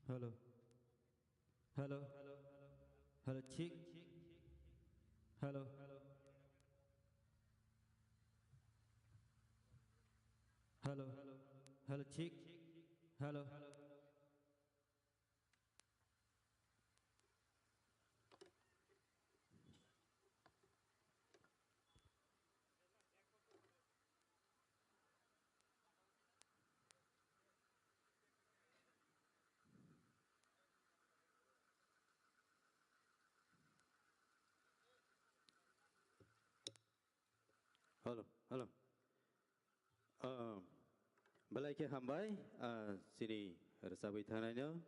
Hello, hello, hello, chick. Hello, hello, hello, chick. Hello, Halo, halo. Balai ke hambai, sini resapi tanahnya,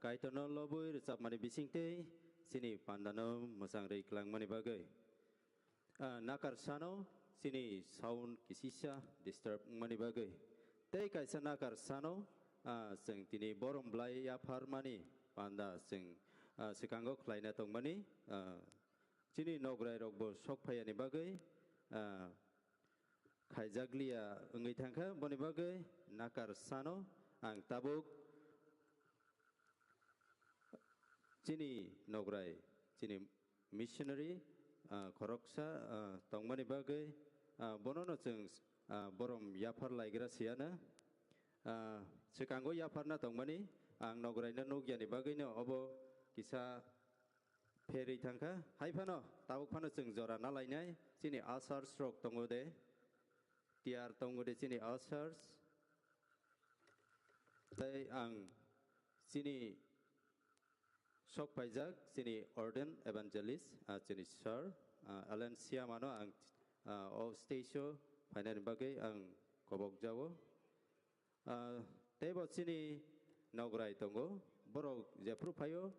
kaitono lobui resap mani bising te, sini pandano masang rei kelang mani bagai. Nakar sano, sini sound kisisa disturb mani bagai. Te kaisa nakar sano, sing tini borong belai ya mani, panda sing sekanggo klaina tong mani, sini nograi rokbo sok payani bagai. Kaijaglia ngai tangka boni bagai nakar sano ang tabuk sini nograi sini missionary koroksa tongmani bagai bonono jeng borom yapar laigra siana sekanggo yapar na tongmani ang nograi na nogiani bagai no obo kisa peri tangka hai pano tabuk pano jeng jora nalainai sini asar stroke tongode tiar tunggu di sini ulcers. Tay ang sini sok pajak sini Orden Evangelist sini Sir Alan Siamano ang of station panen bagai ang kobok Jawa. Tebot sini nograi tunggu borok japru payo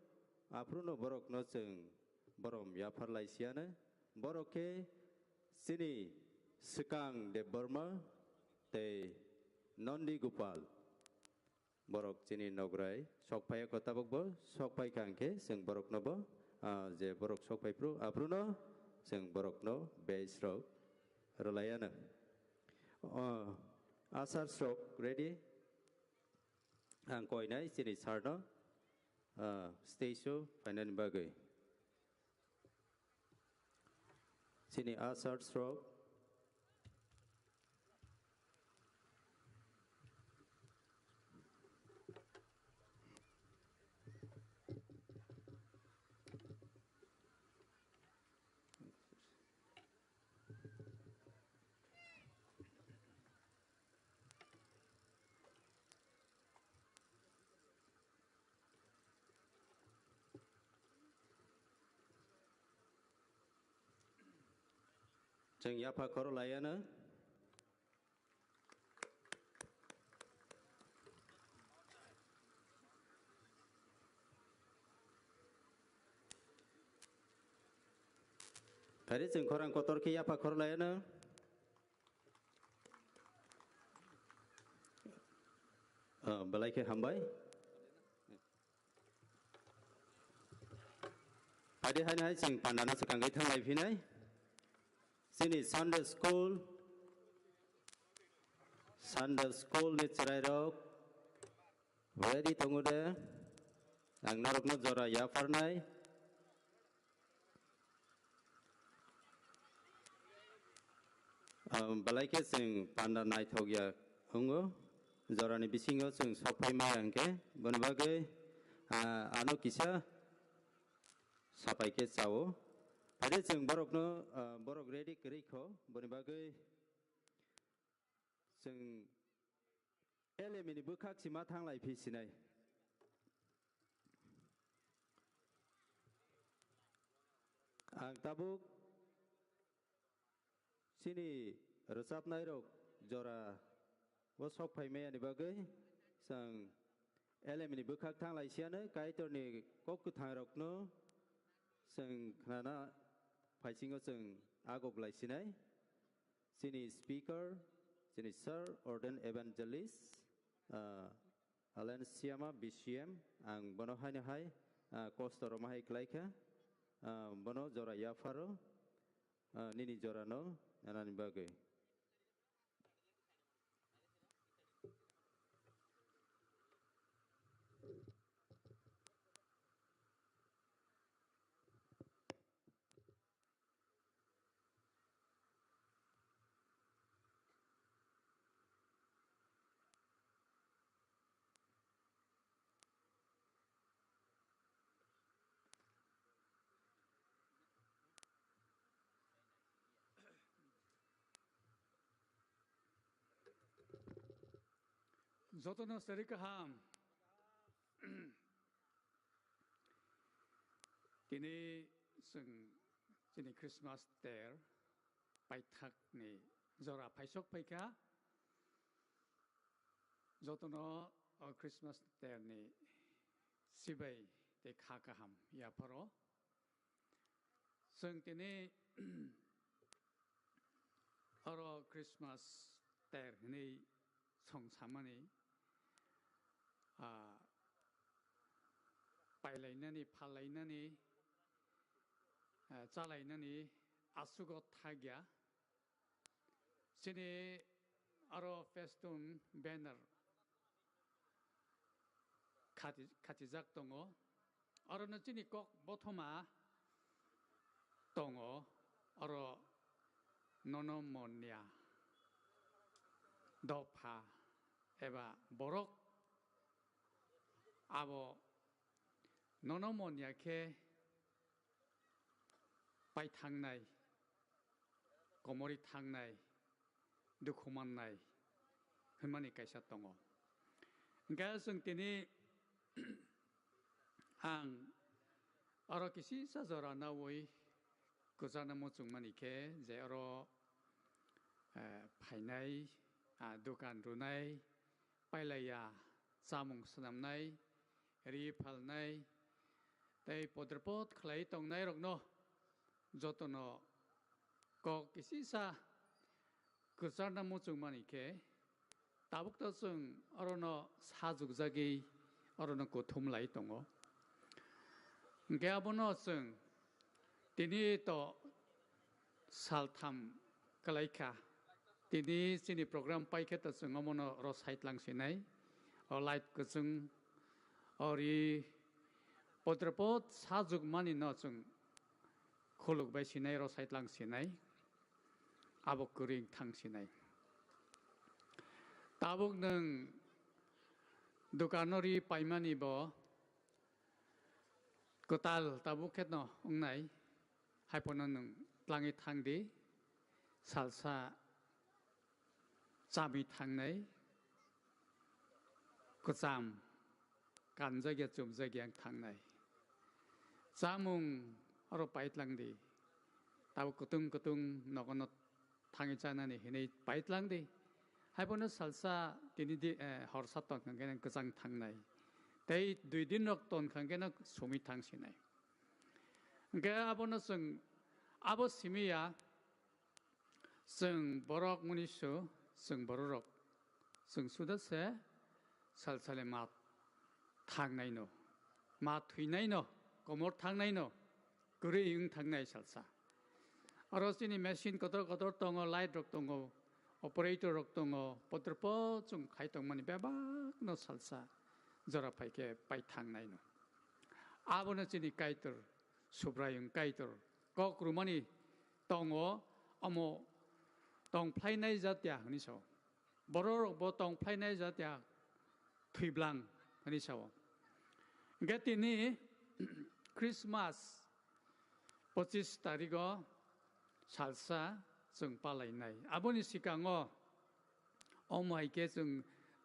apruno borok no jeng borom ya parlai siana borok ke sini Sekang de Burma te Nondi Gopal borok sini nograi sok paya kota bokbo sok pai kangke seng borok nobo je borok sok pai pro apruno seng borok no base rok rolayana asar sok ready ang koi nai sini sarno station panen bagai sini asar sok Jeng yapa koro layana tadi jeng korang kotor ki yapa koro layana balai ke hambai adi hanya jeng pandana sekanggai thangai pinai sini Sunday school ni cerai rok ready tunggu deh ang narok no jora ya farnai balai ke jeng pandanai thogya hungo jora ni bisingo jeng sopai mai angke bonbagai ano kisa sapai ke cawo adi jeng borok no borok ready keriko bonbagai jeng elemini bukak sima thanglai pisinai ang tabuk sini resap nairok jora wasok paimaya ni bagai sang elemini bukak thanglai siana kaitor ni kokku thangrok no sang khana paisingo jeng agok lai sinai sini speaker sini Sir Orden Evangelist Alan Siama BCM ang bono hai kostor mahai klaika bono jora yafaro nini jora no nanani bagai Zotono serikaham. Kini sung sini Christmas there. Pai thak ni zora pai sok pai ka. Zotono Christmas there ni sibai te khakaham ya paro. Sung kini aro Christmas there ni song samani pai lai nani phal lai nani cha lai nani asugot thagya sini aro festoon banner khatijak tongo aro no chini kok bothoma tongo aro nonomonia dopa eba borok abo nonomonia ke pai thangnai komori thangnai dukhumanai himani kaisa tongo ga sung tini ang aro kisi sajora nawoi kuzana mo chungmani ke je aro phainai dukan runai pailaya samung sanamnai ri phalnai tei podrapot khlai tongnai rokno jotono ko kisi sa kuzana mo chungmani ke tabuk to sung orono sajugjagi orono ko thumlai tongo geabono sung tini to saltham kalaika tini sini program paiketa sung amono ro site lang sinai o light kusung ori potrapot sajug mani no sung kholuk bai sinai ro site lang sinai abok kuring thang sinai tabuk nang dukanori paimani bo kotal tabuk ketno ungnai haipono nang tlangi thangdi salsa chabi thangnai kucham kanjagya chumjagyang thangnai chamung aro paitlangdi tabuk kutung kutung nogono thangi chanani hinei paitlangdi haipono salsa tinidi horsaton kangena kuchang thangnai tei 2 din rok ton kangena sumi thangsinai ga abono sung abo simia sung borok munisu sung borok sung sudase salsale mat thangnai no mat thuinai no komor thangnai no kuri ing thangnai salsa aro sini machine kotor tongo light rok tongo operator rok tongo potrpo chung khai tongmani bebak no salsa jora paike pai thangnai no abono chini kaitor subrayung kaitor kok rumani tongo amo tong phlainai jatya hini so borok bo tong phlainai jatya thuiblang hini so gatini Christmas 25 tariko salsa chung palainai aboni sikango omaike chung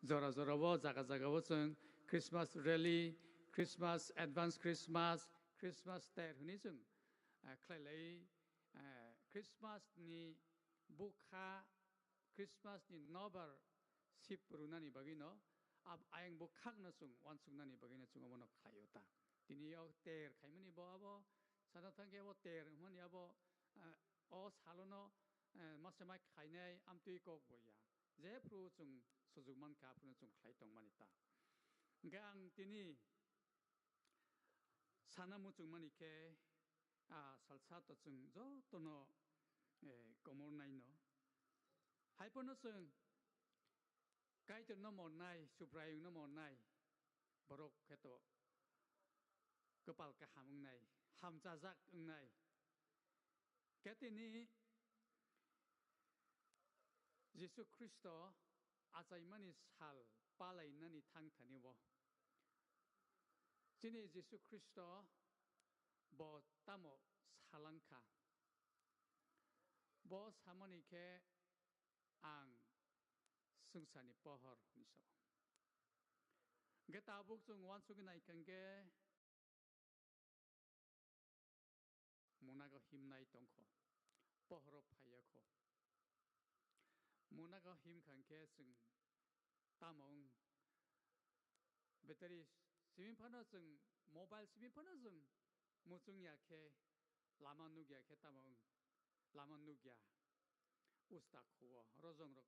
jora bo jaga bo chung Christmas rally Christmas advance Christmas ter hini chung khlailai Christmas ni bukha Christmas ni nobar sip runani bagino ab ayang bukhak na sung wansung nani bagino chung amono khayota tini yo ter khaimani bo abo sadathangge bo ter mani abo o salono masamai khainai amtui kok boya je pru chung sujugman ka pru chung khlai tongmani ta gang tini sanamu chung mani ke salsa to chung jo tono komor nai no haipono chung kaitor no monai subrayung no monai borok keto kepal ka hamung nai hamjajak ungnai ketini Jesu Kristo achaimani sal palainani thangthani bo chini Jesu Kristo bo tamo salangkha bo samani ke ang sungsani pohor niso 게 다북 중 완숙이 나이kan 게 모나가 힘나이 똥코 뻐허로 파이야코 모나가 힘kan 게 ซึ่ง 따몽 배터리 스민 파너 ซึ่ง 모바일 스민 파너 ซึ่ง 무중야 게 라만 누기야 게 따몽 라만 누기야 우스타 코어 로정로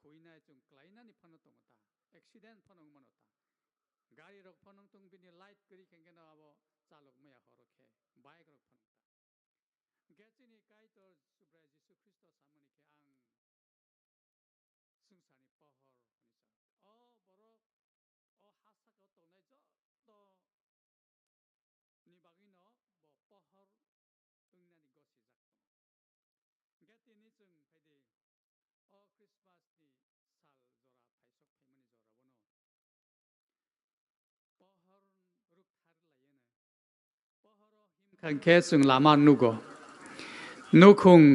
코이나이 좀 클라이나니 파너 똥다 액시덴트 파너 만었다 गाड़ी रोक फनों तुम बिनी लाइट करी केंगे ना अब चालक में यार रोके बाइक रोक फनों ता गैचिनी काई तो सुब्रा जिसु क्रिस्टो सामने के आंग सुंसानी पहर हनीसा बरो हासा को तो नहीं जो तो निबागी नो बो पहर उन्नानी गोसी जातो गैचिनी चुं फाइदे क्रिसमस नी साल जोरा फाइसोक फाइमनी जोरा बनो kanke sung lama nugo nukung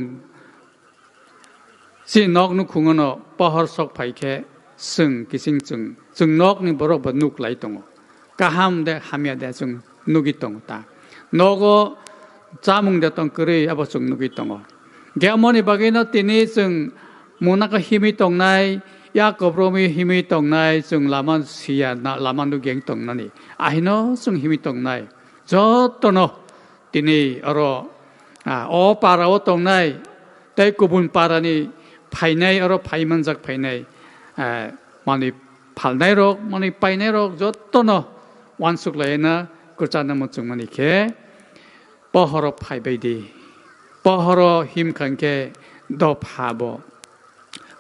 si nok nukung ano pahar sok paike sung kising sung nok ni borok ba nuk lai tongo kaham de hamya de sung nugi tongo ta nogo jamung de tong kri abo sung nugi tongo gyamoni bagina tini sung munaka himi tongnai 야곱 로미 힘이 똥나이 중 라만 시야 라만 누경 똥나니 아히노 중 힘이 똥나이 저 또노 디니 어로 오 파라오 똥나이 대구분 파라니 파이나이 어로 파이만작 파이나이 마니 팔나이로 마니 파이나이로 저 또노 완숙라이나 그자나 뭐 중만이 게 버허로 파이베디 버허로 힘 관계 너 파보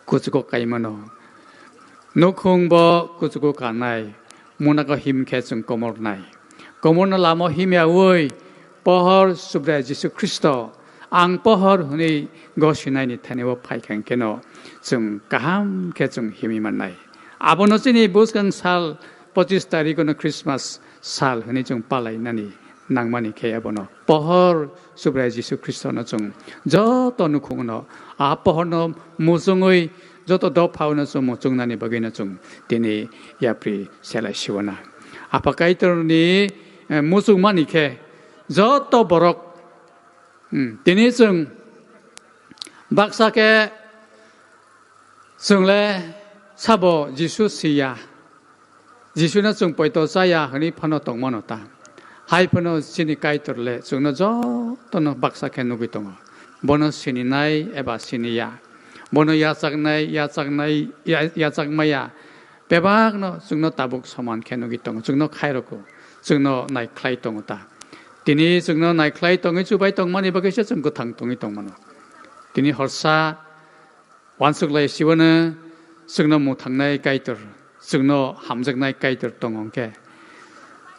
구즈고 까이마노 노콩버 구즈고 가나이 모나가 힘 개승 꼬모르나이 꼬모르나 라모 힘이야 우이 버허 수브라 지수 크리스토 앙 버허 흔히 것이나이니 타네워 파이칸케노 좀 까함 개승 힘이 만나이 아버노시니 보스강 살 25 तारिखनो 크리스마스 살 흔히 좀 빨라이나니 낭만이 개야보노 버허 수브라 지수 크리스토노 좀 저또 누콩노 버허노 무성의 저도 더 파우는 좀 중난이 버기는 좀 되니 야프리 셀라시오나 아빠까이 들으니 무슨만 이렇게 저도 버럭 되니 좀 박사께 성래 사보 지수시야 지수는 좀 보이도사야 하니 파노 동만었다 하이퍼노 시니까이 들래 정너 저 또는 박사께 누구 동어 뭐는 시니나이 에바 시니야 모노 야삭나이 야삭마야 베박노 중노 따북 소만 캐누기 똥 중노 카이로고 중노 나이 클라이 똥다 디니 중노 나이 클라이 똥이 주바이 똥만이 버게셔 중고 당똥이 똥만어 디니 헐사 완숙라이 시원은 중노 무탕나이 까이들 중노 함적나이 까이들 똥온게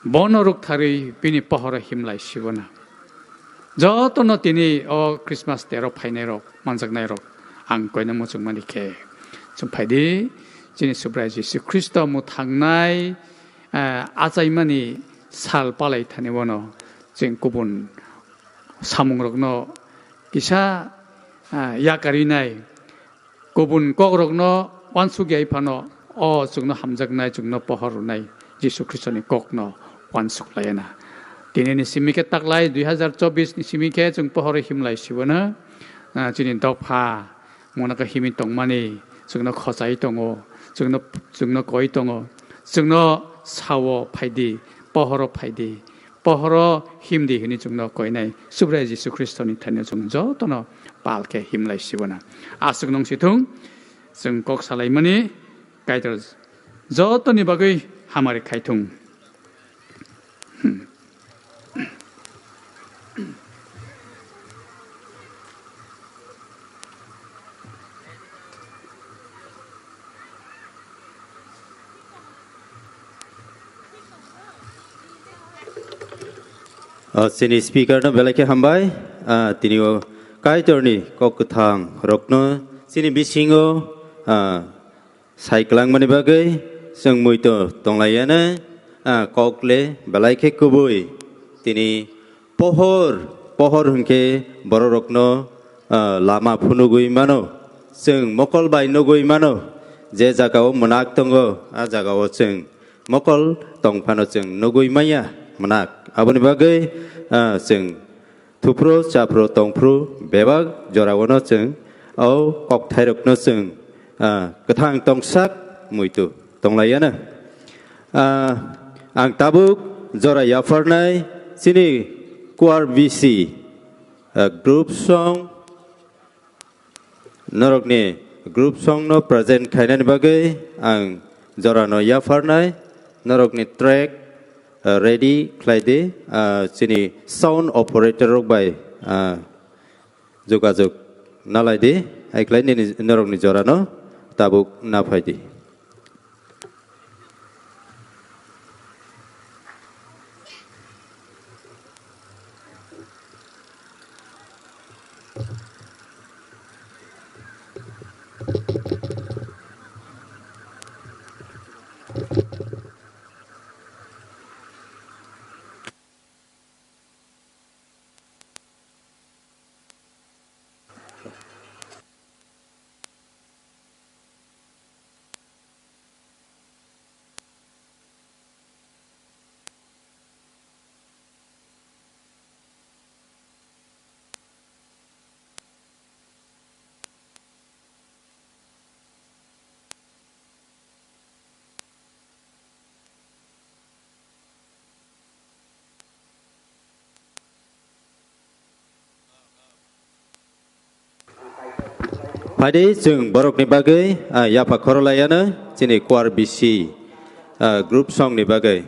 모노룩 타리 비니 버허러 힘라이 시원아 저 또노 디니 크리스마스 때로 파이네로 만작나이로 안고 있는 모습만 이렇게 좀 파이디 지니 수브라지스 크리스토 무탕나이 아자이만이 살 빨라이 타네워노 지금 구분 사몽록노 기사 야가리나이 구분 꼭록노 완숙이 파노 중노 함작나이 중노 버허루나이 지수 크리스토니 꼭노 완숙라이나 디네니 시미케 딱라이 2024 시미케 중 버허루 힘라이 시원아 지니 덕파 모나가 힘이 똥만이 증너 커사이 똥오 증너 거이 똥오 증너 사워 파이디 버허로 파이디 버허로 힘디 흔히 증너 거이네 수브레지스 크리스토니 타네 증저 또는 빨게 힘라이 시원아 아스그농시 둥증 꼭살라이머니 가이들 저 또니 바의 하마리 카이퉁 sini speaker no belake hambai tinio kaitorni kokthang rokno sini bisingo saiklang mani bagai sung muito tonglayana kokle belake kubui tini pohor hunke bororokno lama phunugui mano sung mokol bai nugui mano je jagao monak tongo a jagao sung mokol tong pano jeng nugui maya manak aboni bagai jeng thupro chapro tongpro bebak jorawono jeng au kok thairok no jeng kathang tongsak muitu tonglayana ang tabuk jora yafarnai sini kuar BC group song norokni group song no present khainani bagai ang jora no yafarnai norokni track ready khlaide sini sound operator rok bai jogajog nalaide aiklai ni norokni jora no tabuk na phaidi Pada jeng borok ni bagai ya pak korolayana sini kuar BC group song ni bagai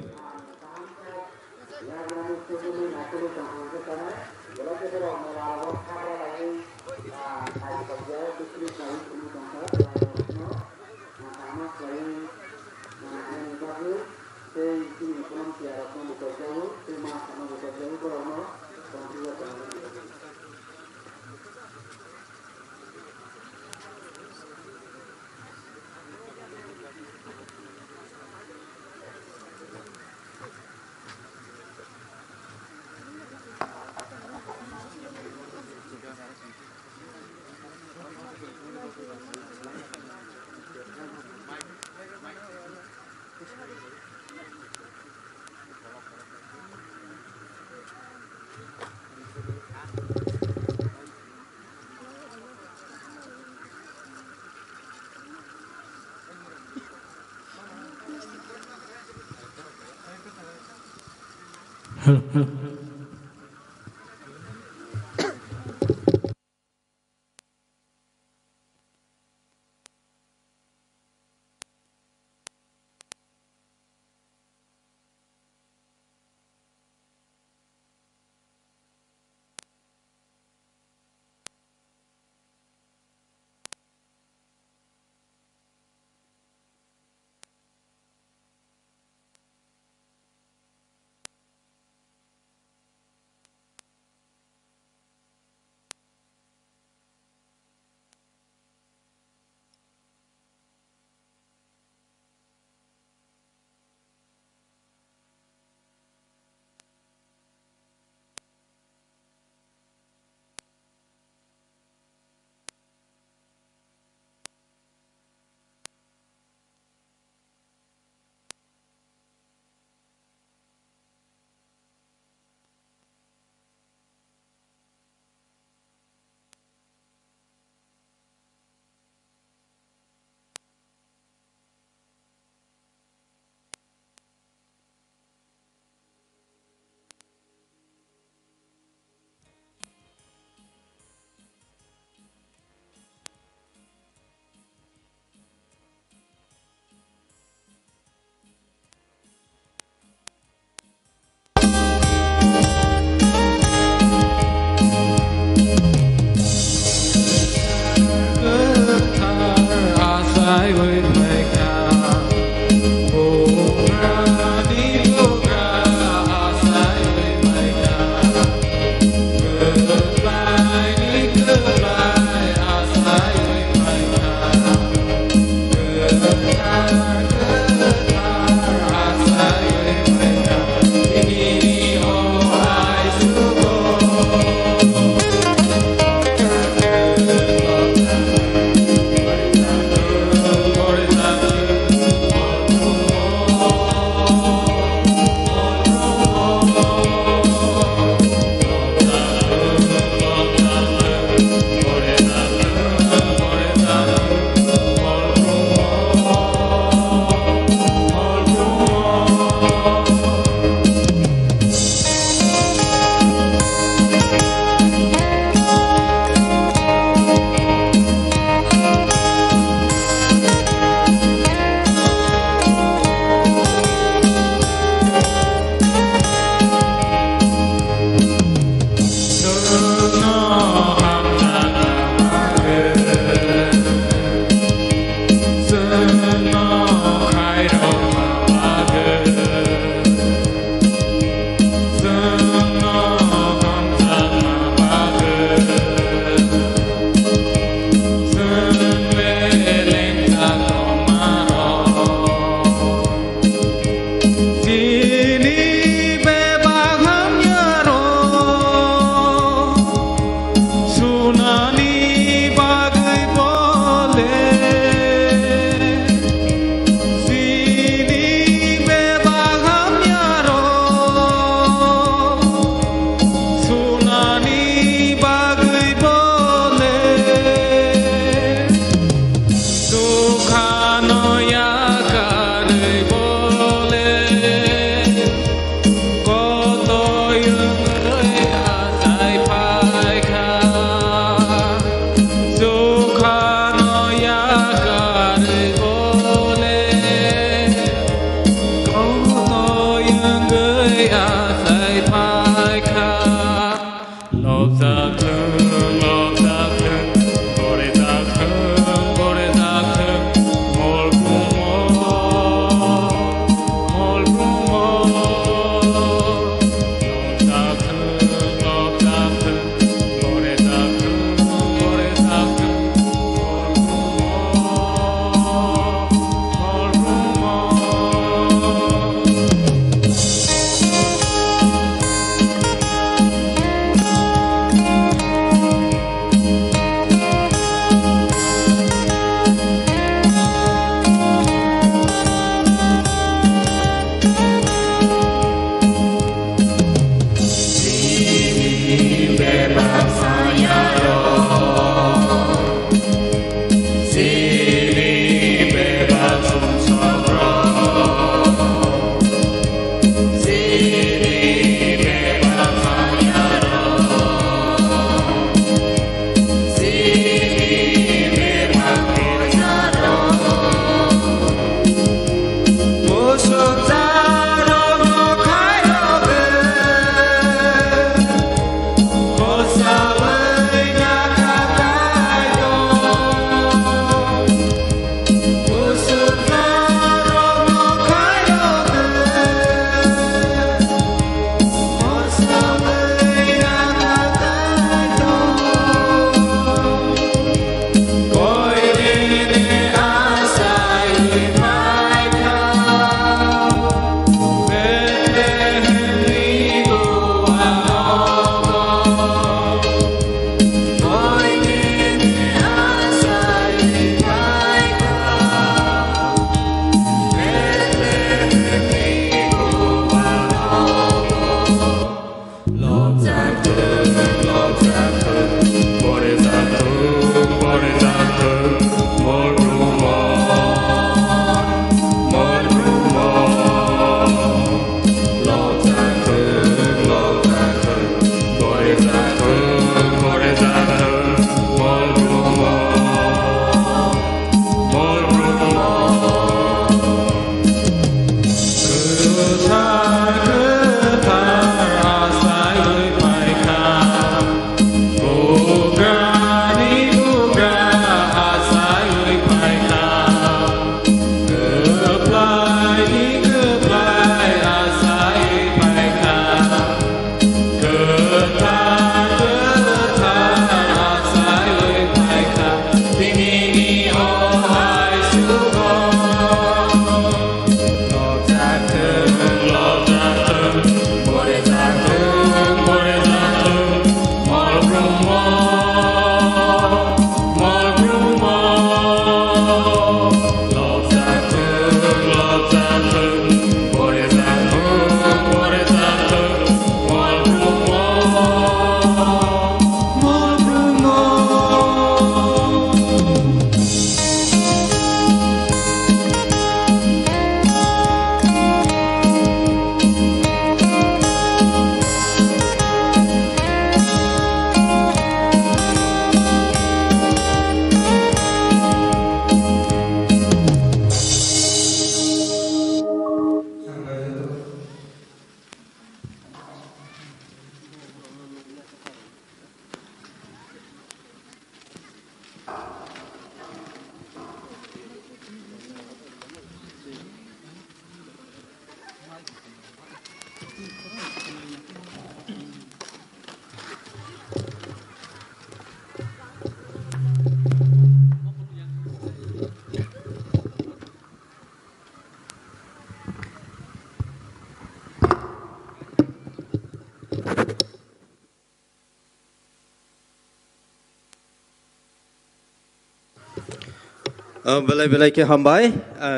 Belai belai ke hambai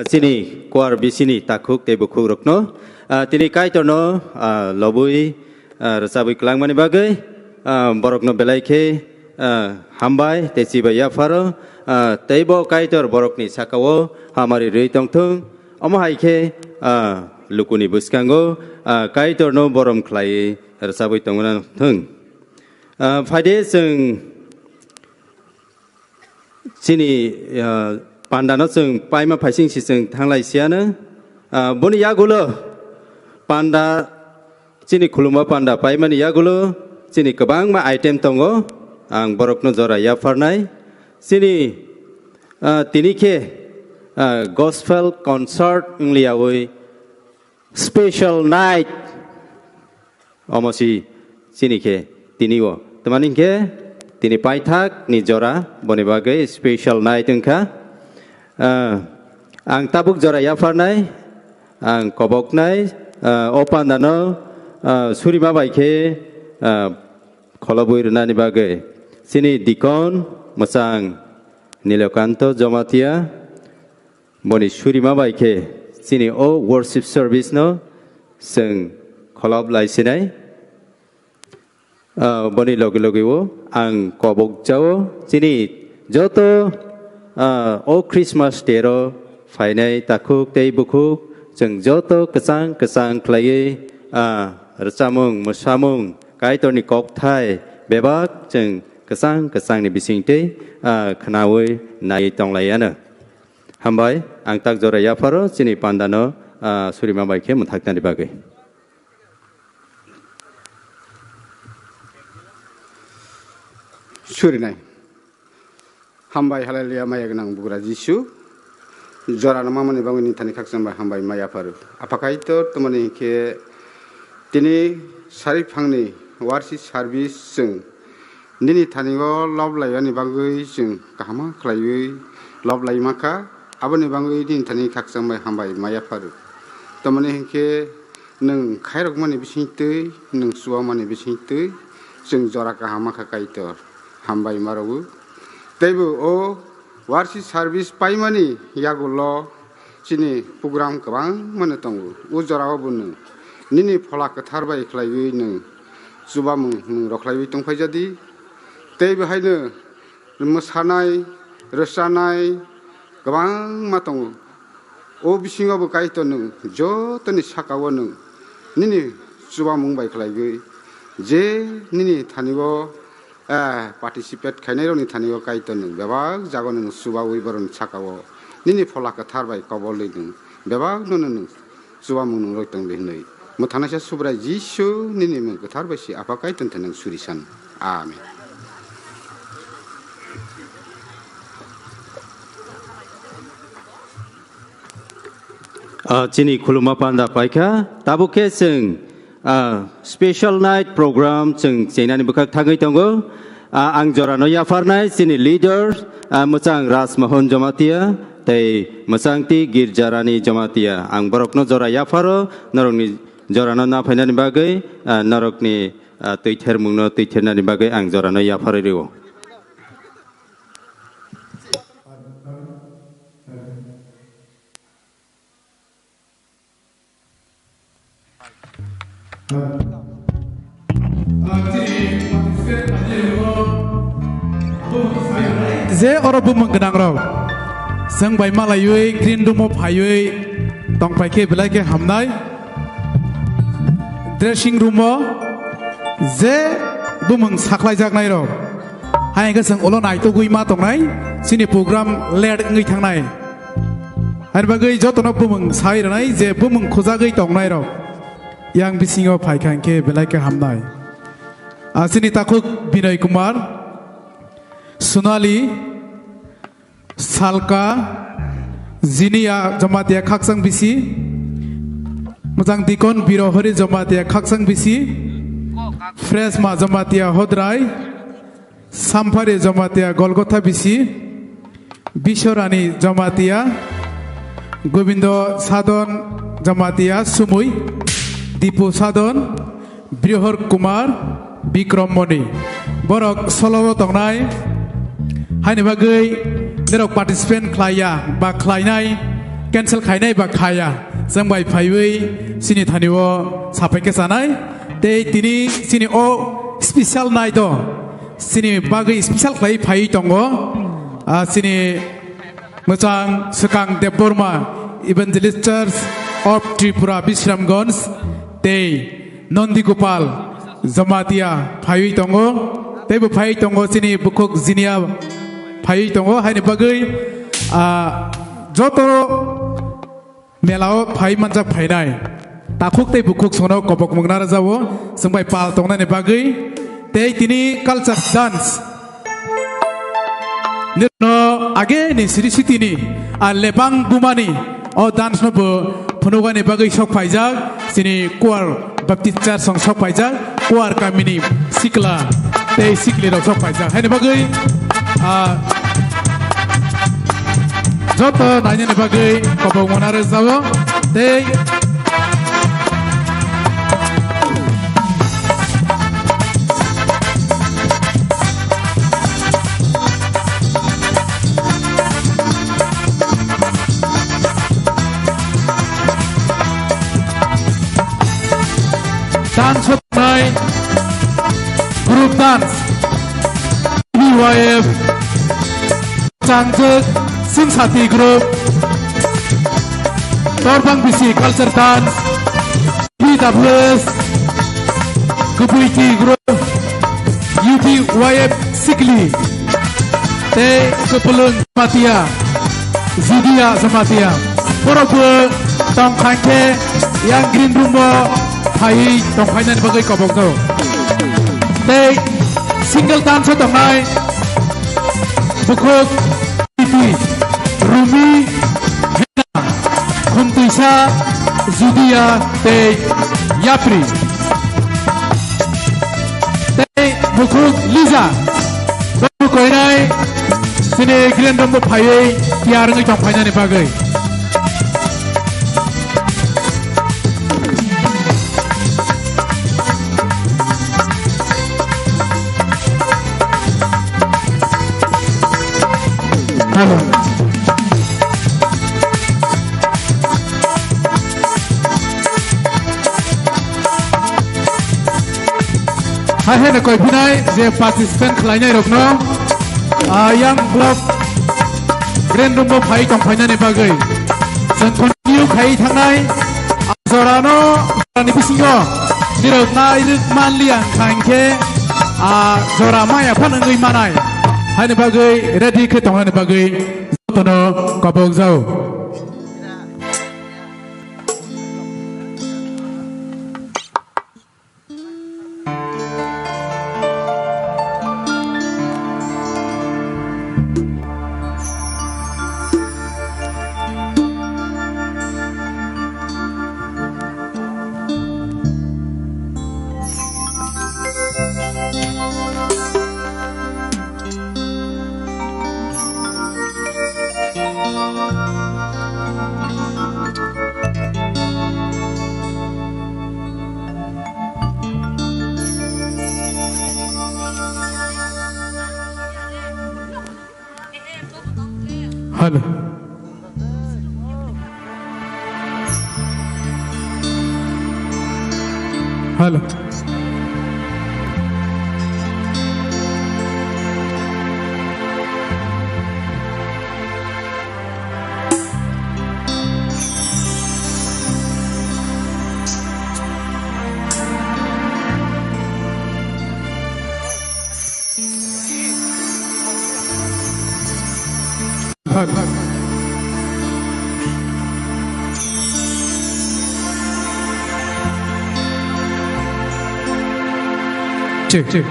sini kuar bisini takuk te bukuk rokno tini kai torno lobui rasabui kelang mani bagai borokno belai ke hambai te sibaya faro tebo kai tor borokni sakawo hamari rei tong tung omo hai ke lukuni buskango kai torno borom klai rasabui tongna tung faide sing sini Pandana sung paima paising si sung thanglai siana boni yagulo panda sini khuluma panda paima ni yagulo sini kebang ma item tongo ang borokno jora ya farnai sini tini ke gospel concert ngliawi special night omosi sini ke tini wo temani ke tini paithak ni jora boni bagai special night engka ang tabuk jora ya farnai ang kobok nai opan dano surima baike kolobui runani bagai sini dikon masang nilokanto jomatia boni surima baike sini o worship service no seng kolob lai sinai boni logi logi wo ang kobok jao sini joto o Christmas dero fainai takuk tei bukuk jeng joto kesang kesang klai rasamung musamung kai torni kok thai bebak jeng kesang kesang ni bising tei khnawoi nai tonglai ana hambai ang tak jora ya faro sini pandano surima bai ke muthakna ni bagai surinai hambai haleluya maya genang bukra jisu jora nama mani banguni tani kaksamba hambai maya paru apakah itu temani ke tini sari phangni warsi service sing nini tani go lob layani bangui sing kahama khlaiui lob lai maka aboni bangui din tani kaksamba hambai maya paru temani ke nung khairok mani bising tei nung suwa mani bising tei sing jora kahama khakai tor hambai marogu Teibu o warsi service paimani yagulo sini program kabang mana tongu ujara bunu nini phola kathar bai khlaiwi nung subamung nung roklaiwi tongphai jadi teibu haino mosanai rosanai kabang matongu o bisingabu kaito nung jotoni sakawo nung nini subamung bai khlaiwi je nini thanigo participate khainai roni thanigo kaito nung bebak jago nung subawi boron sakawo nini phola kathar bai kobol nung bebak nung subamung nung roitong behnoi muthanasa subra jisu nini mung kathar bai si apa kaito nung surisan amen Chini khuluma panda paika tabuke sing special night program chung chenani bukak thagai tongo ang jorano ya farnai sini leader musang ras mohon jamatia tei musangti girjarani jamatia ang borokno jora ya faro norokni jorano na phainani bagai norokni tuither mungno tuithernani bagai ang jorano ya faririwo Je oro bumang genang rau sang bai malayui green room of hayui tong pai ke belai ke hamnai dressing room o je bumang saklai jak nai rau hai ga sang olo nai to gui ma tong nai sini program led ngai thang nai har bagai jotono bumang sai nai je bumang khoja gai tong nai rau yang bisingo pai kan ke belai ke hamnai sini takuk Binay Kumar Sunali Salka Zinia Jamatia Kaksang Bisi Mujang Dikon Biro Hori Jamatia Kaksang Bisi Fresma Jamatia Hodrai Sampare Jamatia Golgotha Bisi Bishorani Jamatia Gobindo Sadon Jamatia Sumui Dipu Sadon Brihor Kumar Bikram Moni Borok Solo Tongnai Haini Bagai नेरक पार्टिसिपेंट खाया बा खायनाय कैंसल खायनाय बा खाया जों बाय फाइबै सिनि थानिओ साफायके जानाय ते तिनि सिनि ओ स्पेशल नाय दो सिनि बागै स्पेशल खाय फाइ दंगो सिनि मोजां सुकां देबबर्मा इभान्जेलिस्ट church of Tripura Bisramgons te Nondi Gopal Zamatia Phai Tongo te bu Phai Tongo sini bukuk zinia Phai Tongo haini bagai joto melao Phai manjak Phai nai takuk te bukuk sono kopok mungnar jawo sumbai pal tongna ne bagai te tini culture dance nirno age ni siri sitini lebang bumani o dance no bu Punugan ibagai sok pajak sini kuar baptis church song sok pajak kuar kamini sikla te sikli rok sok pajak hai ibagai joto nanya ibagai kopong monar zawo te dance tonight group dance BYF Changjek Singsati group Torbang Bisi culture dance PWS Kubuiti group UPYF Sikli Te Kepulun Zamatia Zidia Zamatia Porobu Tong Kangke yang green room Phai tong phai nan bagai kopok do te single dance tong nai bukuk titi rumi hena khumtisa zudia te yapri te bukuk liza bukuk nai sini grand dom phai tiar ngai tong phai nan bagai Hello. Hai hai na koi pinai je participant khlainai rokno yang blog grand room phai tong phaina ne bagai जों continue khai thangnai azorano ni bisingo dirok nai rik manliang khangke zora maya phanangui manai hai ne bagai ready ke tong ne bagai tono kopok zau Hello. Hello. Hello. Check.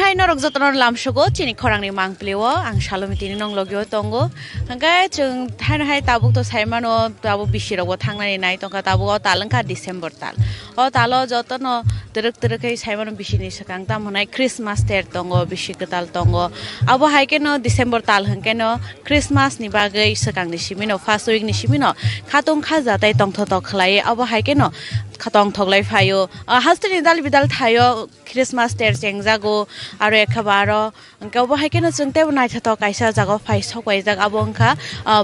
Hai norok jotono lam shogo chini khorang ni mang plewo ang shalomiti ni nong logyo tongo hangkai chung hai tabuk to saimano tabu bishiro thangnani nai tongka tabu o talangka December tal o talo jotono teruk kai saimano bishini sakang tam honai Christmas ter tongo bishikatal tongo abo haike no December tal hangke no Christmas ni bagai sakang ni simino first week ni simino khatung khaja tai tongtho to khlai abo haike no khatong thoglai phayo hastini dal bidal thayo Christmas ter chengjago aro ekhabaro angka bo haikena chungte naitha to kaisa jago phai sokai jag abongkha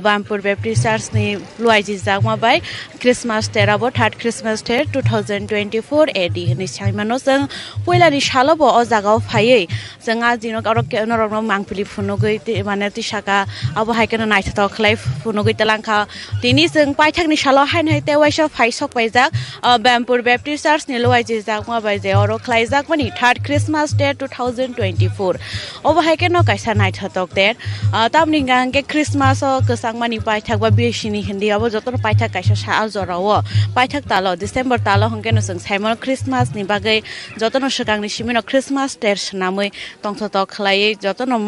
Bampur Baptist Church ni luaiji jagma bai Christmas ter abo third Christmas ter 2024 AD ni saimano jeng poilani salobo o jagao phaiei jenga jino aro norokno mangpili phunogoi mane tisaka abo haikena naitha to khlai phunogoi telangkha tini jeng paithakni salo hainhai te waisa phai sokai jag Bampur Baptist Church ni luaiji jagma bai je oro khlai jag mani third Christmas day 2024 obo haikeno kaisa naitha tok der tamni gangke Christmas o kesang mani paithak ba besini hindi abo jotor paithak kaisa sa jorao paithak talo December talo hongkeno sing saimon Christmas ni bagai jotono sakangni simino Christmas day sanamoi tongtho tok khlai jotono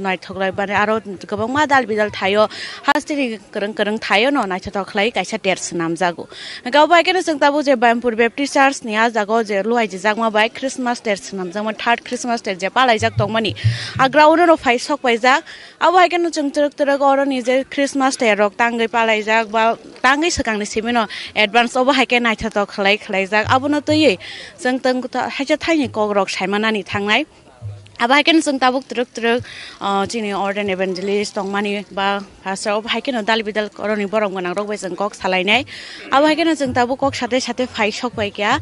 naithok lai bane aro gobang ma dal bidal thayo hastini kereng thayo no naitha tok khlai kaisa der sanam jago gaw bai keno sing tabu je Bampur Baptist Church ni a jago je luai je jagma bai Christmas day sanam jangma third Christmas day je palai jak tongmani agrauna ro phai sok pai jak abo haikeno chung truk oro ni je Christmas day rok tangai palai jak ba tangai sakangni simino advance obo haike naitha tok khlai jak abo no toyi jeng tang haja thaini kok rok saimanani thangnai abo haikeno chung tabuk truk chini ordained evangelist tongmani ba pastor obo haikeno dalbidal koroni borong ganang rok bai jeng kok salainai abo haikeno chung tabuk kok sate phai sok pai kya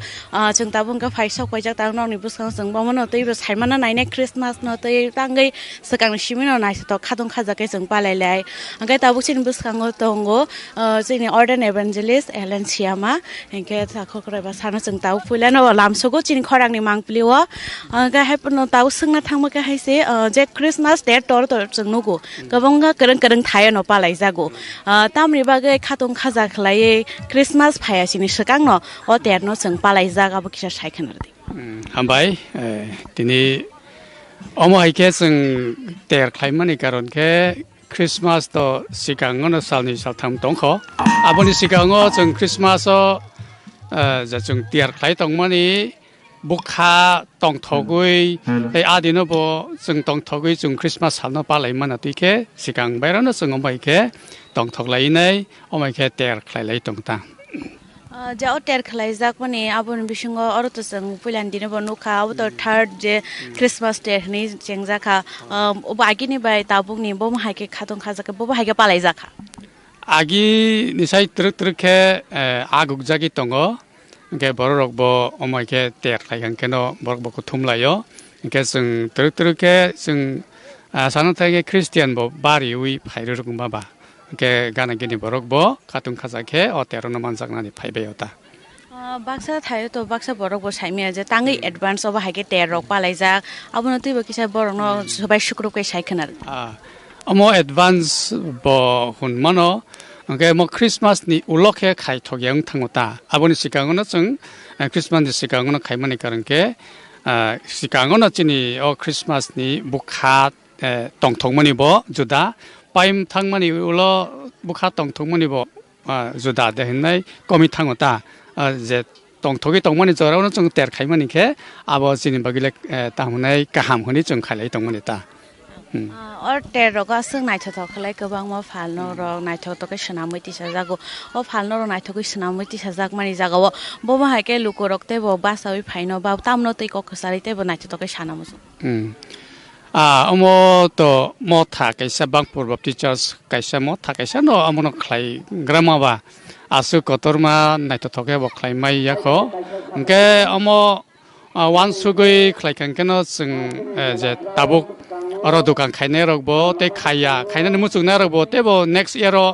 chung tabung ka phai sok pai jak tang nong ni buskang jeng bomono tei bo saimana naine Christmas no tei tangai sakang simino naisa to khadong khaja kai jeng palai lai angkai tabuk chini buskang tongo chini ordained evangelist Ellen Siama engke thakokrai ba sana jeng tabuk puilano lamsogo chini khorang ni mangpliwa angkai haipno tabuk singna thangma ka haise je Christmas day tor jeng nugo gabonga kereng thayo no palai jago tamri bagai khatong khaja khlai Christmas phaya chini sakang no o terno jeng palai jaga bo kisa saikhanar di hambai tini omo haike jeng ter khlaimani karon ke Christmas to sikangono salni saltham tongkho aboni sikango jeng Christmas o ja jeng ter khlai tongmani bukha tongthogui ei adino bo jeng tongthogui jeng Christmas salno palai mana tike sikang bairano jeng omai ke tongthoglai nei omai ke ter khlailai tongta je o ter khlai jak mani abon bisingo oro to jeng puilan dine bo nukha abo to third je Christmas day ni jengjaka obo agini bai tabungni bo haike khatong khajaka bo haike palai jakha agi nisai truk ke aguk jagi tongo ke borok bo omai ke ter khlaikan keno borok bo kuthumlayo ke jeng truk ke jeng sanothai ke Christian bo bari ui phairo rokung baba ke gana gini borok bo khatung khaja ke o terono manjaknani phaibeyota baksa thayo to baksa borok bo saimia je tangai advance obo haike ter rok palai jak abono tui bo kisa borok no sobai sukrup ke saikhanar amo advance bo hunmano angke mo Christmas ni ulokhe khai thogyang thangota aboni sikangono jeng Christmas ni sikangono khaimani karonke sikangono chini o Christmas ni bukha tongthongmani bo juda paim thangmani ulo bukha tongthongmani bo juda de hinai komi thangota je tongthogi tongmani jorauno jeng ter khaimani ke abo chini bagile tahmunai kaham honi jeng khailai tongmani ta or ter roga sing naitha to khlai gobang ma phalno rok naitha to ke sanamoi tisa jago o phalno ro naitha ko sanamoi tisa jak mani jago bo ma haike luko rokte bo basai phaino ba tamno tei ko khsari te bo naitha to ke sanamo omo to mo tha kaisa Bampur Baptist Church kaisa mo tha kaisa no amono khlai grama ba asu kotorma naitha to ke bo khlai mai yako ke omo wan sugoi khlai kan keno jeng je tabuk oro dukan khainai rok bo te khainani muchungna rok bo te bo next year ro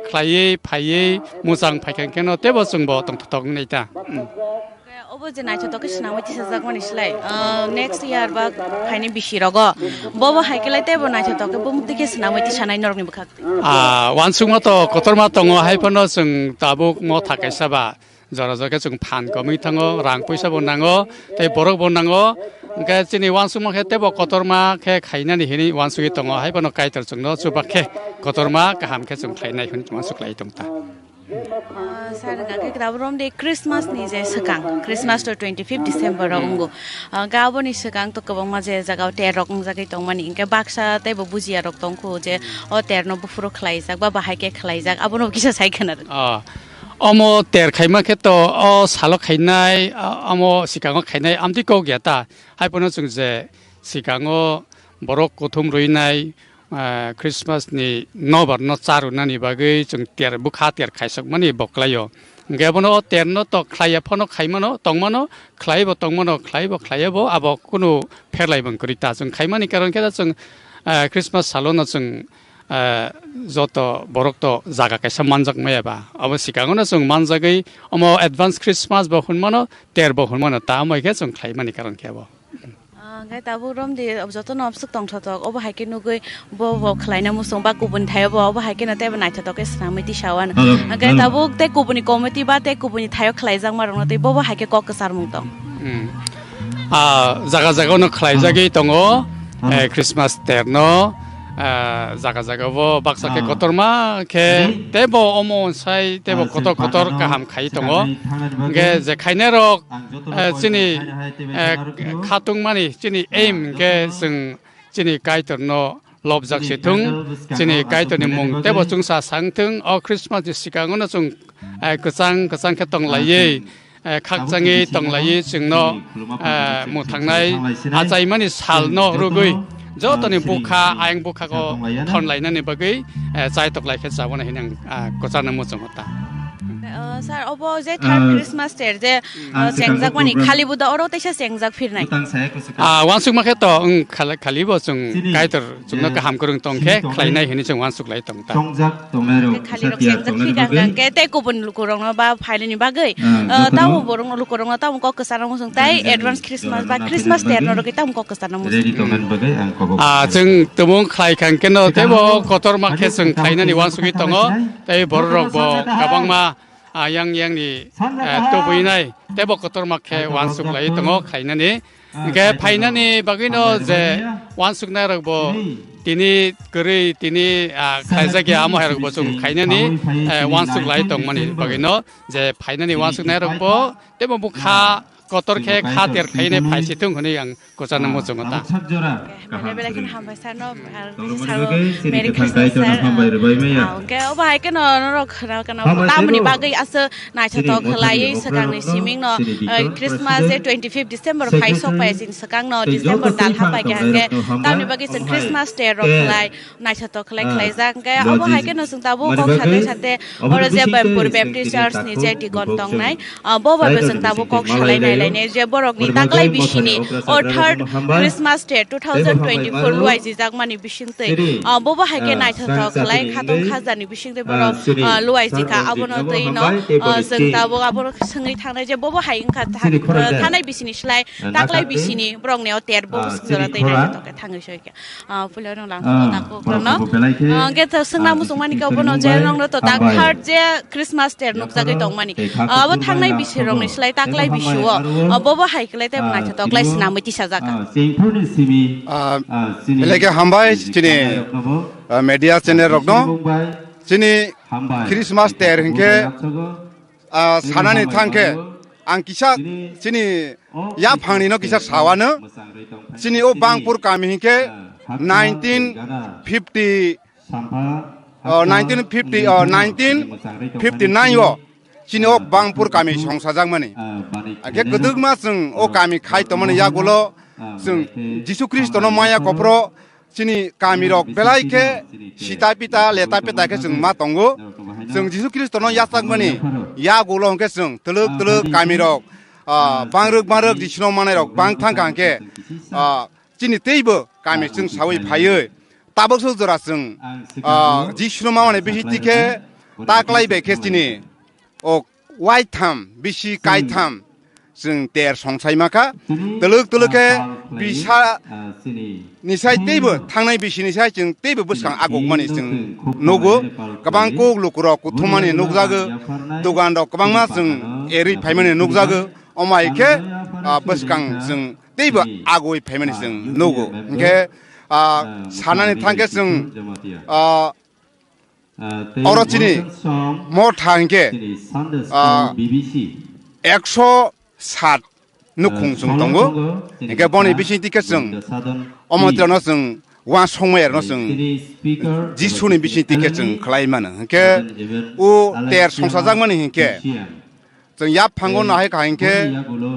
khlai phai mujang phaikan keno te bo jeng bo tongthok nei ta obo je naitha to ke sanamoi tisa jak mani slai next year ba khaini bisi rogo bo haikelai te bo naitha to ke bo mukti ke sanamoi tisa nai norok ni bukhak wan sugma to kotorma tongo haipono jeng tabuk mo thakaisa ba jora jora jeng phan komi thango rang paisa bo nango tei borok bo nango ke chini wan sugma ke te bo kotorma ke khainani hini wan sugi tongo haipono kaitor jengno chuba ke kotorma kaham ke jeng khlainai hun wan suklai tongta sarga ke grabrom de Christmas ni je sakang Christmas to 25 December rongo gabo ni sakang to kabang ma je jaga ter rok jagai tongmani inke baksa te bo bujia rok tongkho je o ter no bufuro khlai jak ba bahai ke khlai jak abono kisa saikhanar 어머 때 가이마케 또 살로 가이나이 어머 시강어 가이나이 암디 거기야다 하이번은 중제 시강어 버럭 고톰 로이나이 크리스마스니 노버너 짜루나니 바게 좀 때르 부카 때르 가이석만이 먹라요 게번호 때르노 또 클라이아퍼노 가이마노 동마노 클라이버 동마노 클라이버 클라이버 아버 꾸누 페라이번 그리다 좀 가이마니 까런 게다 좀 크리스마스 살로너 좀 저도 버럭도 자가게 만작 매봐 아버 시강어는 좀 만작의 어머 애드밴스 크리스마스 버 혼마노 때르 버 혼마노 다음에 좀 가이마니 까런 게버 ngay ta bu rom di ob joto no suk tong thotok ob hai ke nu goi bo khlaina mu song ba kubun thai bo ob hai ke na te ba nai thotok ke snamiti shawan ngay ta bu te kubuni committee ba te kubuni thayo khlai jang ma rong te bo hai ke kok sar mung tong jaga jaga no khlai jagi tongo christmas terno jaga jaga bo baksa ke kotorma ke tebo omon sai tebo kotor ka ham khai tongo ge je khainero chini khatung mani chini aim ge sung chini kaitorno lobjak situng chini kaitorni mung tebo chungsa sangtung o christmas sikangono chung kusang ke tong lai khakjangi tong lai chungno mu thangnai ajaimani salno rugui 저더니 부카 아잉 부카고 턴 라이너니 버기 자이톡 라이케 자원에 그냥 고자는 못 정었다. sir obo je third christmas ter je sengjak mani khali buda oro teisa sengjak phirnai wansuk ma kheto khali bo chung kaitor chung ka ham kurung tongke khlainai hini chung wansuk lai tong ta khali rok sengjak phirang ke te kubun lukurong ba phaileni bagai tamu borong lukurong tamu ko kesana musung tai advance christmas ba christmas ter no ke tamu ko kesana musung chung tumung khlai khang ke no tebo kotor ma khe chung khlainani wansuki tongo tai borok bo kabangma yang ni to buinai tebo kotor makhe wansuk lai tongo khainani ge phainani bagino je wansuk na rogbo tini gori tini khaijagi amo herogbo chung khainani wansuk lai tongmani bagino je phainani wansuk na rogbo tebo bukha kotor khe khater khaine phaisi tung honi ang kochana mo jongota belakin hambai sano meri christmas ke obai ke no ro khana kana tamni bagai as nai chato khlai sakang ni siming no christmas 25 december phai sok pai sin sakang no december dal hambai ke hange tamni bagai sin christmas day ro khlai nai chato khlai jang ke obai ke no sung tabu ko khate or je bampur baptist church ni je ti gon tong nai bo ba sung tabu ko khlai nai ne je borok ni taklai bishini or third christmas day 2024 luai ji jagmani bisingte bobo haike nai tha khlai khatong khajani bisingte borok luai ji ka abono tei no sung tabo abor sangai thangnai je bobo haing kha thanai bisini slai taklai bisini brong neo ter bo sura tei nai to ka thangai soi ke pulo no lang ta ko no ge ta sungna musungmani ka bono je nong to ta third je christmas day nuk jagai tongmani abo thangnai bisirong ni slai taklai bisuo bobo haikle te nai tha toklai snamiti sajaka lege hambai chini media channel rokno chini christmas ter hinke sanani thangke ang kisa chini ya phangni no kisa sawano chini o bangpur kami hinke 1959 yo chini o bangpur kami songsajak mani age gudugma sung o kami khai tomani yagulo sung jisu kristo no maya kopro chini kami rok belai ke sita pita leta pita ke sung ma tongo sung jisu kristo no yasak mani yagulo ke sung tuluk kami rok bangruk jisu no manai rok bang thang kang ke chini teibo kami sung sawi phaiye tabok so jora sung jisu no mane bihi tike taklai be ke chini o white tham bishi kai tham sung ter songsai maka tuluk ke bisa nisai teibo thangnai bisi nisai chung teibo buskang agok mani sung nogo kabang ko lukuro kuthumani nukjago dogan rok kabang ma sung eri phaimani nukjago omai ke buskang sung teibo agoi phaimani sung nogo ke sanani thangke sung orochini mo thangke 107 nukhung sung tongo engke boni bisi tike sung omotrano sung वा संमाय आरो जों जिसुनि बिसि टिके जों खलाय मानो हके उ तेर संसार जाग माने हके जों या फांगो नाहाय खायके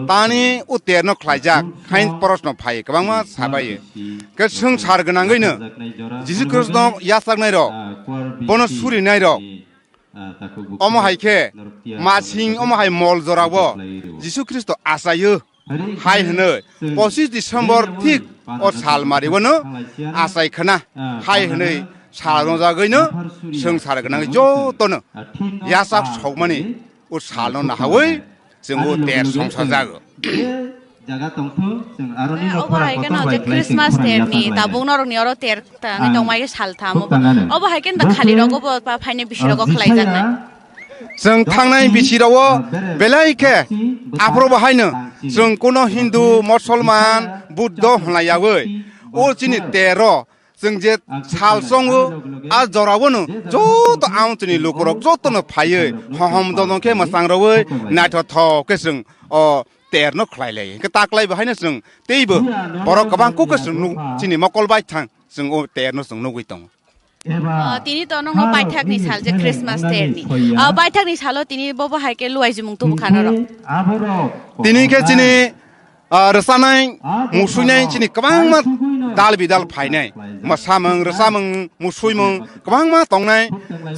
तानि उ तेर न खलाय जाग खाइन प्रश्न फाय गोबां मा साबायो के संसार गोनांगैनो जिसु कृष्ण या सागनाय र बनो सुरिनाय र अम हायके मासिं अम हाय मल जरावो जिसु ख्रिस्ट आसायो हाय होनो 25 डिसेम्बर थिक अ साल मारिवनो आसाय खना हाय होनो साल जागैनो संसार गोनांगै जतनो यासाक सगमानि उ साल न हावै जोंबो तेर संसार जागो अब हायकेन अझै क्रिसमस तेरनि ताबुं नरनि अरो तेर तांनि दंमाय सालथाम अब हायकेन द खालि रगो फाइने बिसिरगो खलाय जागनाय जों थांनाय बिसिराव बेलायके आफ्रो बाहायनो जों कोनो हिन्दू मुसलमान बुद्ध हलायावै ओ जिनि तेर जों जे साल संगो आ जरावनो जत आउतनि लोकरक जतनो फायो हम दनके मसांरवै नाथ थके जों अ तेर न खलायलाय के ताकलाय बाहायनो जों तेइबो बर गोबां कुके जों जिनि मकलबाय थां जों ओ तेर न जों नगै दं तिनी त नंग बायथाकनि साल जे क्रिसमस तेरनि बायथाकनि सालो तिनी बबो हायके लुवाइजुमुं तु बुखानो र तिनी के जिनि रसानाय मुसुयनाय जिनि गोबां मा दाल बिदाल फायनाय मसामों रसामों मुसुयमों गोबां मा तंनाय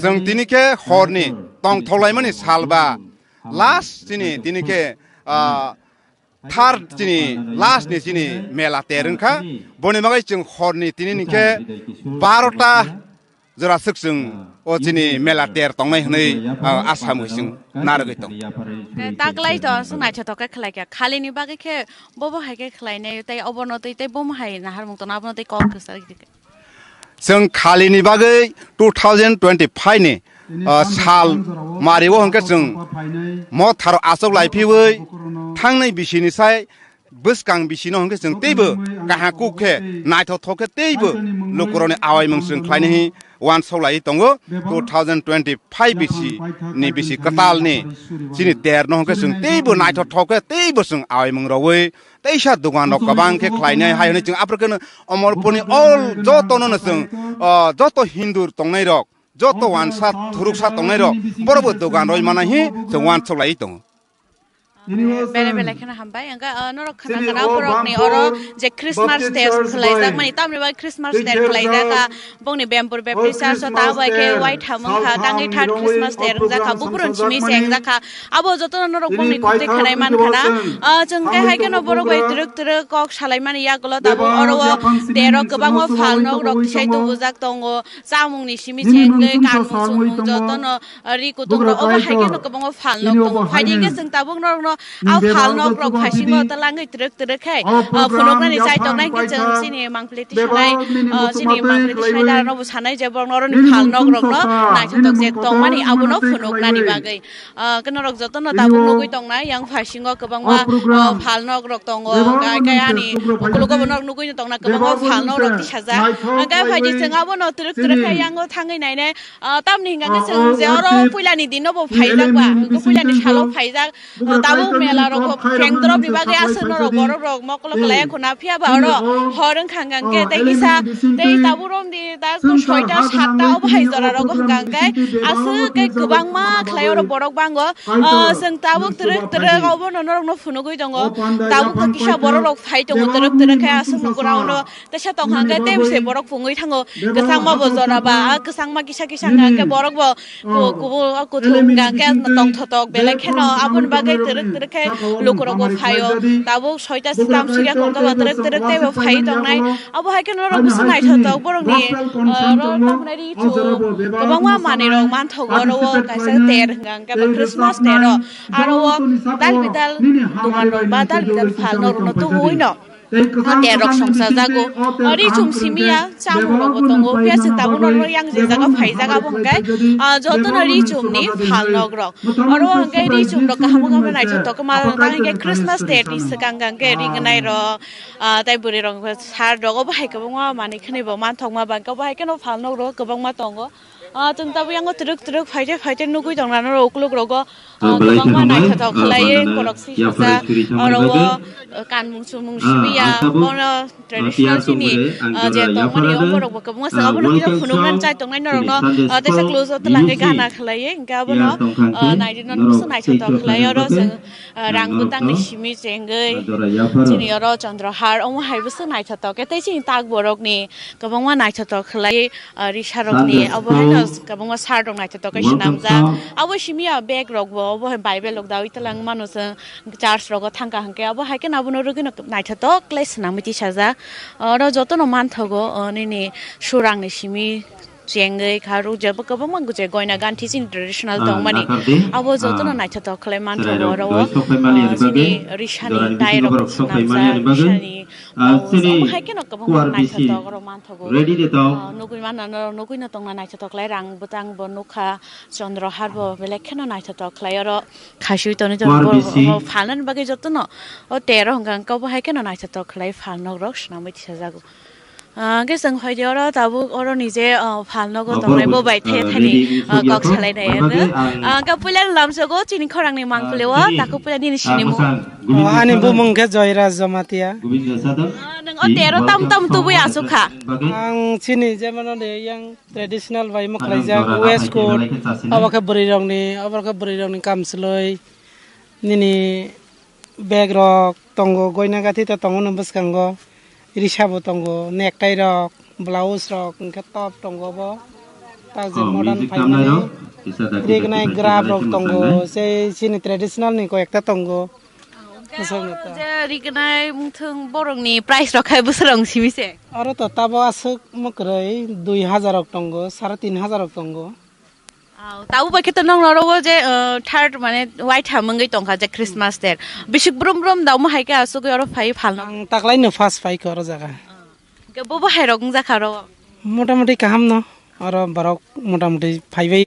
जों तिनी के हरनि तंग थलायमानि सालबा लास्ट जिनि तिनी के थार जिनि लास्ट नि जिनि मेला तेरनखा बने मागै जों हरनि तिनी निके 12टा जरा सखजों ओ जिनि मेला तेर तंनाय हनै आसामैजों नारगै दं ताकलाय त संनाय छतके खलायके खालिनि बागै के बबो हायके खलायनाय तै अबनतै तै बम हाय नाहार मुंत नाबनतै कल खसार जों खालिनि बागै 2025 नि साल मारिवो हंके जों म थार आसौ लाइफिवै थांनाय बिसिनिसाय बसकां बिसिनो हंके जों तेबो काहा कुखे नायथ थके तेबो लोकरनि आवाय मं जों खलायनि वान सौलाय दंगो 2025 बिसि नि बिसि कतालनि जिनि तेर न हंके जों तेबो नायथ थके तेबो जों आवाय मं रवै तैसा दुकान र गोबां के खलायनाय हायनै जों आफ्रिकानो अमरपुरनि अल जतनो जों जत हिन्दू तंनाय रक जत वानसा थुरुकसा तंनाय र बरबो दुकान रय मानाहि जों वान सौलाय दं बेले बेले खना हमबाय अंगा नरक खना खना बरकनि अरो जे क्रिसमस तेर खलायजाक मानि तामनि बा क्रिसमस तेर खलायजाका बंनि बेम्पुर बेप्रिसा स ताबाय के वाइट हामं खा तांगै थाट क्रिसमस तेर जाका बुपुरन छिमि सें जाका आबो जतो नरक बंनि कुते खनाय मान खाना जों के हायके न बरक बाय तुरुक तुरुक कक सालाय मानि यागल दाबो अरो तेर गोबां व फाल न रक तिसाय तो बुजाक दंगो जामुंनि छिमि सेंगै कानमुं सुमुं जतो न रिको दंग अब हायके न गोबां व फाल न दंगो फायदिके जों ताबुं नरक आव फाल न रक फासिङो त लाङै तुरुक तुरुक खाय फुनकनानि जाय दंनाय के जों सिनि मांफ्लेति सानाय सिनि मांफ्लेति सायदा न सानाय जेबर नरनि फाल न रक न नायथक जे दं मानि आबो न फुनकनानि बागै कन रक जतो न दाबुं नगै दंनाय यां फासिङो गोबां मा फाल न रक दङ गाय गाय आनि कलग न नगै दंना गोबां मा फाल न रक तिसाजा गाय फायदि जों आबो न तुरुक तुरुक खाय यां थाङै नायने तामनि हिंगा जों जेरो पुइलानि दिन बो फायजाकबा पुइलानि सालो फायजाक दाबो मेला रक फेंद्रब बिबागे आसन र बर रक मकलक लाय खना फियाबा र हरं खांगां के तै किसा तै ताबुरम दि दा 6टा 7टा अब हायजरा रक गांगाय आसो के गोबां मा खलाय र बरक बांगो जों ताबुक तुरुक तुरुक अब नरक न फुनगै दङ ताबुक किसा बर रक फाय दङ तुरुक तुरुक खाय आसो नगरावनो तसा तंहांगा तेमसे बरक फुङै थाङो गोसां मा बजराबा गोसां मा किसा किसा गांके बरक बो गुबु कुथुम गांके तंग थतक बेलेखेन आबुन बागै तुरुक तुरुक खाय लोकरक फायो ताबो 6टा सिताम सिगा खंगा तुरुक तुरुक तेबो फाय दंनाय अब हायके नरक सुनाय थतक बरंनि र तामनारि छु गोबां मा माने रक मान थगरो कायसा तेर गांके क्रिसमस तेर आरो दाल बिदाल दुमान बा दाल बिदाल फाल नरनो तो होइनो तेरक संसा जागो अरि चुम सिमिया चामु रगो दंगो फियास ताबु नर yang जे जागा फाय जागा बंगाय जतो न रि चुमनि फाल नग्र अरो हंगाय रि चुम रक हामु गाम नाय थक मा तांगे क्रिसमस डे नि सगां गांगे रिंगनाय र ताइ बुरि रंग सार रगो बाहाय गोबां मा माने खनेबो मान थक मा बांका बाहाय केनो फाल नग्र गोबां मा दंगो जों दाबो आंगो ट्रुक फाइटे नुगै दंना रौक्लुक रगो गोबां मा नायथाव खालायो करक्सि ससा रगो कानमुं सुमुं सिबिया बनो ट्रेडिशनल सिनि जे दंमोन इयाव बरगबो गोबां साबो नखि फुनुमान चाइ दंनाय नरनो तेसा क्लोज अत लांगे गाना खालायो गाबनो नाइदिन मुसु नायथाव खालायो र जों रांबो तांनि सिमि जेंगै सिनि र चन्द्रहार अम हायबोसो नायथाव केतै सिनि ताक बरकनि गोबां मा नायथाव खालायो रिसारकनि अब हायनो गोबां मा सार दं नायथाव कै सिनामजा अब सिमिया बेग रगबो अब बाइबेल लग दाउ इतलां मानुस चार्ज रगो थांका हंके अब हायके नाबनो रगन नायथाव क्लेस नामिति साजा र जतन मानथगो निनि सुरांनि सिमि जेंगै खारु जब गोबां मंगुजे गयना गान्थि सिनि ट्रेडिशनल दं माने अब जतन नायथाव खले मानथगो र सिनि रिसानि डायरक नामजा रिसानि अब हायके न गोबां नायथाव र मानथगो नगुइ मानना नगुइ न तंना नायथाव खले रां बतां ब नुखा चन्द्रहार ब बेलेखेन नायथाव खले र खासुइ तनि ज फालन बागे जतन ओ 13 हंगां कब हायके न नायथाव खले फालन र सनामिति साजागो के जों फायदियाव र दाबो अर निजे फालनगो दंनायबो बायथे थानि गक सालायनाय गा पुला लामसगो चिनि खरांनि मांफलेवा ताको पुला दिनि सिनिमु आनि बुमंगे जयराज जमातिया नों अ 13 ताम तुबु आसुखा आं चिनि जेमन दे yang ट्रेडिशनल बाय मखलायजा वेस्ट कोट अबका बरिरंनि कामसलै निनि बेग रक तंगो गयना गाथि त तंगो नबसकांगो रिसाबो तंगो नेकटाइ रक ब्लाउज रक इनका टप तंगो बो ताजे मॉडर्न फाइनानि रेगनाय ग्राफ रक तंगो से सिनि ट्रेडिशनल नि को एकता तंगो जे रिगनाय मुथुं बरंनि प्राइस रखाय बोसरं सिमिसे अरे त ताबो आसुक मकरै 2000 रक तंगो 3500 रक तंगो ताऊ बाके त नंग नरो जे थर्ड माने वाइट हामंगै तंखा जे क्रिसमास देर बिसिक ब्रम दाउ म हायके आसु गय र फाइ फालना ताकलाय न फास्ट फाइ कर जागा के बबो हायरक जाखा र मोटामोटी काम न और बरक मोटामोटी फाइबै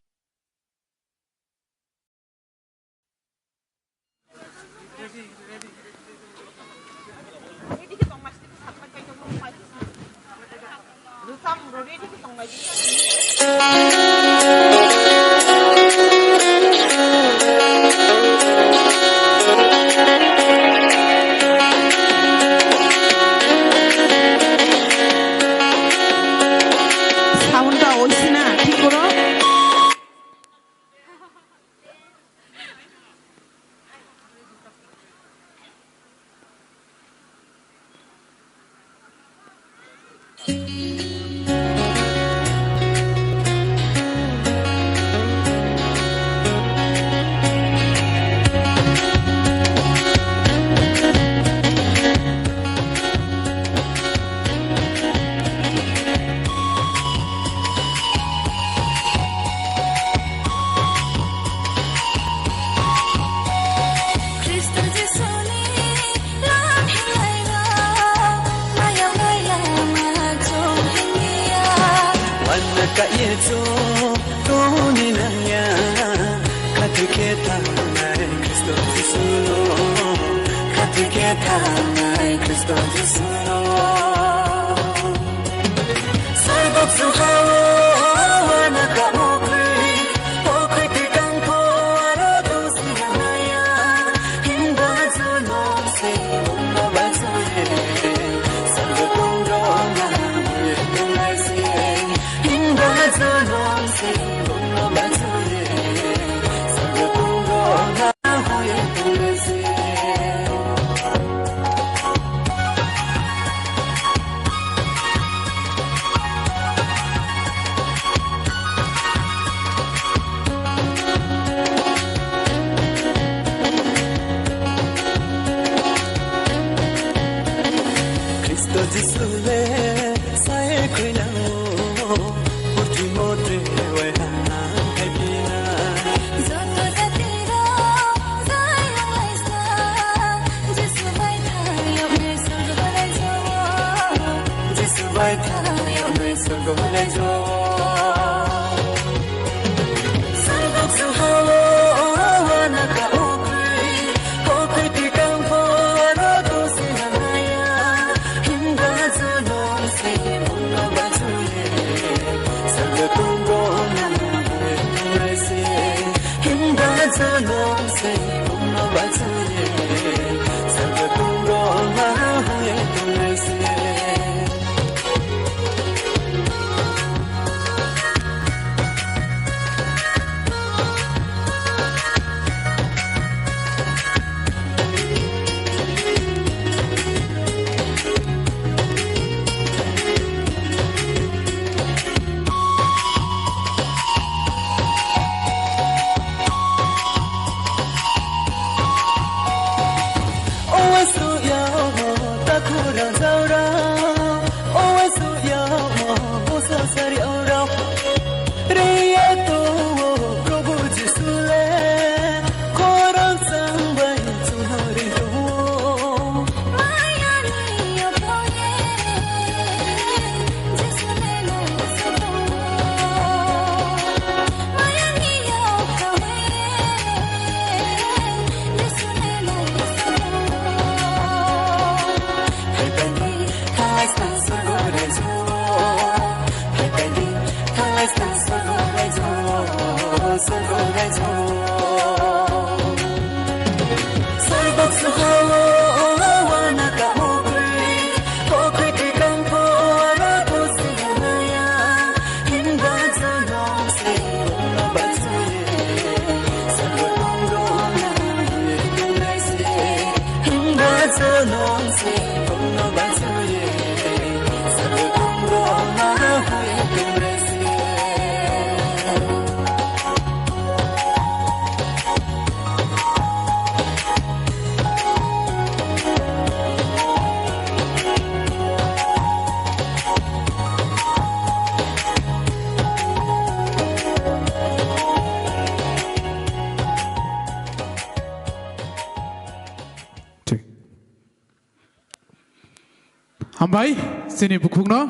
Hambai sini bukuk no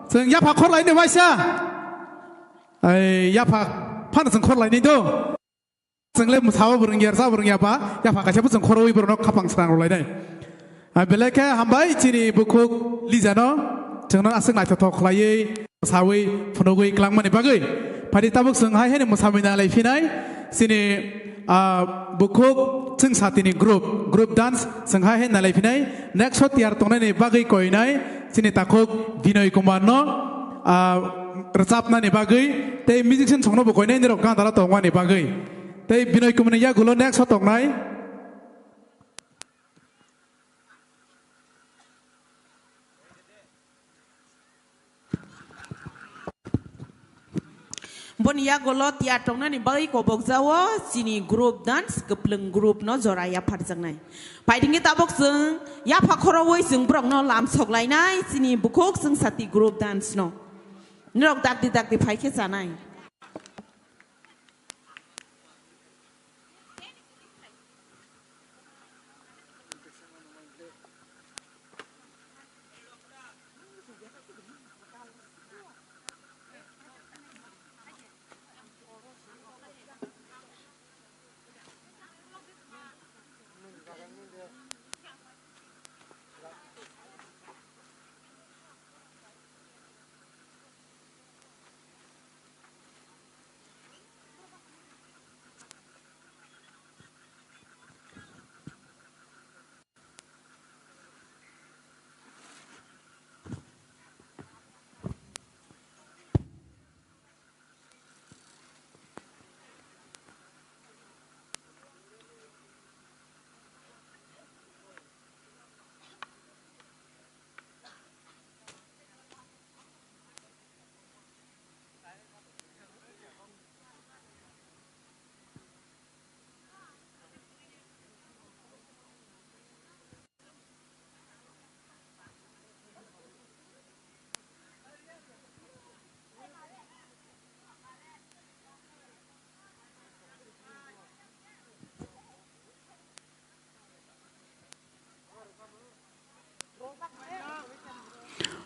seng ya pak khor lain ni waisa ya pak pan seng khor lain itu seng lem sawo burung yer sawo burung apa ya pak kasih pun seng khor wi burung kapang serang lain deh belaka hambai sini bukuk lijano jangan asing naik tok lain sawi penogui kelang mana bagai pada tabuk seng hai ni musawi nalai finai sini bukuk seng saat ini grup dance seng hai nalai finai next shot tiar tong ni bagai koi nai sini takuk Binoy Kumar no resap na ni bagai te musician song no bukoi nai ni rok kan tala tong ni bagai te Binoy Kumar ya gulo next shot tong nai Bon ya golot ya tong na ni bagi ko bokzawo sini group dance kepleng group no zora ya parjang nai pai dingi tabok seng ya pakhorawoi seng brok no lam sok lai nai sini bukok seng sati group dance no nrok dak di pai ke sanai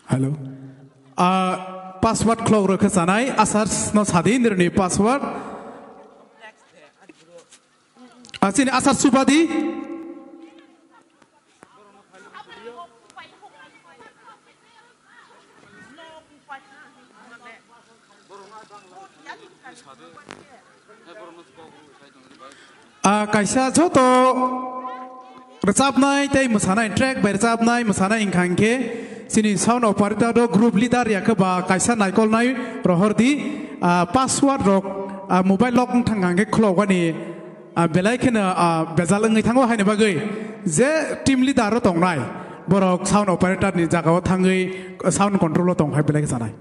Halo. Password clock rek sanai asar no sadi nirni password. Sini asar subadi. Kaisa joto resap nai tei musana track by resap nai musana ingkangke sini sound operator do group leader ya keba kaisa naikol nai rohordi password rok mobile lock thangangke khlogani belai kena bezal ngai thango haine bagai je team leader ro tongnai borok sound operator ni jagao thangai sound control ro tonghai belai sanai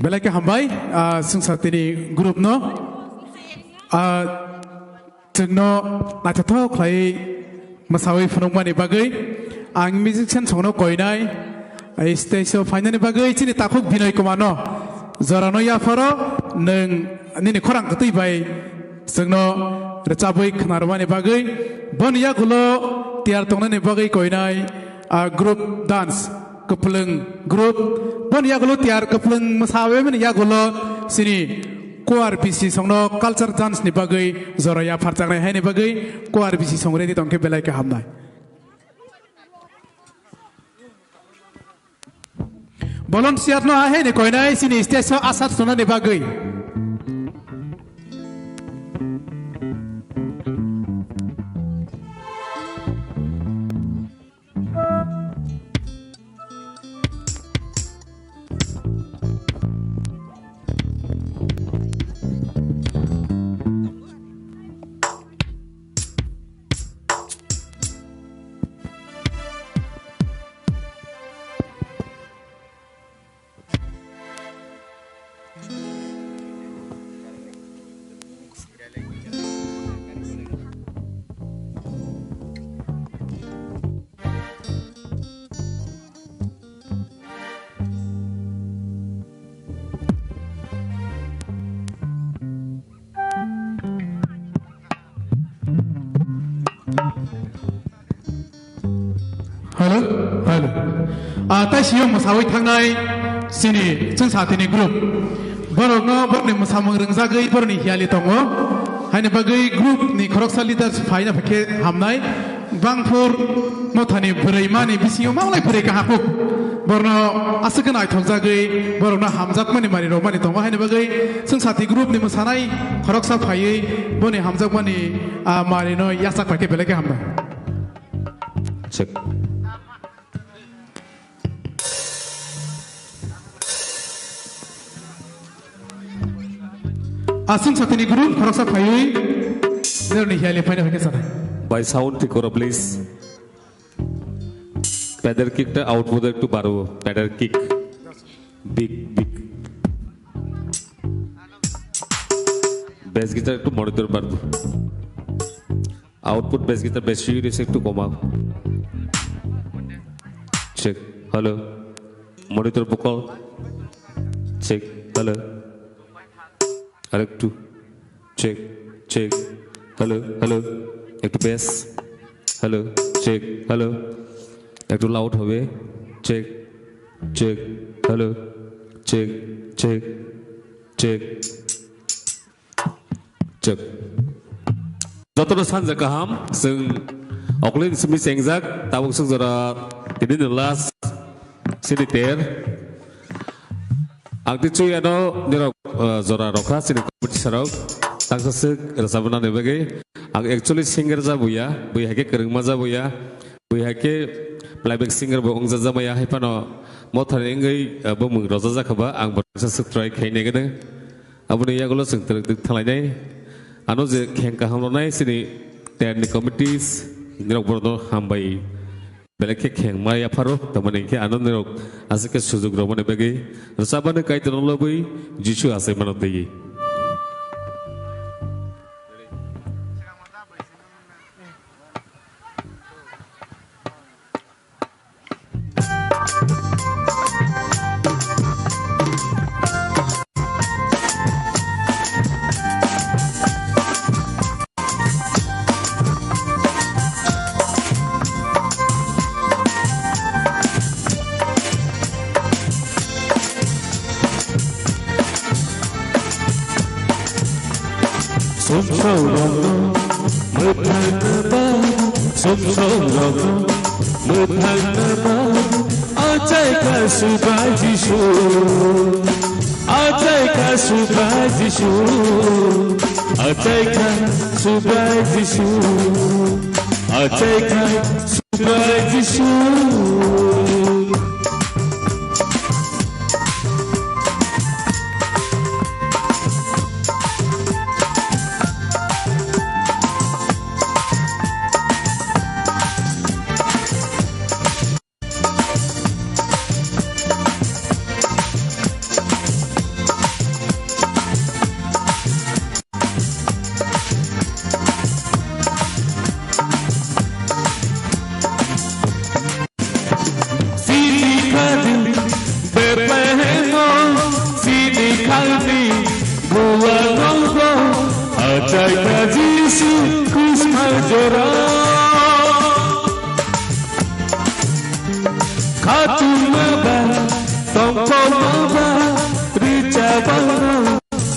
Belai ke hambai sungsatini grup no jengno nacato klai masawi phunungma ni bagai ang musician songno koinai stage of final ni bagai chini takuk binoi komano zorano ya faro neng nini korang ketui bai jengno recabui khnarwa ni bagai bon ya gulo tiar tongna ni bagai koinai group dance kepleng group bon ya gulo tiar kepleng masawi men ya gulo sini kuar bisi songno culture dance ni bagai zoraya farjangnai hai ni bagai kuar bisi song ready tongke belai ka hamnai volunteer no hai ni koinai sini stage so asat sona ni bagai Halo, halo. Tai siang musawai tangnai sini jeng saat ini grup. Borongno borni musamang rengsagai borni hiali tongo. Hanya bagai grup ni koroksa leaders faina pakai hamnai. Bangpur motani bereimani bisio maulai bereka hakuk. Borno asekenai tongsagai borongno hamzak mani mani romani tongo. Hanya bagai jeng saat grup ni musanai koroksa fayai borni hamzak mani mani no yasak pakai belaka hamnai. Cek. Asing saat ini guru koroksa payui dari hiali payah pakai sana. By sound tikoro please. Pedal kick ta output ekটু বাড়াবো. Pedal kick. Big. Bass guitar ekটু monitor বাড়াবো. Output bass guitar বেশি হয়েছে একটু কমাও. Check. Hello. Monitor vocal. Check. Hello. Arektu. Check. Hello. Ekটু bass. Hello. Check. Hello. Ekটু loud hobe. Check. Hello. Check. Jotoro sanja kaham sing oklin semi sengjak tabuk sung jora tini nelas sini ter angti cuy ano nirok jora rokha sini kompetisi rok tangsa sek rasabana nebagai ang actually singer jabuya buya hake kerengma jabuya buya hake playback singer bo ongja jamaya haipano mothar engai bo mung roja jakaba ang bersa sek try khaine gede abuni yagulo sing terek thlainai ano je khengka hamlonai sini ter ni committees nirok borno hambai beleke kheng maya pharo tamane ke anon nirok asike sujog romane bege rasabane kaitan lobui jisu ase manodei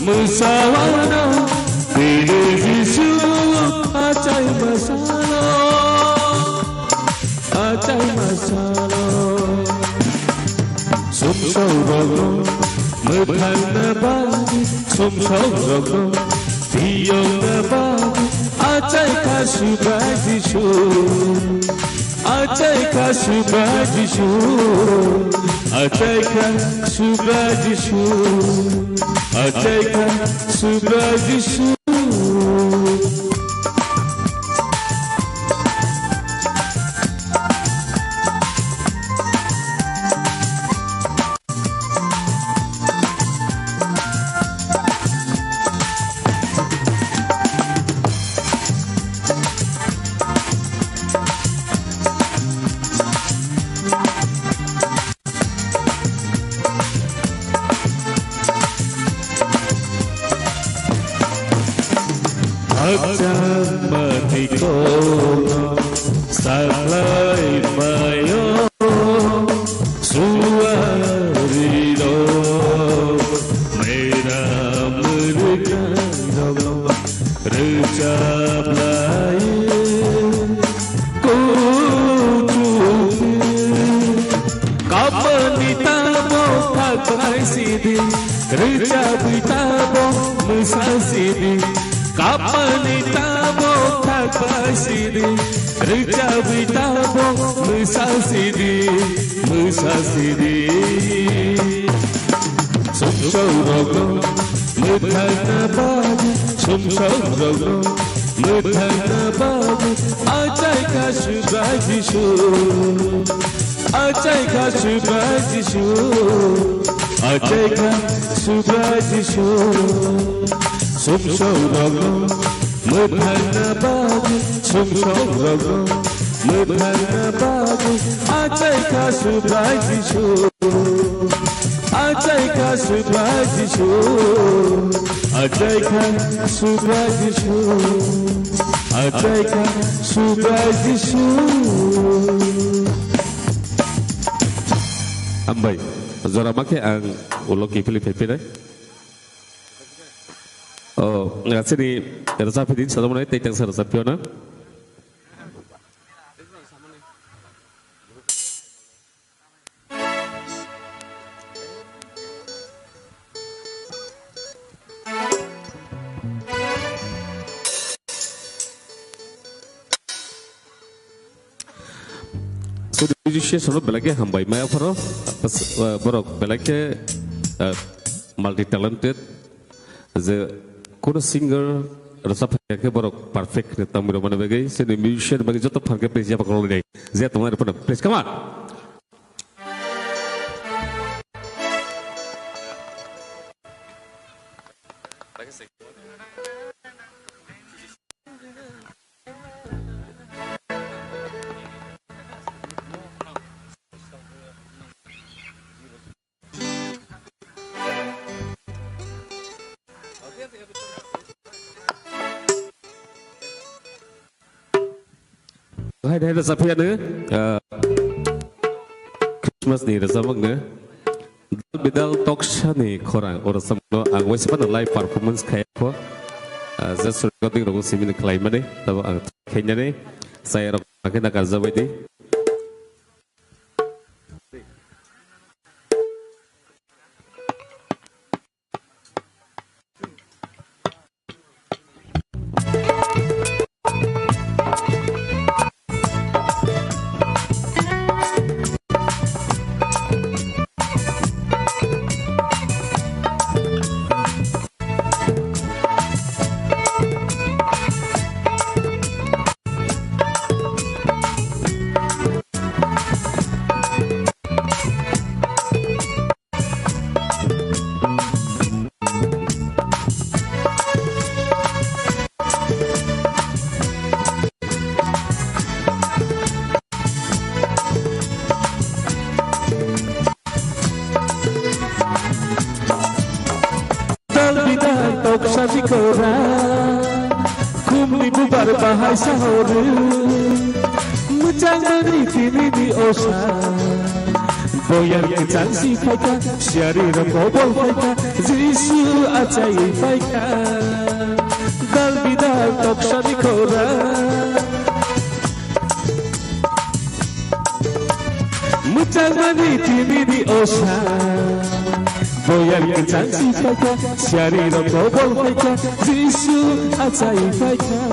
Musa masalo sumsawrogno mudhanna bagi sumsawrogno tiyongna bagi acai kasubadishu acai kasubadishu acai kasubadishu acai kasubadishu Ambai, zora make ang uloki Filipina. Oh, ngasih ni rasa pidin satu menit tentang rasa piona. Sudah solo belakang hambai maya faro, borok belakang multi talented, the kuna singer rasa pakai borok perfect ni tamu mana bagai, seni musician bagi jodoh pakai place siapa kalau ini, zia teman ada pernah place come on. Hai rasa apa ya Christmas ni rasa mana bidal talk show ni korang orang semua angwes pada live performance kayak apa just recording rogo sini klaim ni tapi kayaknya ni saya akan nak kerja ini Bahai sahur Mujang meniti di osa Boyar kecang si faika Syari rembobol faika Zisu acai faika Dal bidal tok syari kora Mujamani tini di osa Boyar kencang si faika Syari rokobol faika Jisu atsai faika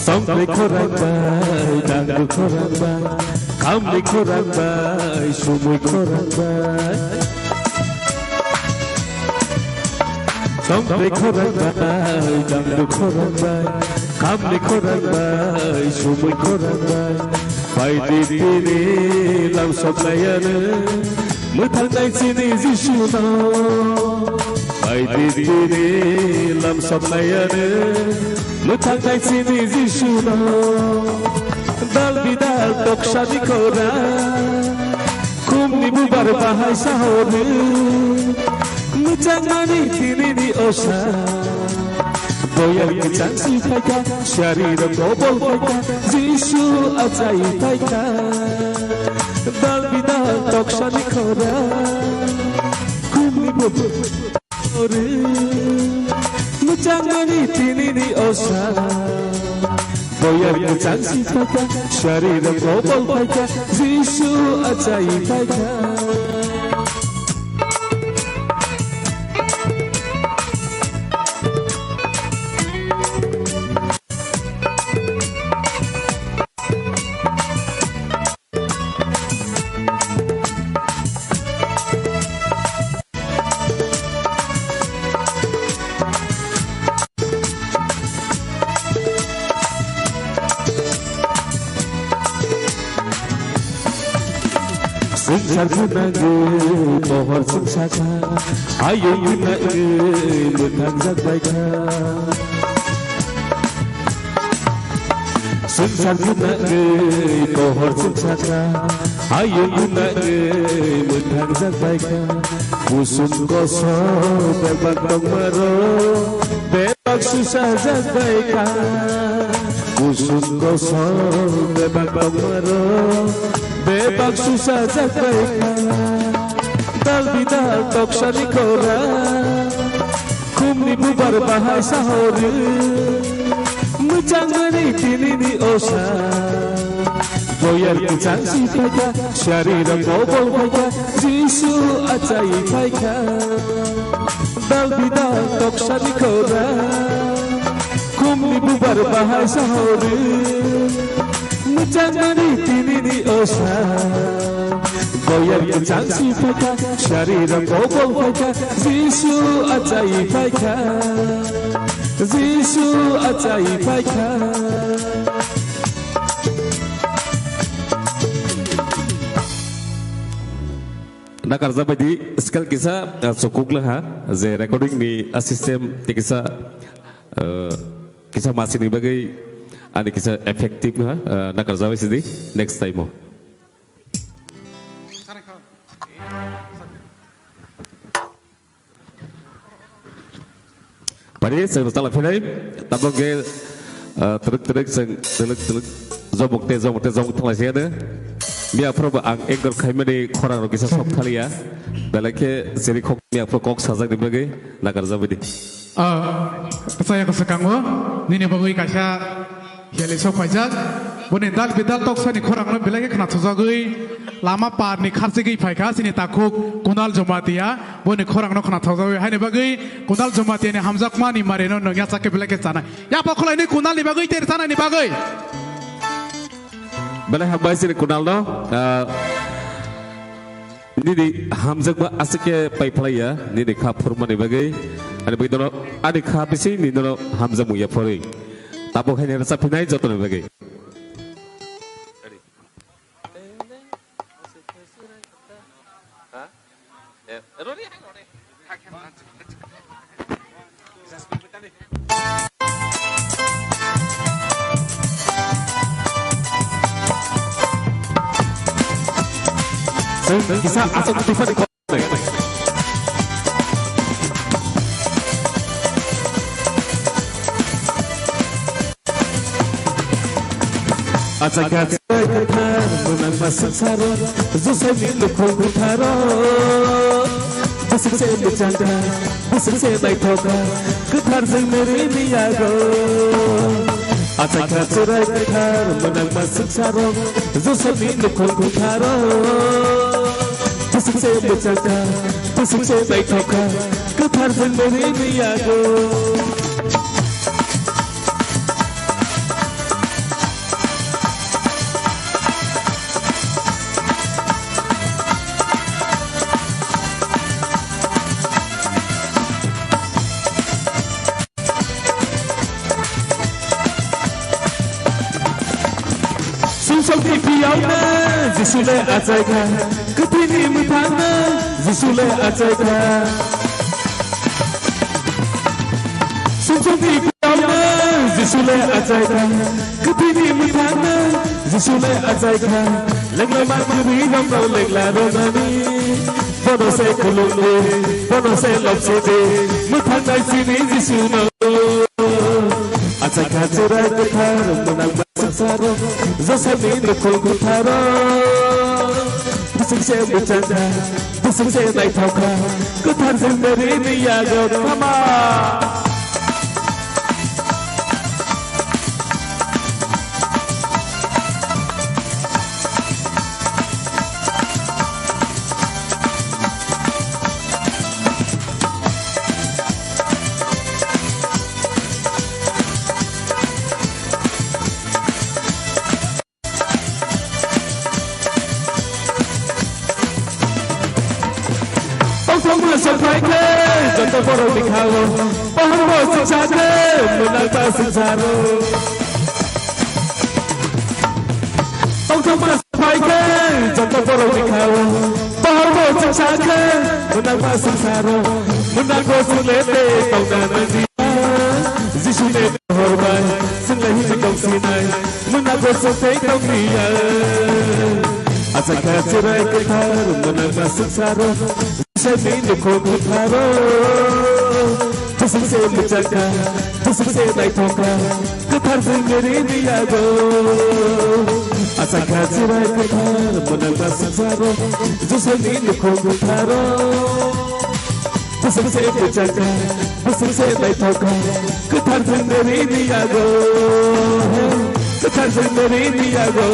Sampai korang bay, dangdut korang bay, kami korang bay, sumui korang bay. Sampai korang bay, dangdut korang bay, kami korang bay, sumui korang bay. Bay di sini lam sablayana, mutang naik sini zisuna. Bay di sini lam sablayana. Mutang naik sini zisuna Dal bidal tok shadi kora Kumni bubar bahai sahore Mutang mani tini di osa Boyar kencang si faika Syari rokobol faika Zisu atsai faika Dal bidal tok shadi kora Kumni bubar sahore Mujangani tini di osa Boyar kencang si faika Syari rokobol faika Zisu atsai faika Sungsar gunage pohor sungsaka Ayo gunage mutang zagbaika Sungsar gunage pohor sungsaka Ayo gunage mutang zagbaika Musuh kosong bebak tongmero Bebak susah zagbaika Musuh kosong bebak tongmero Bebak susah zagbaika Dal bidal tok shani kora Kumni bubar bahai sahore Mujangani tini di osa Boyar kencang si faika Syari rokobol faika Jisu atsai faika Dal bidal tok shani kora Kumni bubar bahai sahore Mujangani tini di osa Boyar kencang si faika Syari rokobol faika Zisu atsai faika Zisu atsai faika Nakar zabadi sekal kisah sukuk lah ha ze recording ni sistem kisah kisah masih ni bagai ada kisah efektif ha nakar zabadi sini next time mo. Pada saya setelah final tabung ke teruk zobok te tengah siapa Mia proba ang engkar kaimani korang rogi sasok kali ya. Dalake seri kok mia pro kok sajak di bagai nakar zabadi. Saya kesekangwa nini bagui kasha hiali sok pajak. Bonen dal bidal tok sani korang no bilage kena sajagui lama par ni kharsi faika sini takuk kunal jomatia bonen korang no kena sajagui hai ni bagai kunal jomatia ni hamzak mani mareno no ya sakke bilage sana. Ya pakolai ni kunal ni bagai ter sana ni bagai. Bala hambai sini kunal no ini di hamzak ba asike pai playa ini di kapur mani bagai ada begitu no ada kapis ini no hamzak mu ya pori tabok hanya rasa pinai jatuh ni bagai Kisah asal ketifan di kota. Ajagat ketar menang masuk saro, susah minum kau taro. Busuk saya bercanda, busuk saya baik toka, ketar saya meri miago. Ajagat ketar menang masuk saro, susah minum kau taro. Busuk saya bercanda, busuk saya baik toka, ketar saya meri miago. Zisule ajaga, ketini mutana. Zisule ajaga, sumsumi kiyana. Zisule ajaga, ketini mutana. Zisule ajaga, legla makuri namro legla romani. Bono se kulungu, bono se lopsede. Mutana sini zisuno. Ajaga cerai ketar menang masaro. Zasami nukul kutaro. Busuk saya bercanda, busuk saya naik tauka, ketar sendiri miago kama. Jangan borong di kalo, pohon bosik saja menang sensaro. Tongkong menyampaikan, jangan borong di kalo, pohon bosik saja menang sensaro. Menang bosik lete, tongkong mendia, zisune hormat, selahi jengkong sinai, menang bosik tengkong dia. Ajagat cerai ketar menang sensaro. Saya minum kau taro, busuk saya bercanda, busuk saya naik toka, ketar sendiri miago. Ajagat cerai ketar menang sensaro. Saya minum kau taro, busuk saya bercanda, busuk saya naik toka, ketar sendiri miago. Ketar sendiri miago,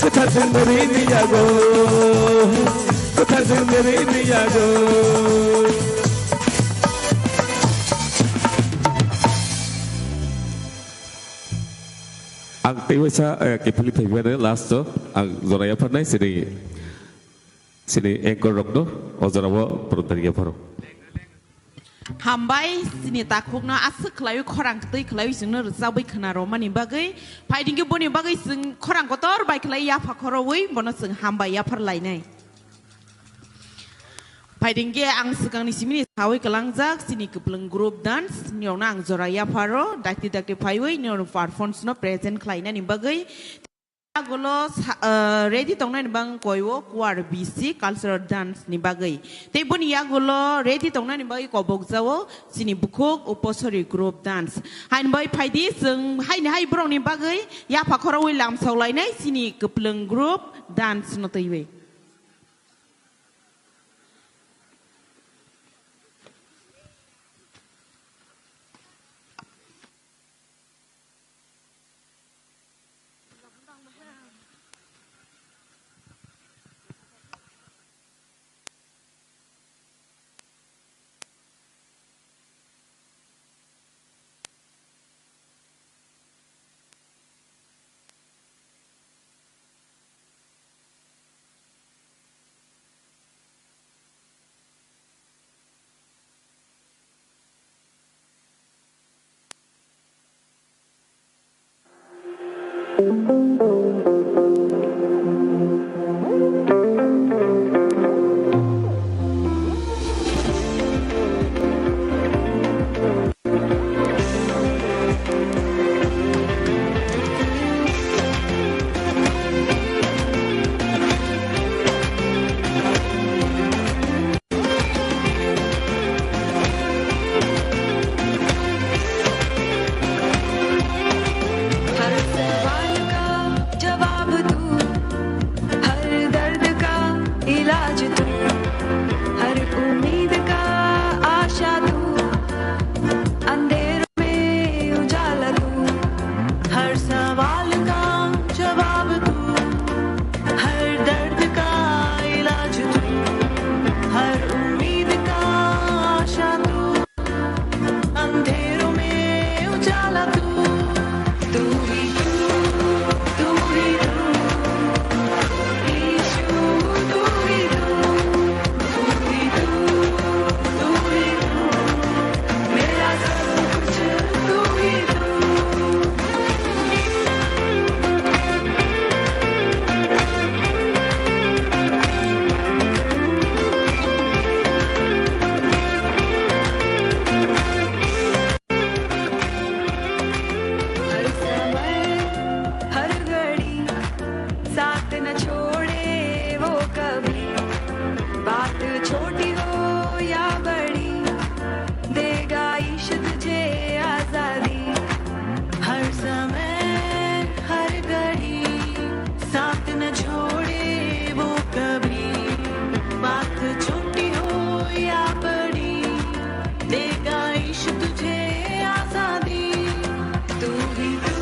ketar sendiri miago. Ketar sendiri miago. Ang tiwasa kipuli pagwana last to ang zoraya panay sini engkor rok do o zorawa perutariya paro. Hambai sini takukna asuk kelayu korang ketui kelayu sini rezawi kena romani bagai. Paidinggi boni bagai sing korang kotor baik kelayu ya pakorowi bono sing hambai ya perlainai. Paidingge ang segang ni sini tahu kelangjak sini kepleng grup dance niona ang zoraya paro dakti paiwei niona performance no present klaina ni bagai agolo ready tongna ni bang koiwo kuar BC cultural dance ni bagai te boni agolo ready tongna ni bagai kobok jawo sini bukuk uposori group dance hain bai paidi seng hain hai brong ni bagai ya pakorowi lam saulainai sini kepleng group dance no teiwe. साथ न छोड़े वो कभी बात छोटी हो या बड़ी देगा ईश तुझे आजादी हर समय हर घड़ी साथ न छोड़े वो कभी बात छोटी हो या बड़ी देगा ईश तुझे आजादी तू ही तू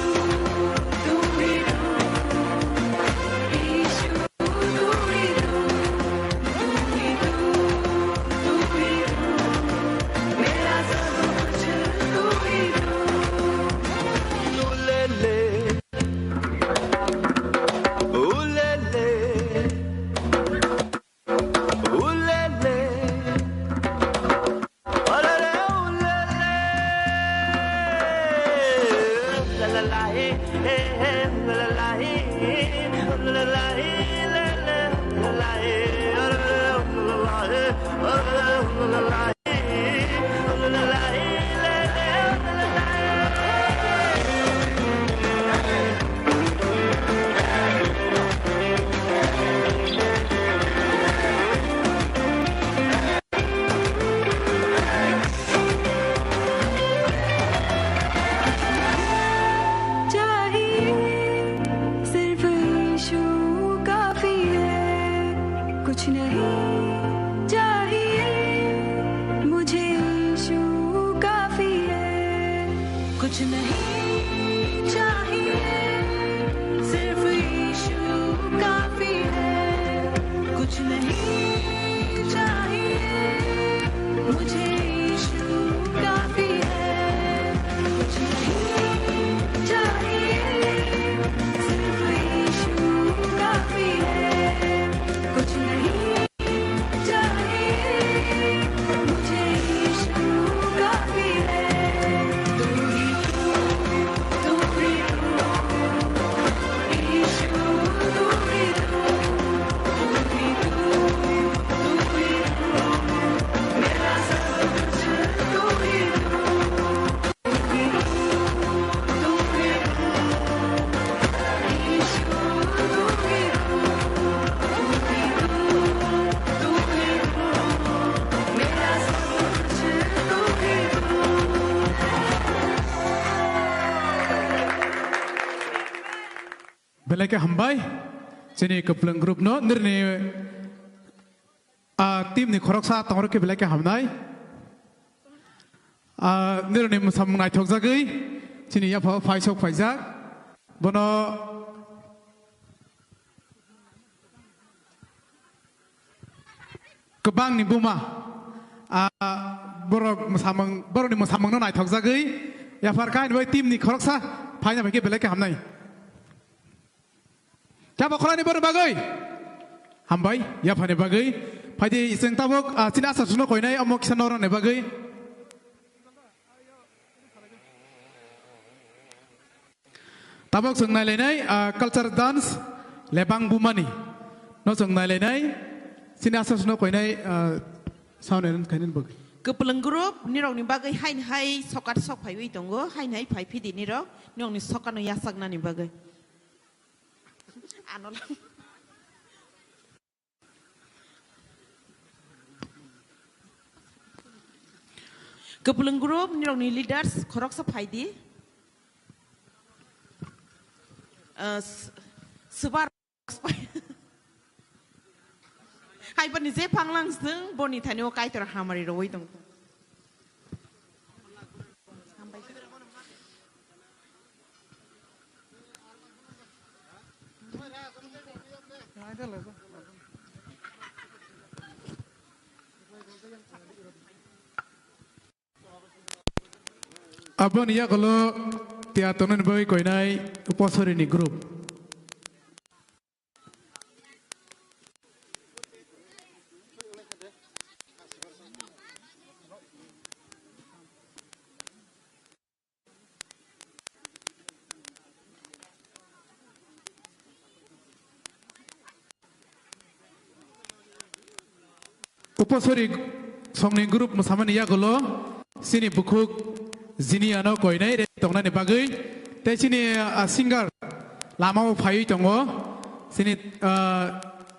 Belai ke hambai, sini kepeleng grup no, nirni tim ni korok sa tangor ke belai ke hamnai, nirni musam nai thok zagai, sini ya phai sok phai jak, bono kebang ni buma, borok ni musamang no nai thok zagai, ya farkai ni tim ni korok sa phai na ke belai ke hamnai. Siapa kalau ni baru bagai, hambai, ya pane bagai, pada iseng tabuk, sini asal suno kau ini amok kisan orang ni bagai. Tabuk seng nai lenai, culture dance, lebang bumani, no seng nai lenai, sini asal suno kau ini sound ni kau ini bagai. Kepeleng grup ni orang ni bagai hai sokat sok pai wei tunggu, hai pai pidi ni orang ni sokat no yasak na ni bagai. Ano lang. Kepulung grup ni orang ni leaders korok sa phaidi. Sebar. Hai bani je panglang seng boni thani o kai tor hamari roi tong. Abang ya kalau tiatonan bagai kau ini upasori ni grup. Upasori song ni grup bersama ni ya kalau sini buku Zini ano koi nai tong na ni bagai, tapi sini singer lama phayu tongo, sini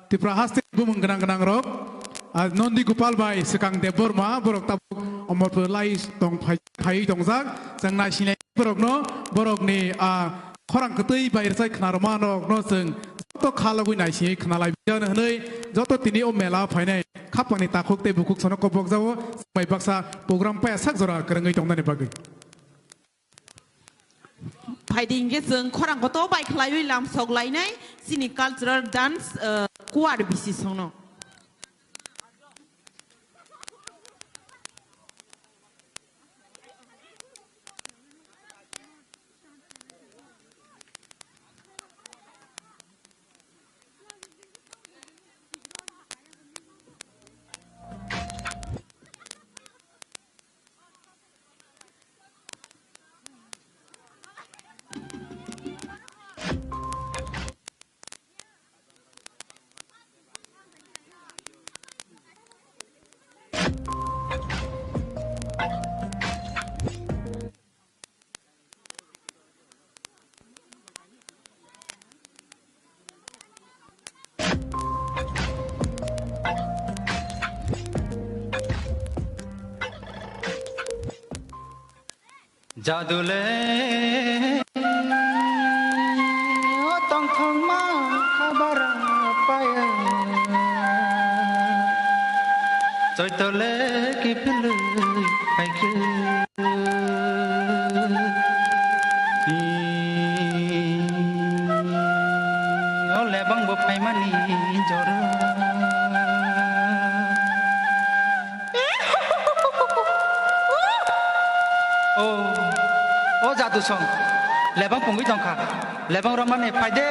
tipra haste bumung genang rok Nondi Gopal Bai sekang de Burma borok tabuk omor pelai tong pai tong zak jang na sinai borok no borok ni khorang ketui bai sai khnarma no no jeng to khalagui nai si khnalai bian hnei joto tini o mela phainai khapani takhok te bukuk sono kopok jawo mai baksa program pa sak jora kerengai tong nani bagai Paiding ge jeng khorang ko to bai khlai lam sok lai nai sini cultural dance kuar bisi sono Jadule tong thong ma khabar paya Choi tole ki phil kai ke ole bang bo phai mani jor Oh jatuh song, lebang punggi tongka, lebang roman ne pade.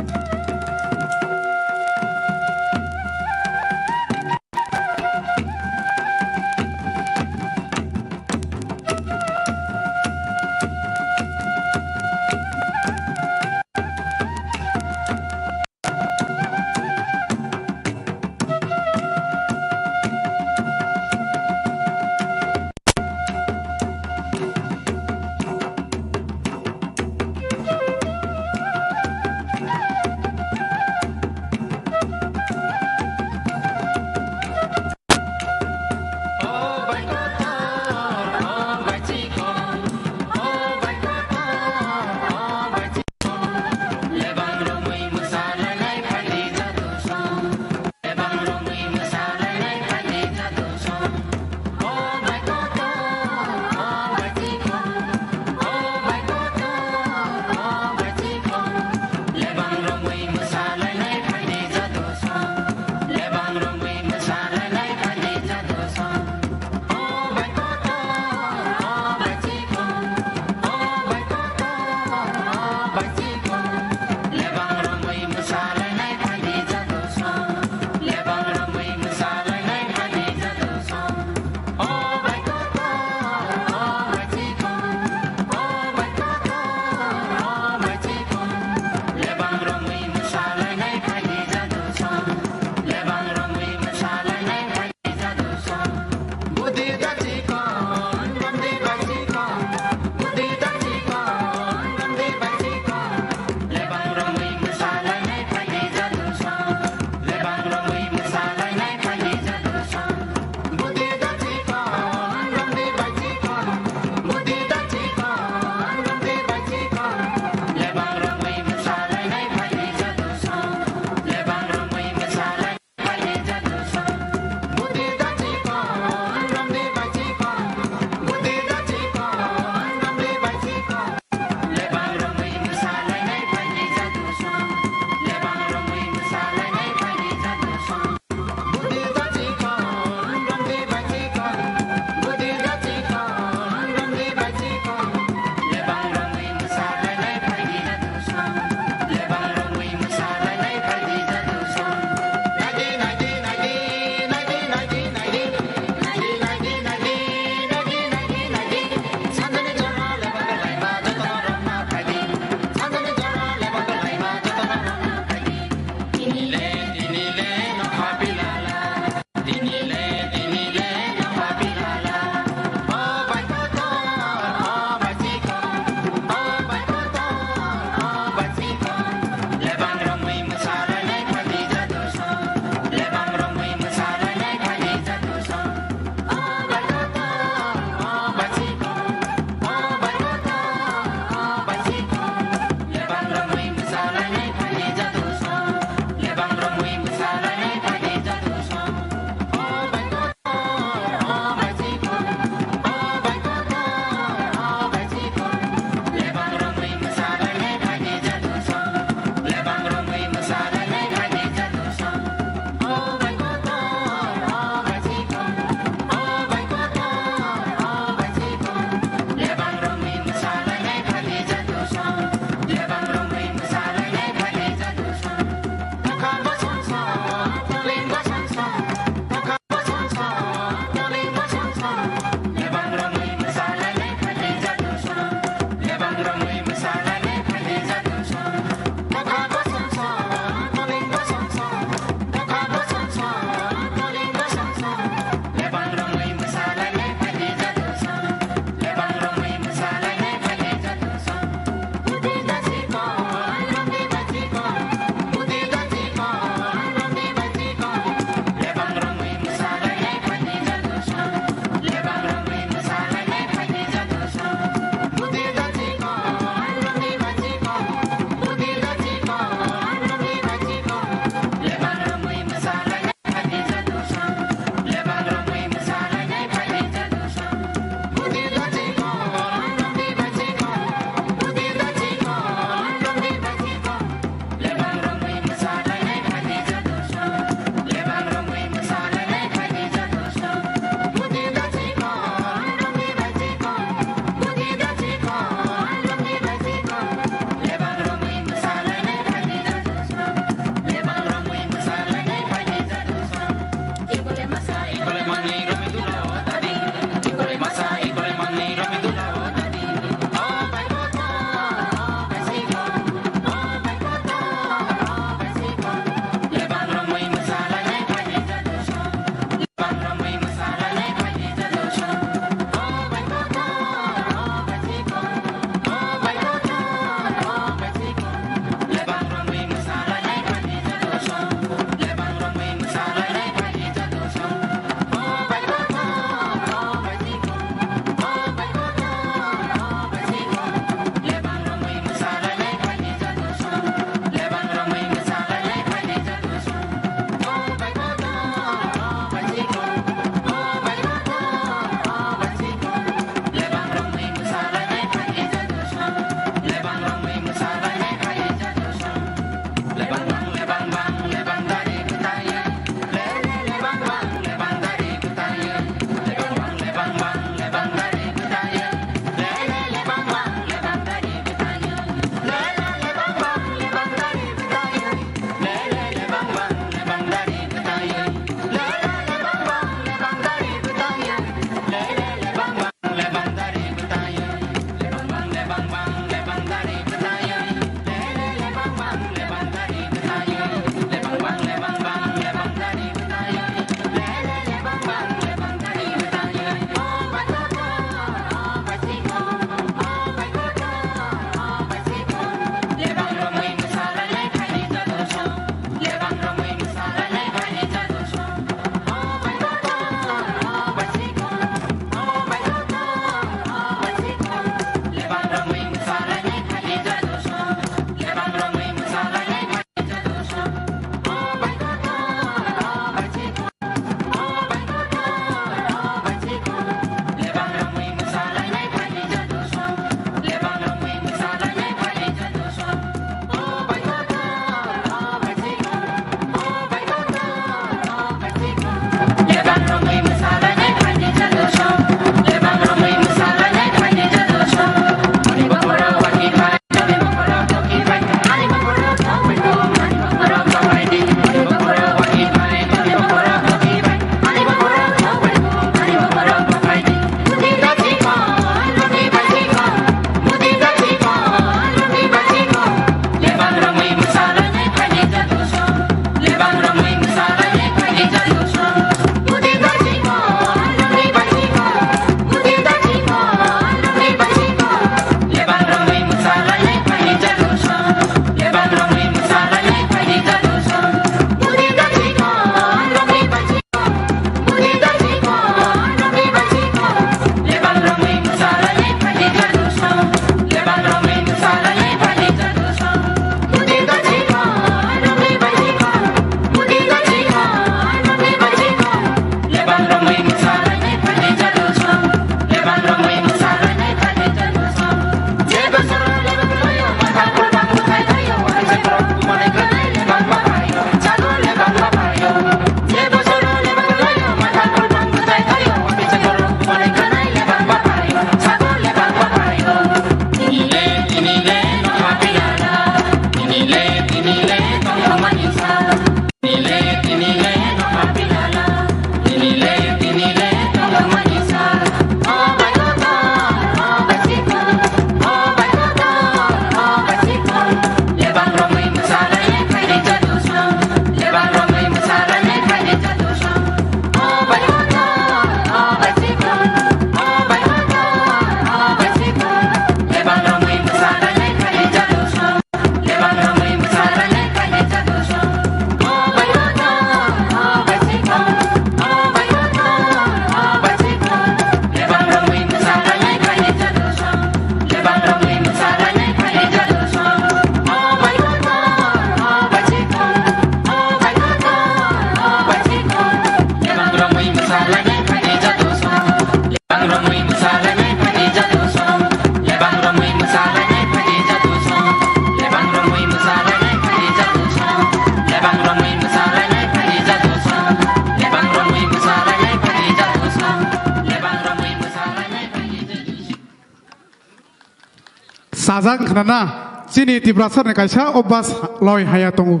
sajak khana chini tibrasar ne kaisa obas loi haya tongu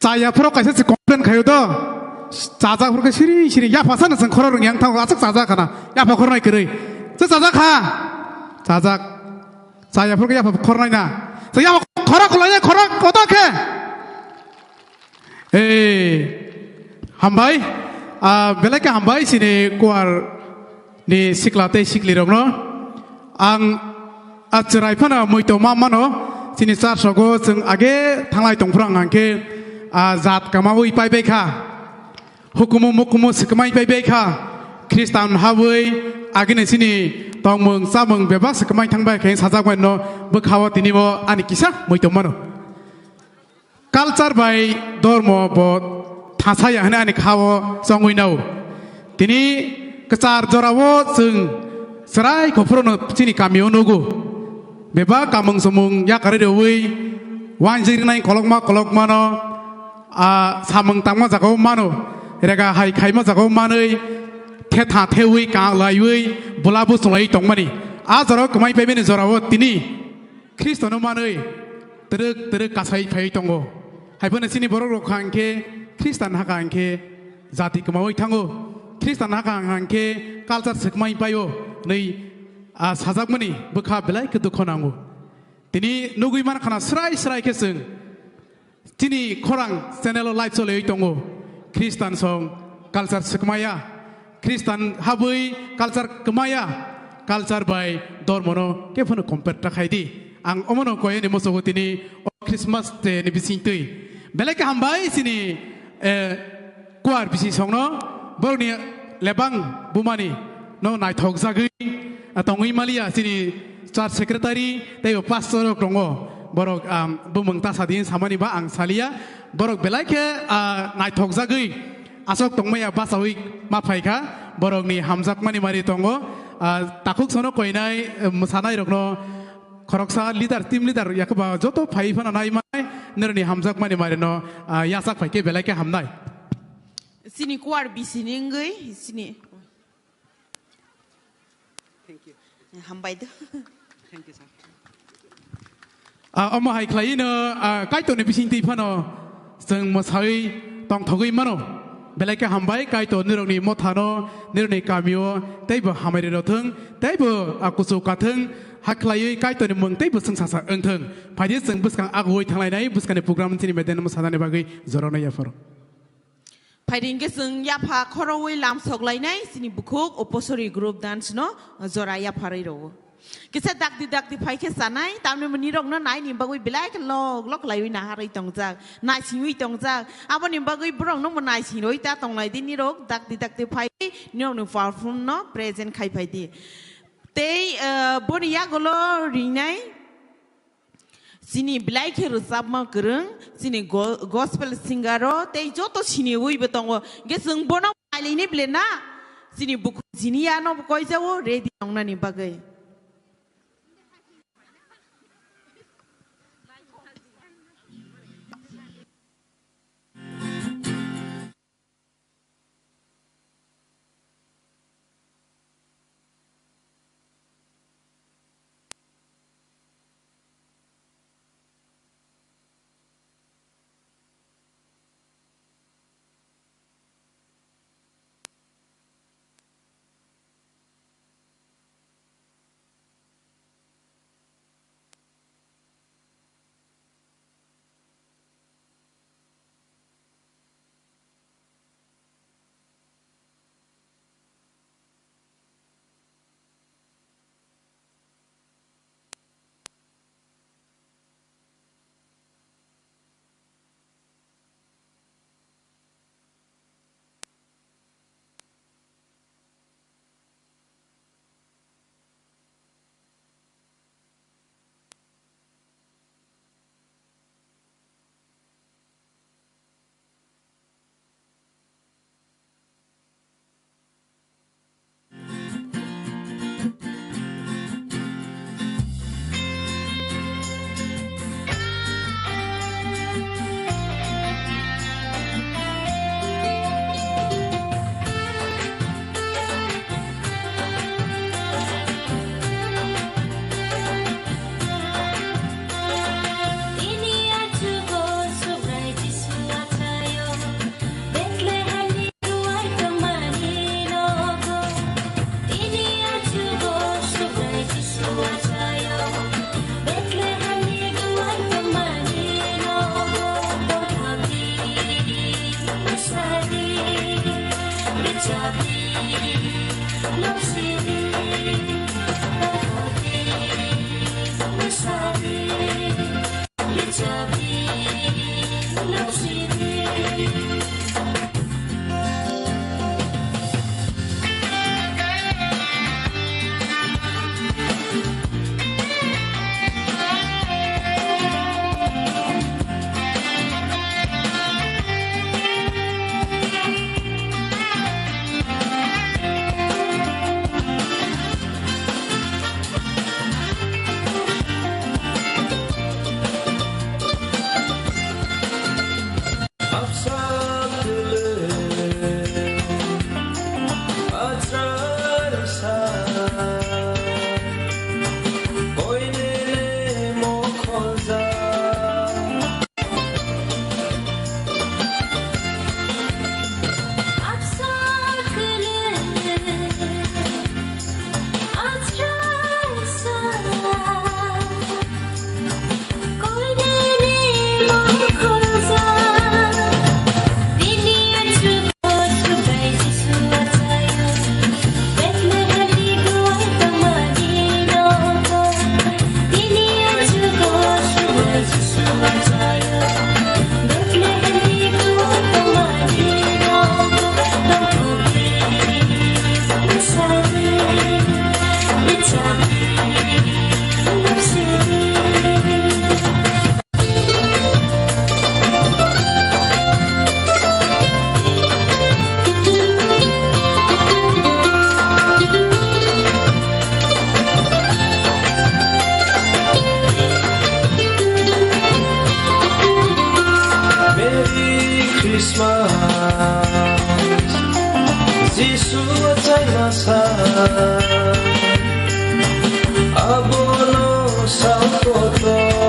chaya phro kaisa se complain khayo do sajak phro ka siri siri ya pasan sang khoro rong yang thang achak sajak khana ya pha khornai krei se sajak kha sajak chaya phro ka ya pha khornai na se ya khora khulai khora koda khe hambai belai ka hambai sini kuar ni siklate sikli rong no ang acherai phana moito mamano sini sar sogo jeng age thanglai tongprang angke zat kamawi pai bai kha hukumu mukumu sikmai pai bai kha kristan hawi agene sini tongmung samung beba sikmai thangbai khe sajak bai no bokhawa tinibo ani kisa moito mano culture bai dormo bo thasaya hane ani khawo songui nau tini kechar jorawo jeng serai koprono sini kami onogo beba kamung semung ya kare dewi wan jirinai kolok mano samung tangma jago mano rega hai khaima jago manoi thetha thewi ka laiwi bulabu solai tongmani joro kemai pebeni jorawo tini kristono manoi teruk kasai phai tongo haibone sini borok khangke kristan hakangke jati kemawai thango kristan hakangke culture sekmai payo nei sajakmani bokha belai ke dukhonango tini nugui man khana srai ke sing tini khorang channel live solei tongo kristan song culture sekmaya kristan habui culture kemaya culture by dormono ke phono compare khaidi ang omono koye ni mosogo tini christmas te ni bisintui belai ke hambai sini kuar bisi songno borni lebang bumani no nai thok jagui atongui malia sini church secretary tei pastor tongo borok bumung ta sadin samani ba ang salia borok belai ke nai thok jagui asok tongmaya basawi ma phaika borok ni hamjak mani mari tongo takuk sono koinai musanai rokno khoroksa leader team leader yakba joto phai phana nai mai nerni hamjak mani mari no yasak phaike belai ke hamnai sini kuar bisiningui sini hambai do thank you sir amma hai khlai no kai to ne bisinti phano jeng mosai tong thogui mano belai ke hambai kai to nironi mothano nirni kamio teibo hamai ro thung teibo akusu ka thung haklai kai to ne mung teibo sing sasa eng thung phai jeng buskang agoi thanglai nai buskane program sini meden mosadane bagai jorona yafaro Paiding geseng ya pa korowai lam soglai sini bukuk oposori group dance no zora ya pariro. Kisa dak di pai kesanai tamne menirong no nai ni bagui bilai kan lok lai na hari tongjak nai sinui tongjak apa ni bagui brong no menai sinoi ta tonglai di nirok dak di pai no no far from no present kai pai di. Tei boni ya golo rinai sini bilai ke rusab ma kereng sini gospel singaro tei joto sini ui betongo geseng bona ali ni blena sini buku sini ya no koi jawo ready ongna ni bagai Jisu cai masa abono saukoto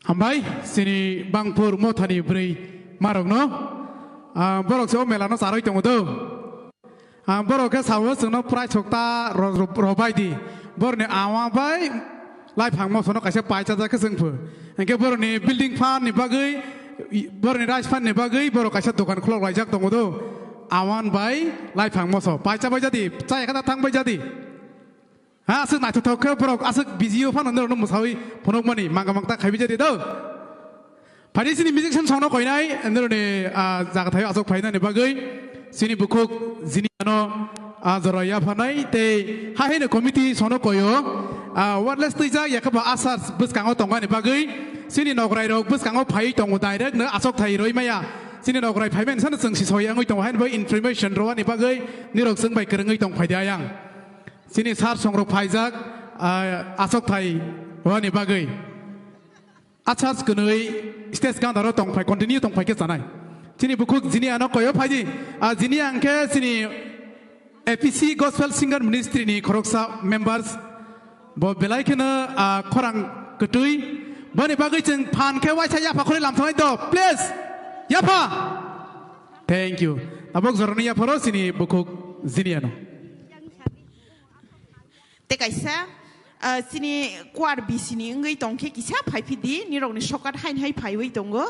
Hambai sini Bangpur Mothani Bri Marok no Borok so melano saroi tong do Borok ke sawo sungno prai chokta robai di Borne awang bai lai phang mo sono kaise pai cha cha ke sungphu engke borne building fan ni bagai borne rice fan ni bagai borok kaise dokan khlok lai jak tong do awan bai lai phang mo so pai cha bai jadi chai ka thang bai jadi Asuk nak tutup ke borok asuk video fan under nomor sawi ponok mani mangga mangta khai bijadi do. Pada sini musician sono koi nai under ne jaga thayo asuk phai na ne bagai sini bukuk zini ano zoraya phanai te hai ne committee sono koyo what less tuja yakaba asar bus kango tonga ne bagai sini nograi rok bus kango phai tongo direct ne asuk thai roi maya sini nograi phai men san sung si soya ngoi tong hai ne information ro ne bagai ni rok sung bai kerengoi tong phai dia yang Sini sar songrok phaijak asok thai wani bagai achas kunui stage gang daro tong phai continue tong phai ke sanai sini bukuk jini ano koyo phaiji jini angke sini APC Gospel Singer Ministry ni khoroksa members bo belai kena khorang ketui bani bagai jeng phan ke wai chaya pha khore lam thai do please yapa thank you tabok zorni ya phoro sini bukuk jini ano Tekaisa sini kuar bisini ngai tongke kisa phai phidi nirong ni sokat hain hai phai wei tongo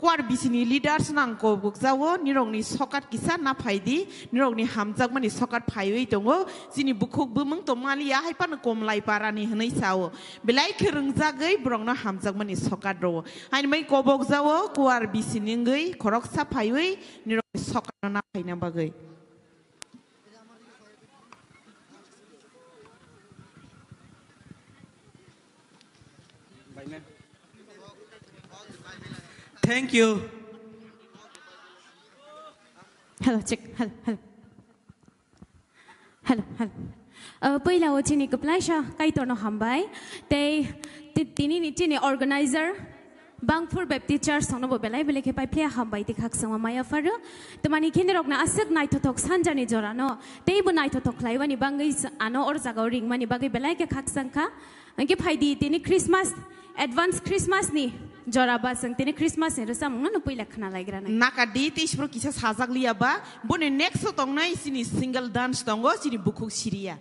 kuar bisini leaders nang ko bukjawo nirong ni sokat kisa na phai di nirong ni hamjak mani sokat phai wei tongo sini bukuk bumung to malia hai pan komlai parani hnai sawo belai kherung jagai brong na hamjak mani sokat ro hain mai ko bukjawo kuar bisini ngai khorok sa phai wei nirong ni sokat na phai na bagai Thank you. Hello, check. Hello. पहिला हो चिनी कपलाइशा काई तो न हमबाई ते तिनी नि चिनी organizer Bangfur Baptist Church sono bo belai bele ke pai plea hambai ti khak sama maya faru temani kene rok na asek nai thotok sanjani jora no tei bu nai thotok lai wani bangai ano or jaga ring mani bagai belai ke khak sangka angke phaidi tini Christmas advance Christmas ni jora ba sang tini Christmas he rasa mung no puila khana laigra nai nakadi ti spro kisa sajak liya ba bone next tong nai sini single dance tongo sini buku siria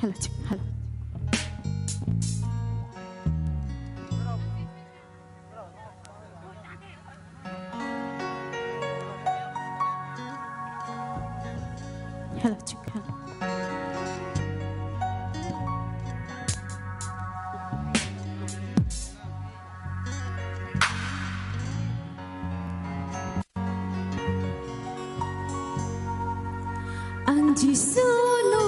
hello hello hello hello ang jisuno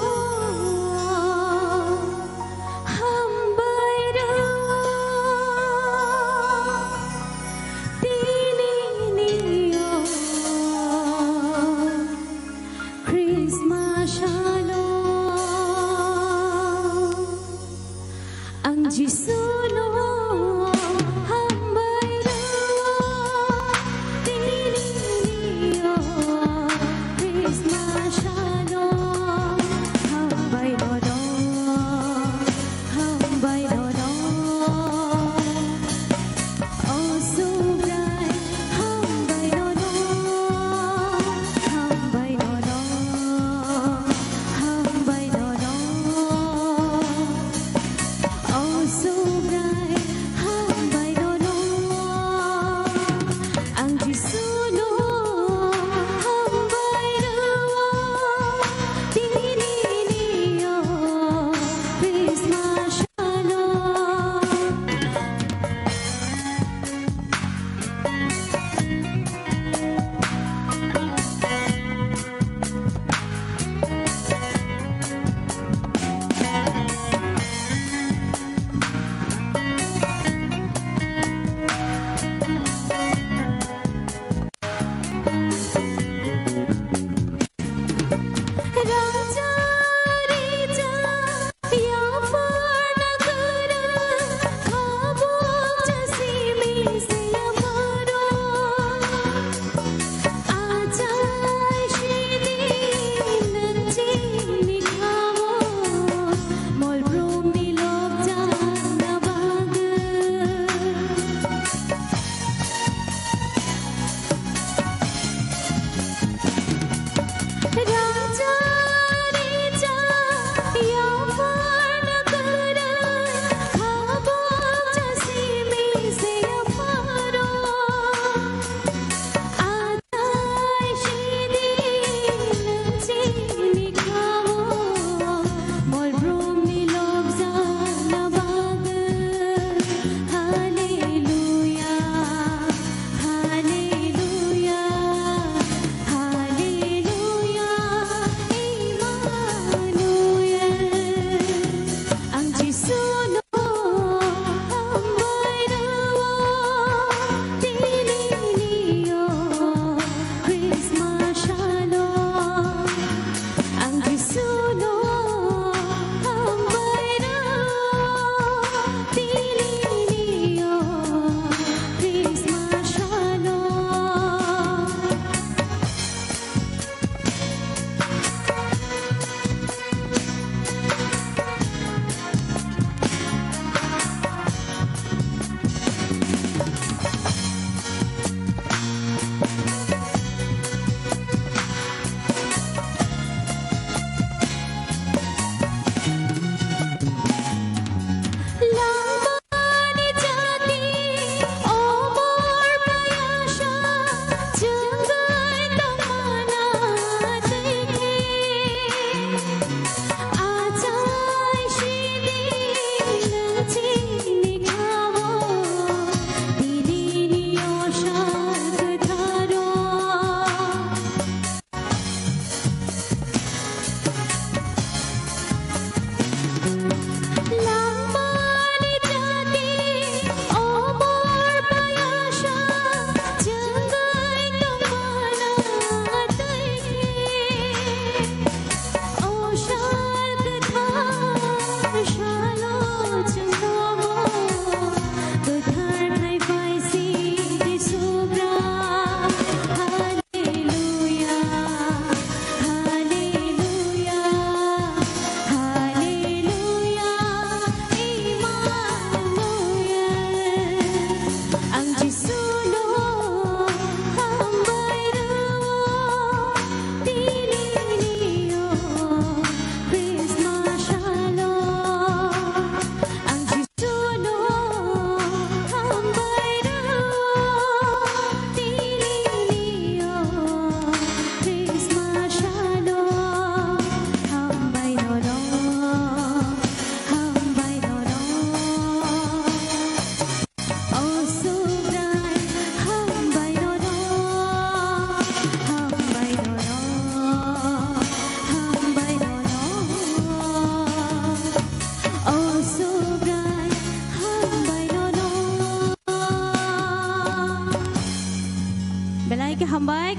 Christmas shalom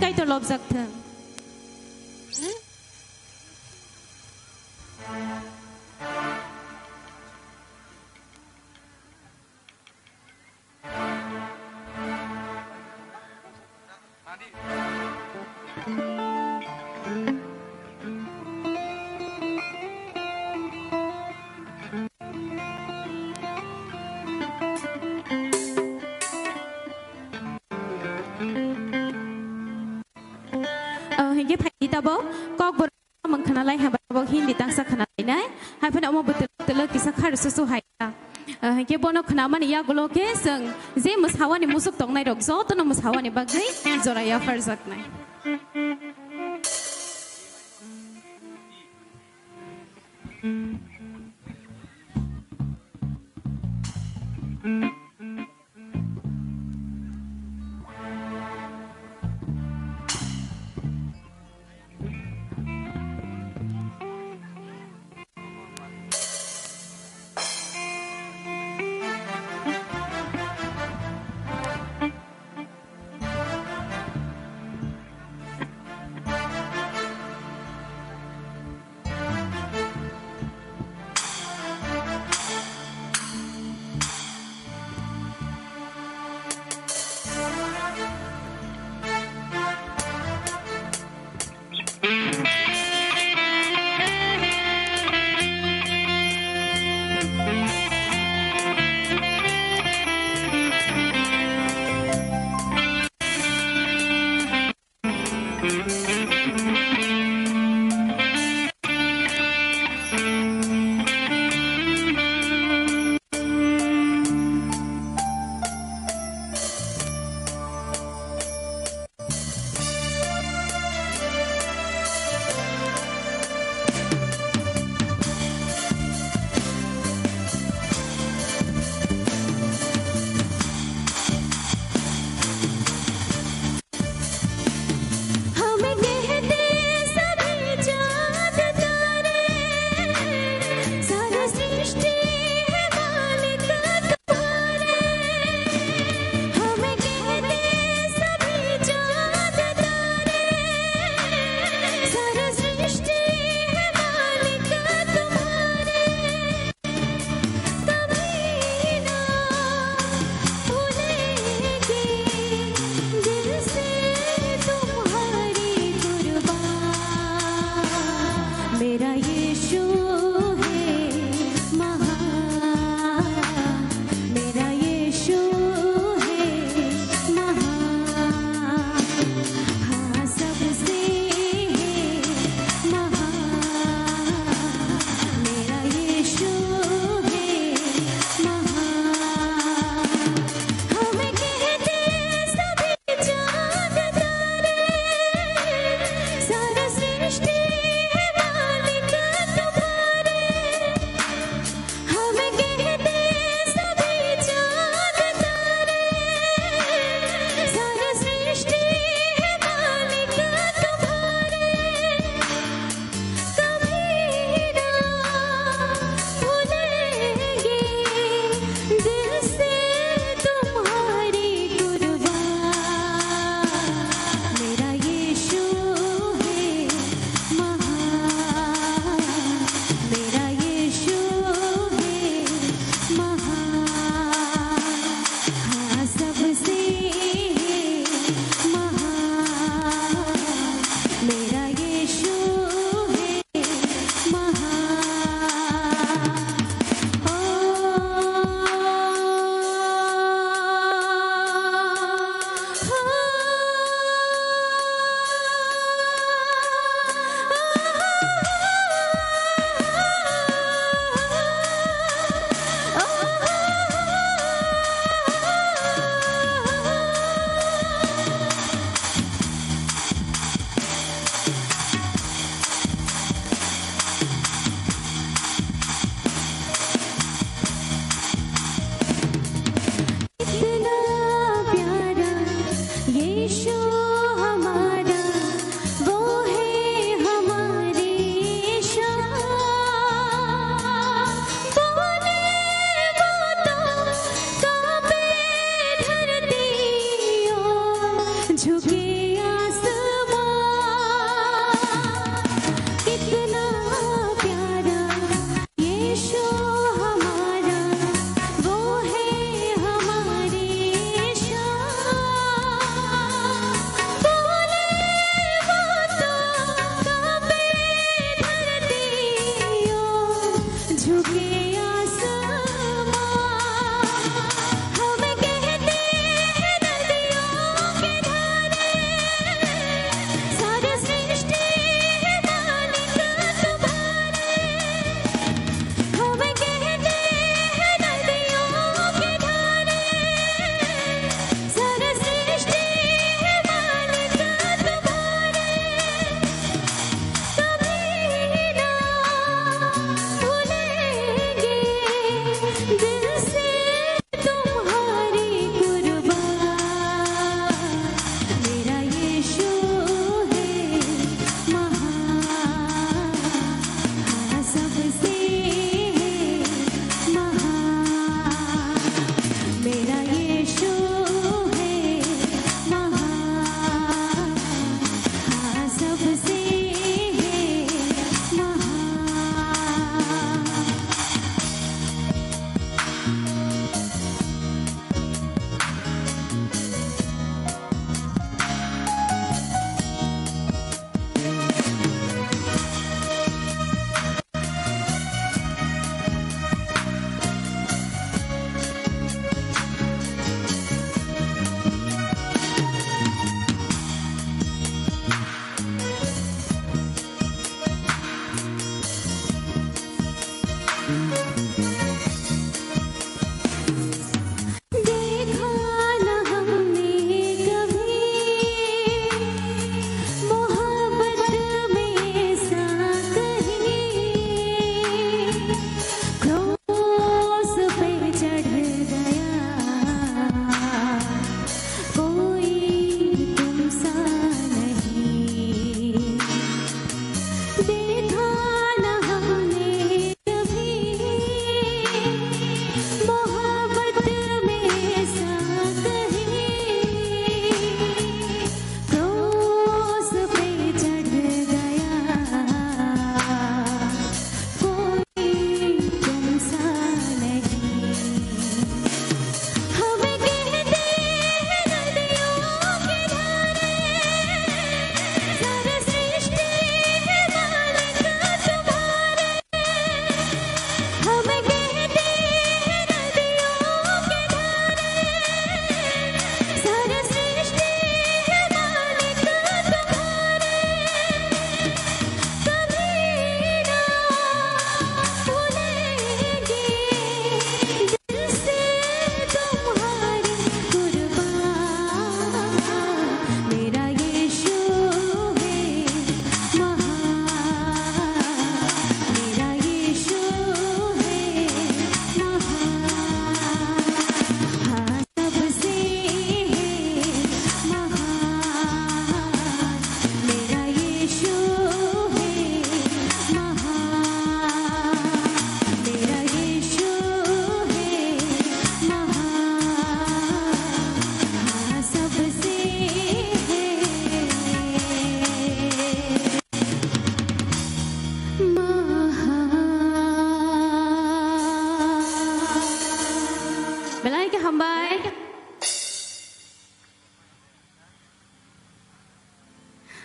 kaito lobjak thang hingga pagi tabo kok ber mengkenalai hamba tabo hindi tangsa kenalai nai hai pada mau betul kisah khar susu hai hingga bono kenaman ya golo ke seng je mushawani musuk tong nai rok zo to no mushawani bagai zoraya farzak nai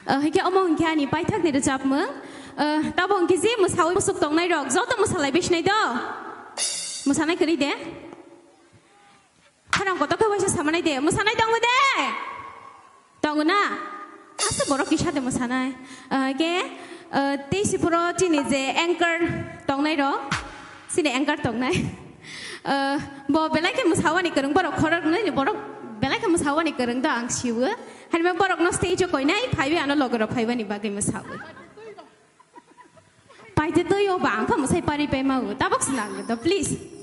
Hingga omong hingga ni paythak ni rejap meng. Tabong kizi musawi musuk tong nai rok. Zot musalai bish nai do. Musanai keri de. Hanam koto ke wajah sama nai de. Musanai dong de. Dong na. Asa borok kisah de musanai. Ke tesi puro cini je anchor tong nai rok. Sini anchor tong nai. Bo belai ke musawa ni kereng borok korok nai ni borok belai ke musawa ni kereng do ang siwa. Hanam borok no stage ko nai phaiwe ano logoro phaiwe ni bagai musawa. Pai te to yo bang ka musai pari pe mau tabok senang do please.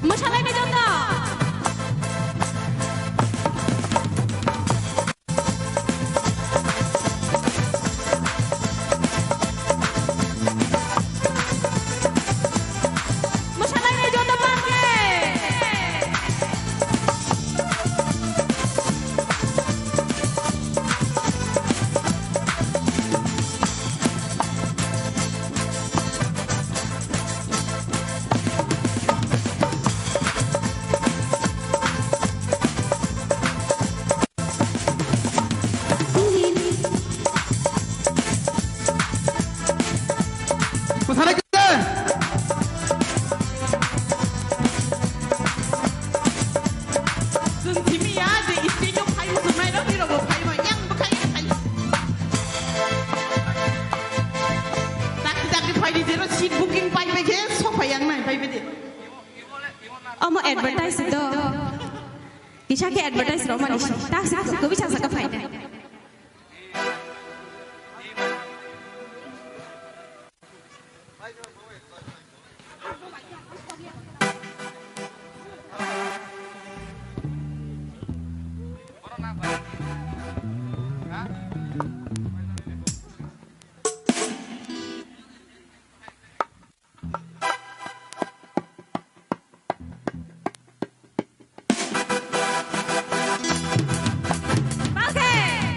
Musalai ni jonda. Musalai ni jonda pakai. Musalai kita. Sung timi ya de istri yo phai sung nai do ni ro phai ma yang ba khai phai. Tak di phai di zero seat booking pai pe ke sok phai yang nai phai pe de. Omo advertise do. Kisah ke advertise ro mani. Tak sih ko bisa saka faida. Pakai.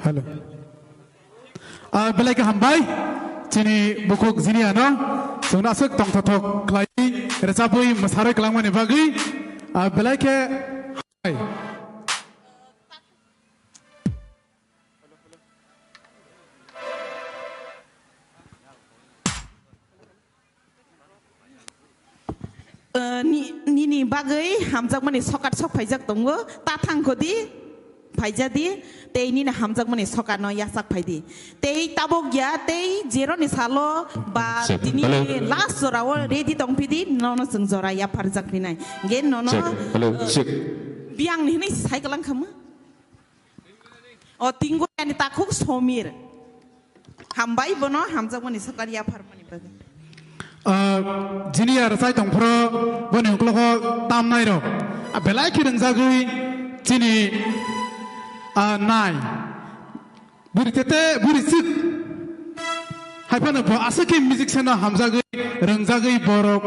Hello बेलाय के हामबाय चिनि बुकुक जिनियानो जोंनासो तंथथक क्लाइ रेजाबुइ मसारै कलांमानि बागै बेलाय के हामबाय Nini bagai hamzak mani sokat sok pajak tunggu tatang kodi pajadi tei nini hamzak mani sokat no yasak pajdi tei tabok ya tei zero ni salo ba dini last zorawo ready tong pidi nono seng zora ya parjak ni nai gen nono biang ni ni sai kalang kamu o tinggu yani takuk somir hambai bono hamzak mani sokat ya par mani bagai जिनिया रसाय दंफ्रो बने उकलखो ताम नाय रो बेलाय खिरं जागै जिनि नाय बुरितेते बुरिसिक हायफानो ब आसके म्युजिक सेना हामजागै रंजागै बरक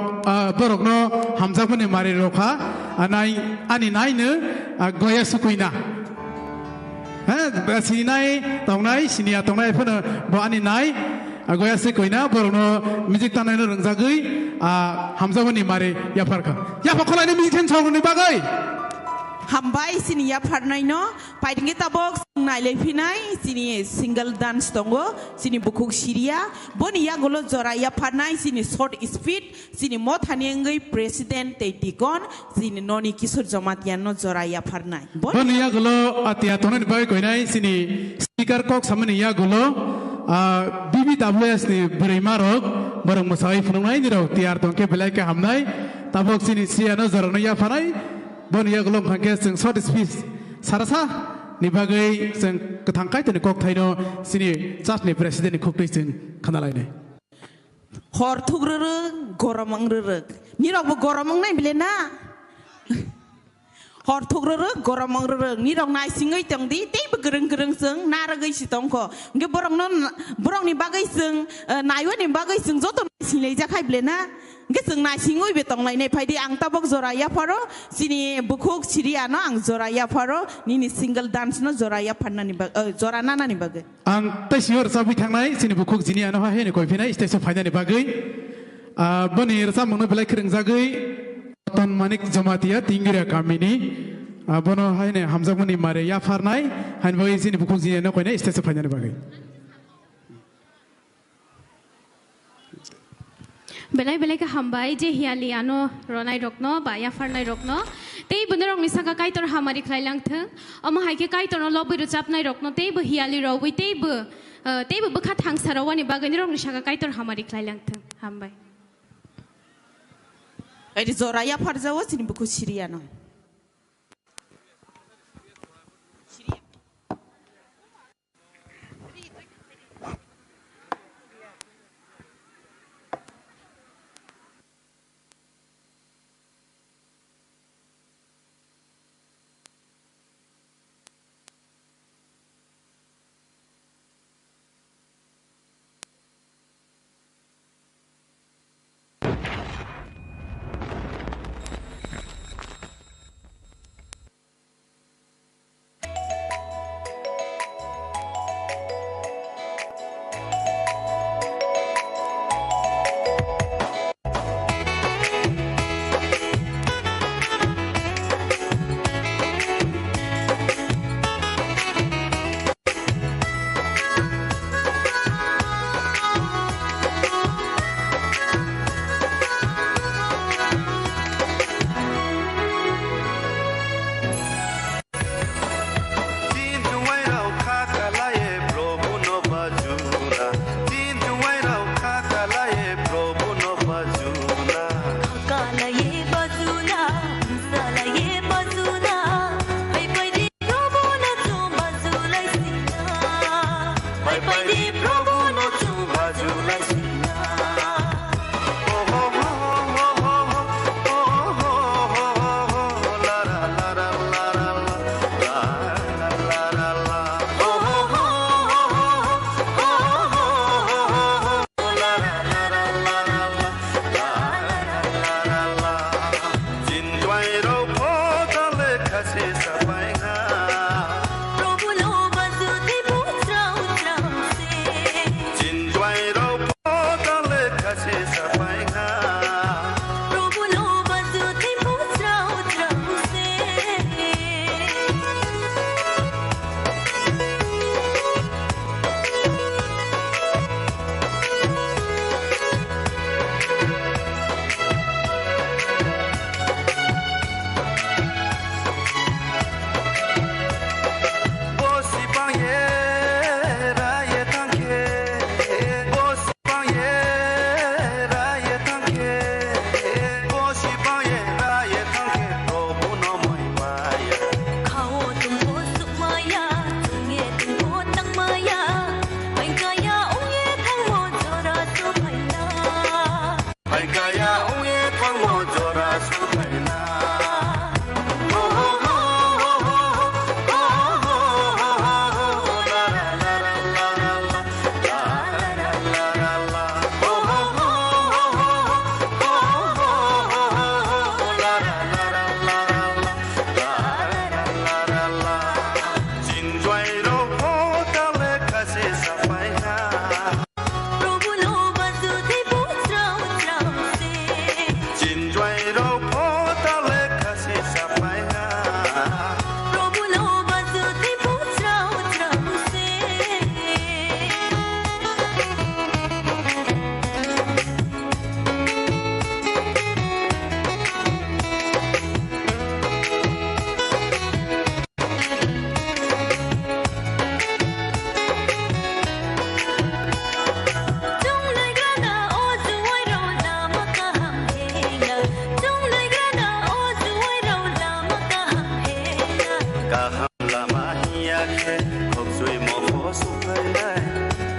बरकनो हामजाफोरनि मारि रखा नाय आनि नायनो गया सुकुइना हा सिनाय तंनाय सिनिया तंनाय फोनो ब आनि नाय गया से कोई ना बरनो म्यूजिक तानाय न रंजागै हामजावनि मारे याफारखा याफाखलायनि म्यूजिक टेन सावनि बागै hambai sini ya parnai no paidingi tabok nailai finai sini single dance tongo sini bukuk siria boni ya golo zora ya parnai sini short speed sini mothani ngai president teitikon sini noni kisur jamatian no zora ya parnai boni ya golo atia tonan bagai koinai sini speaker kok samani ya golo BBWS ni berimarok barang masai funungai ni rau tiar tongke belai ke hamnai tabok sini siano zora no ya parnai boni ya golo khangke sing short speed sarasa ni bagai sing ketangkai tani kok thaino sini just ni president ni khoktai sing khanalai nei hor thugrere goromang rere ni rok bo goromang nai bilena hor thugrere goromang rere ni rok nai singai tangdi tei be gereng sing naragai sitongko nge borong ni bagai sing naiwa ni bagai sing joto sinai jakai bilena nge sing nai singoi be tong lai nei phaidi ang tabok zora ya paro sini bukuk siria no ang zora ya paro ni single dance no zora ya phanna ni bag zora nana ni bagai ang tai sior sabi thangnai sini bukuk jini ano ha he ni koifinai stage of final ni bagai boni rasa mangno belai kring jagai ton manik jamatia tingira kamini bono ha ne hamzamuni mare ya farnai han bagai sini bukuk jini ano koinai stage of final ni bagai belai ka hambai je hiali ano ronai rokno ba ya farnai rokno tei bunarong ni saka kaitor hamari khlailang thang ama haike kaitor no lobi ruchapnai rokno tei bu hiali rowi tei bu bukha thang sarawani bagani rong ni saka kaitor hamari khlailang thang hambai ai zora ya farjawo sini buku siria no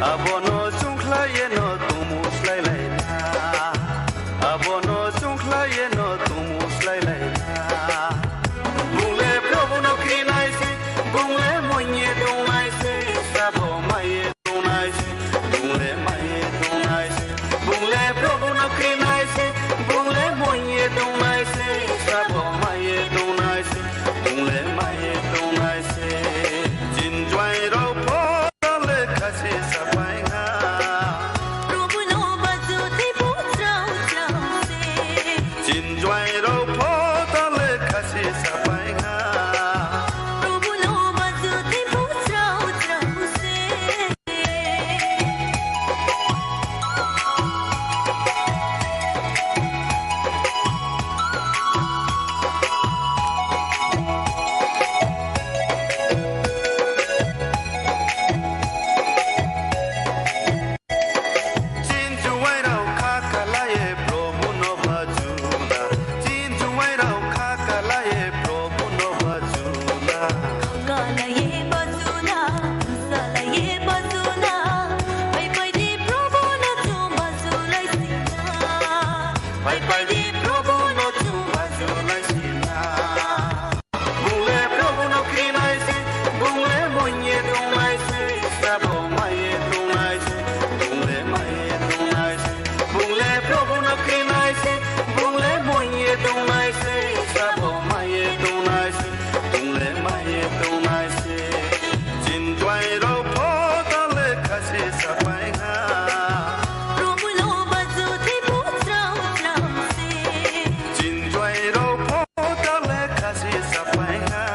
abono chungklaye no tumuslai lai na abono chungklaye no tumuslai lai na bungle prabhu no krinai se bungle moye donai se sabo maye donai se bungle maye donai se bungle prabhu no krinai se bungle moye donai se sabo maye donai se bungle maye donai se jinjwai ro pho le khase sapai nga प्रभु नो बजो थे पुत्राउ त्राउ से jinjwai ro pho le khase sapai nga प्रभु नो बजो थे पुत्राउ त्राउ से jinjwai ro khakalaye prabhu no bajula jinjwai ro khakalaye prabhu no bajula काला ये बजुना साला ये बजुना pai pai di प्रभु नो तू बजुलाई सिना pai pai di prabhu no tu bajulai sina bungle prabhu no krinai se bungle moye donai se sabo maye donai se bungle maye donai se bungle prabhu no krinai se bungle moye donai se sabo maye donai se bungle maye donai se jinjwai ro pho le khase sapai nga प्रभु नो बजो थे पुत्राउ त्राउ से jinjwai ro pho le khase sapai nga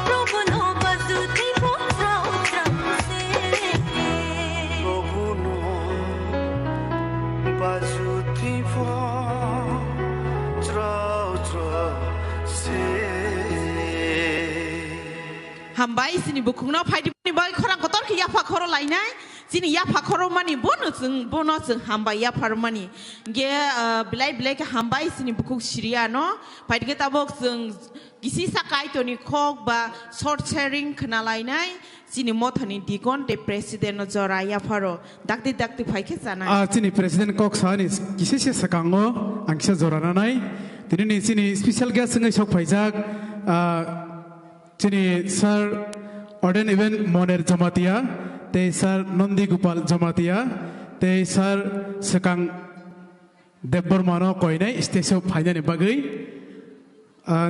प्रभु नो बजो थे पुत्राउ त्राउ से Prabhu no bajuti pho trau trau se Hambai sini bukung no pai di bai korang kotor ke ya pakoro lainai sini ya pakoro mani bono sung hambai ya par mani ge bilai ke hambai sini bukung syria no pai di tabok sung gisi sakai to ni kok ba short sharing kena lainai sini mothani dikon te president no jora ya paro dakti pai ke sana Sini Presiden Kok Sani kisi si sekango angkisa zorana nai. Tini ni sini special guest ngai sok paijak. Sini Sir Orden Event Moner Jamatia, te Sir Nondi Gopal Jamatia, te Sir Sekang Debbor Mano Koine stage of Panya ni bagai.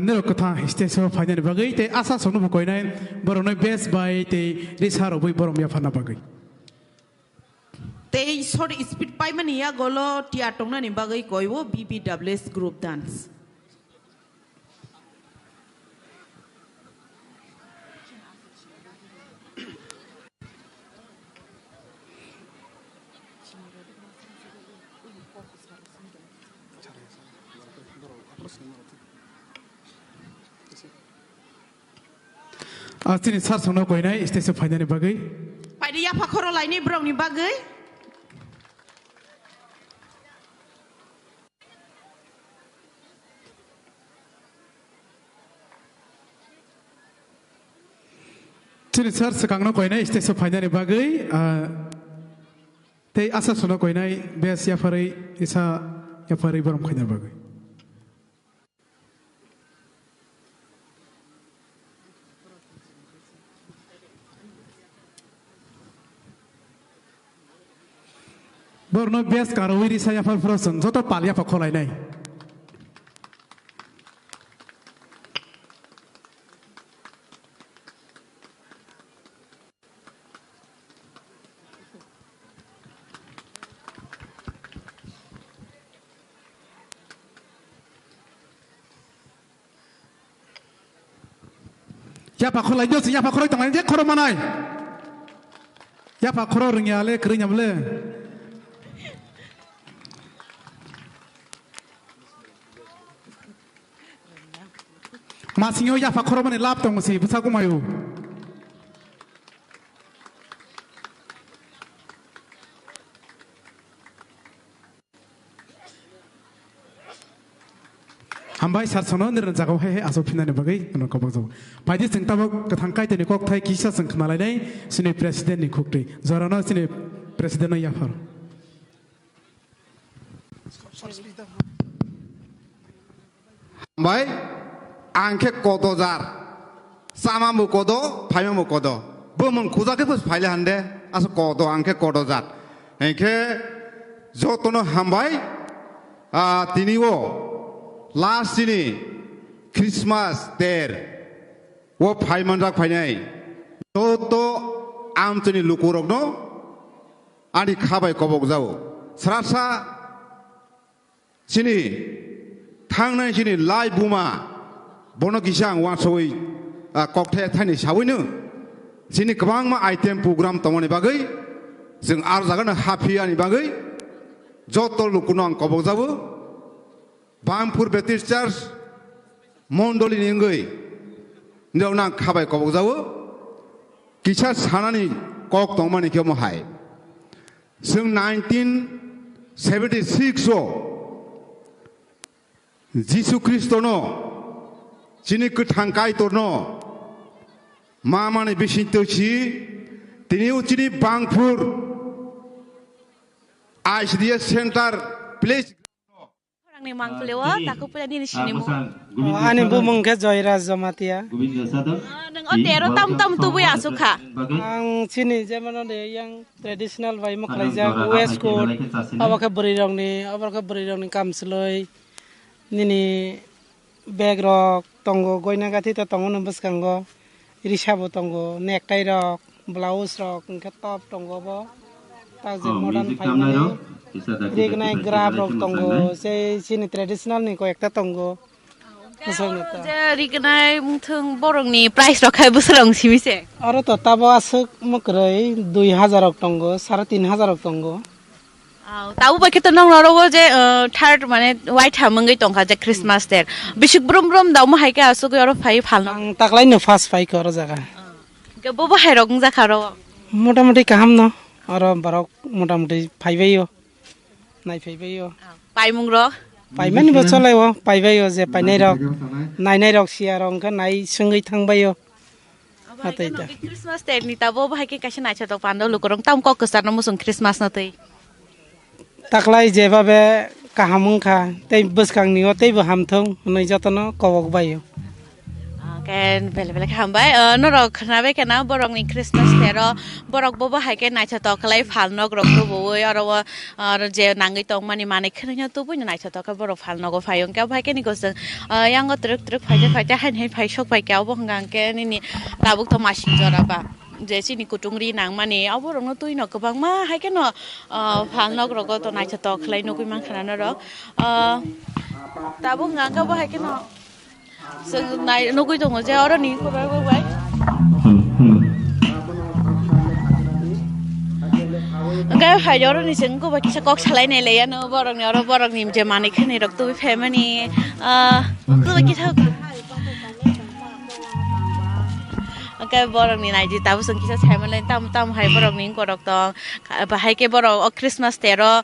Nero kata stage of Panya ni bagai. Te asa sonu koine boronoi best by te risaro bui borom ya fana bagai. te sorry speed pai mani ya golo tia tongna ni bagai koiwo BBWS group dance Sini Sir Sono Koine stage of Panya ni bagai. pai di ya pakoro lainai brong ni bagai Sini Sir Sekang no Koine stage of Panya ni bagai. Te asa Sono Koine best ya farai isa ya farai borom Panya bagai. Borno best karawiri saya fal frozen joto palia pakolai nai. Ya pakolai jos ya pakolai tangan dia koro manai. Ya pakoro ringyale kerinyamle. Masinyo ya pakoro mani lap tong si busa kumayu. हामबाय सारसनो निरन जागाव हाय आसो फिनानि बागै न कबक जौ बायदि जों ताबक गथां कायतेनि कक थाय किसा जों खनालायनाय सिनि प्रेसिडेन्ट नि खुक्टै जरानो सिनि प्रेसिडेन्ट याफार हामबाय आंखे कदजार सामा मुकदो फायमा मुकदो बोमन खुजाके फस फाइले हानदे आसो कदो आंखे कदजार एखे जतनो हामबाय तिनिओ लास्ट दिनी क्रिसमास देर वो फाइमान जाक फाइनाय तो आमचनि लुकुरकनो आदि खाबाय कबक जाओ सरासा सिनी थांनाय सिनी लाइ बुमा बनो गिसां वासोय ककथाय थानि सावैनो सिनी गोबां मा आइटेम प्रग्राम तमनि बागै जों आर जागोन हाफियानि बागै जत लुकुनो आं कबक जाबो बामपुर बेप्टिस्ट चार्च मण्डलिनि इंगै नेवना खाबाय कबक जाबो किसा सानानि कक तंमानि केमो हाय जों 1976 आव जिसु ख्रिस्टनो जिनि गोथां गायदरनो मामानि बिसिनतोसि दिनै उचिनि बांपुर ICDS centre place Orang ni mang pelewa, takut pula ni sini mu. Ani bu mungke Joyras Jamatia. Neng otero tam tu bu ya suka. Ang sini zaman ada yang tradisional way maklajak West Coast. Awak berirong ni kamseloi. Nini bag rock tonggo goina gati ta tonggo numbus kanggo. Irisabo tonggo necktie rock, blouse rock, ngke top tonggo bo. Tak modern fine. Rignai grab rock tonggo, say sini traditional ni ko ekta tonggo. Je rignai mungtung borong ni price rock hai busrong simi se. Aro to tabo asuk mukrai 2000 rock tonggo, 3500 rock tonggo. Tahu pakai tu nong loro je third mana white hamangai tongka je Christmas der. Bisik brom dau mah hai ke asuk oro fai falno. Taklai no fast fai ke oro jaga. Ke bobo hai rong jakaro. Motamoti kaham no. Oro barok motamoti fai bayo. Nai fai bayo. Pai mungro. Pai mani bocol ayo. Pai bayo je pai nai rok. Nai rok siya rong ke nai sungai thang bayo. Atau itu. Christmas der ni tahu bobo hai ke kasih naik cetok pandau lukurong tam kok kesar namu sung Christmas nanti. Taklai je babe kahamung ka. Tei bus kang niyo tei bu hamthong. Nai jatono kawak bayo. Kan bela hambai norok nabe kena borong ni Christmas tero borok bobo hai ke naik cetok kalai falno grok tu bobo aro je nangai tong mani mani kerja tu pun naik cetok borok falno go fayong kau hai ke ni goseng yang go truk fajar hai fai sok fai kau bohong gang ke ni tabuk to masih jora ba je sini kutungri nang mani abo rong no tu ino kebang ma hai ke no falno grok to naik cetok kalai no kui mang kana noro tabuk gang kau hai ke no này nó quy tụng ở chỗ đó nín của bé cái phải đó thì chứng của cái cọc salai này lấy nó bỏ rong niệm chơi mani cái này được tôi phê mà nè tôi cái thằng cái bỏ rong này chỉ tao sung cái chơi mà lên tam hay bỏ rong nín của đọc tòng và hay cái bỏ rong ở Christmas tero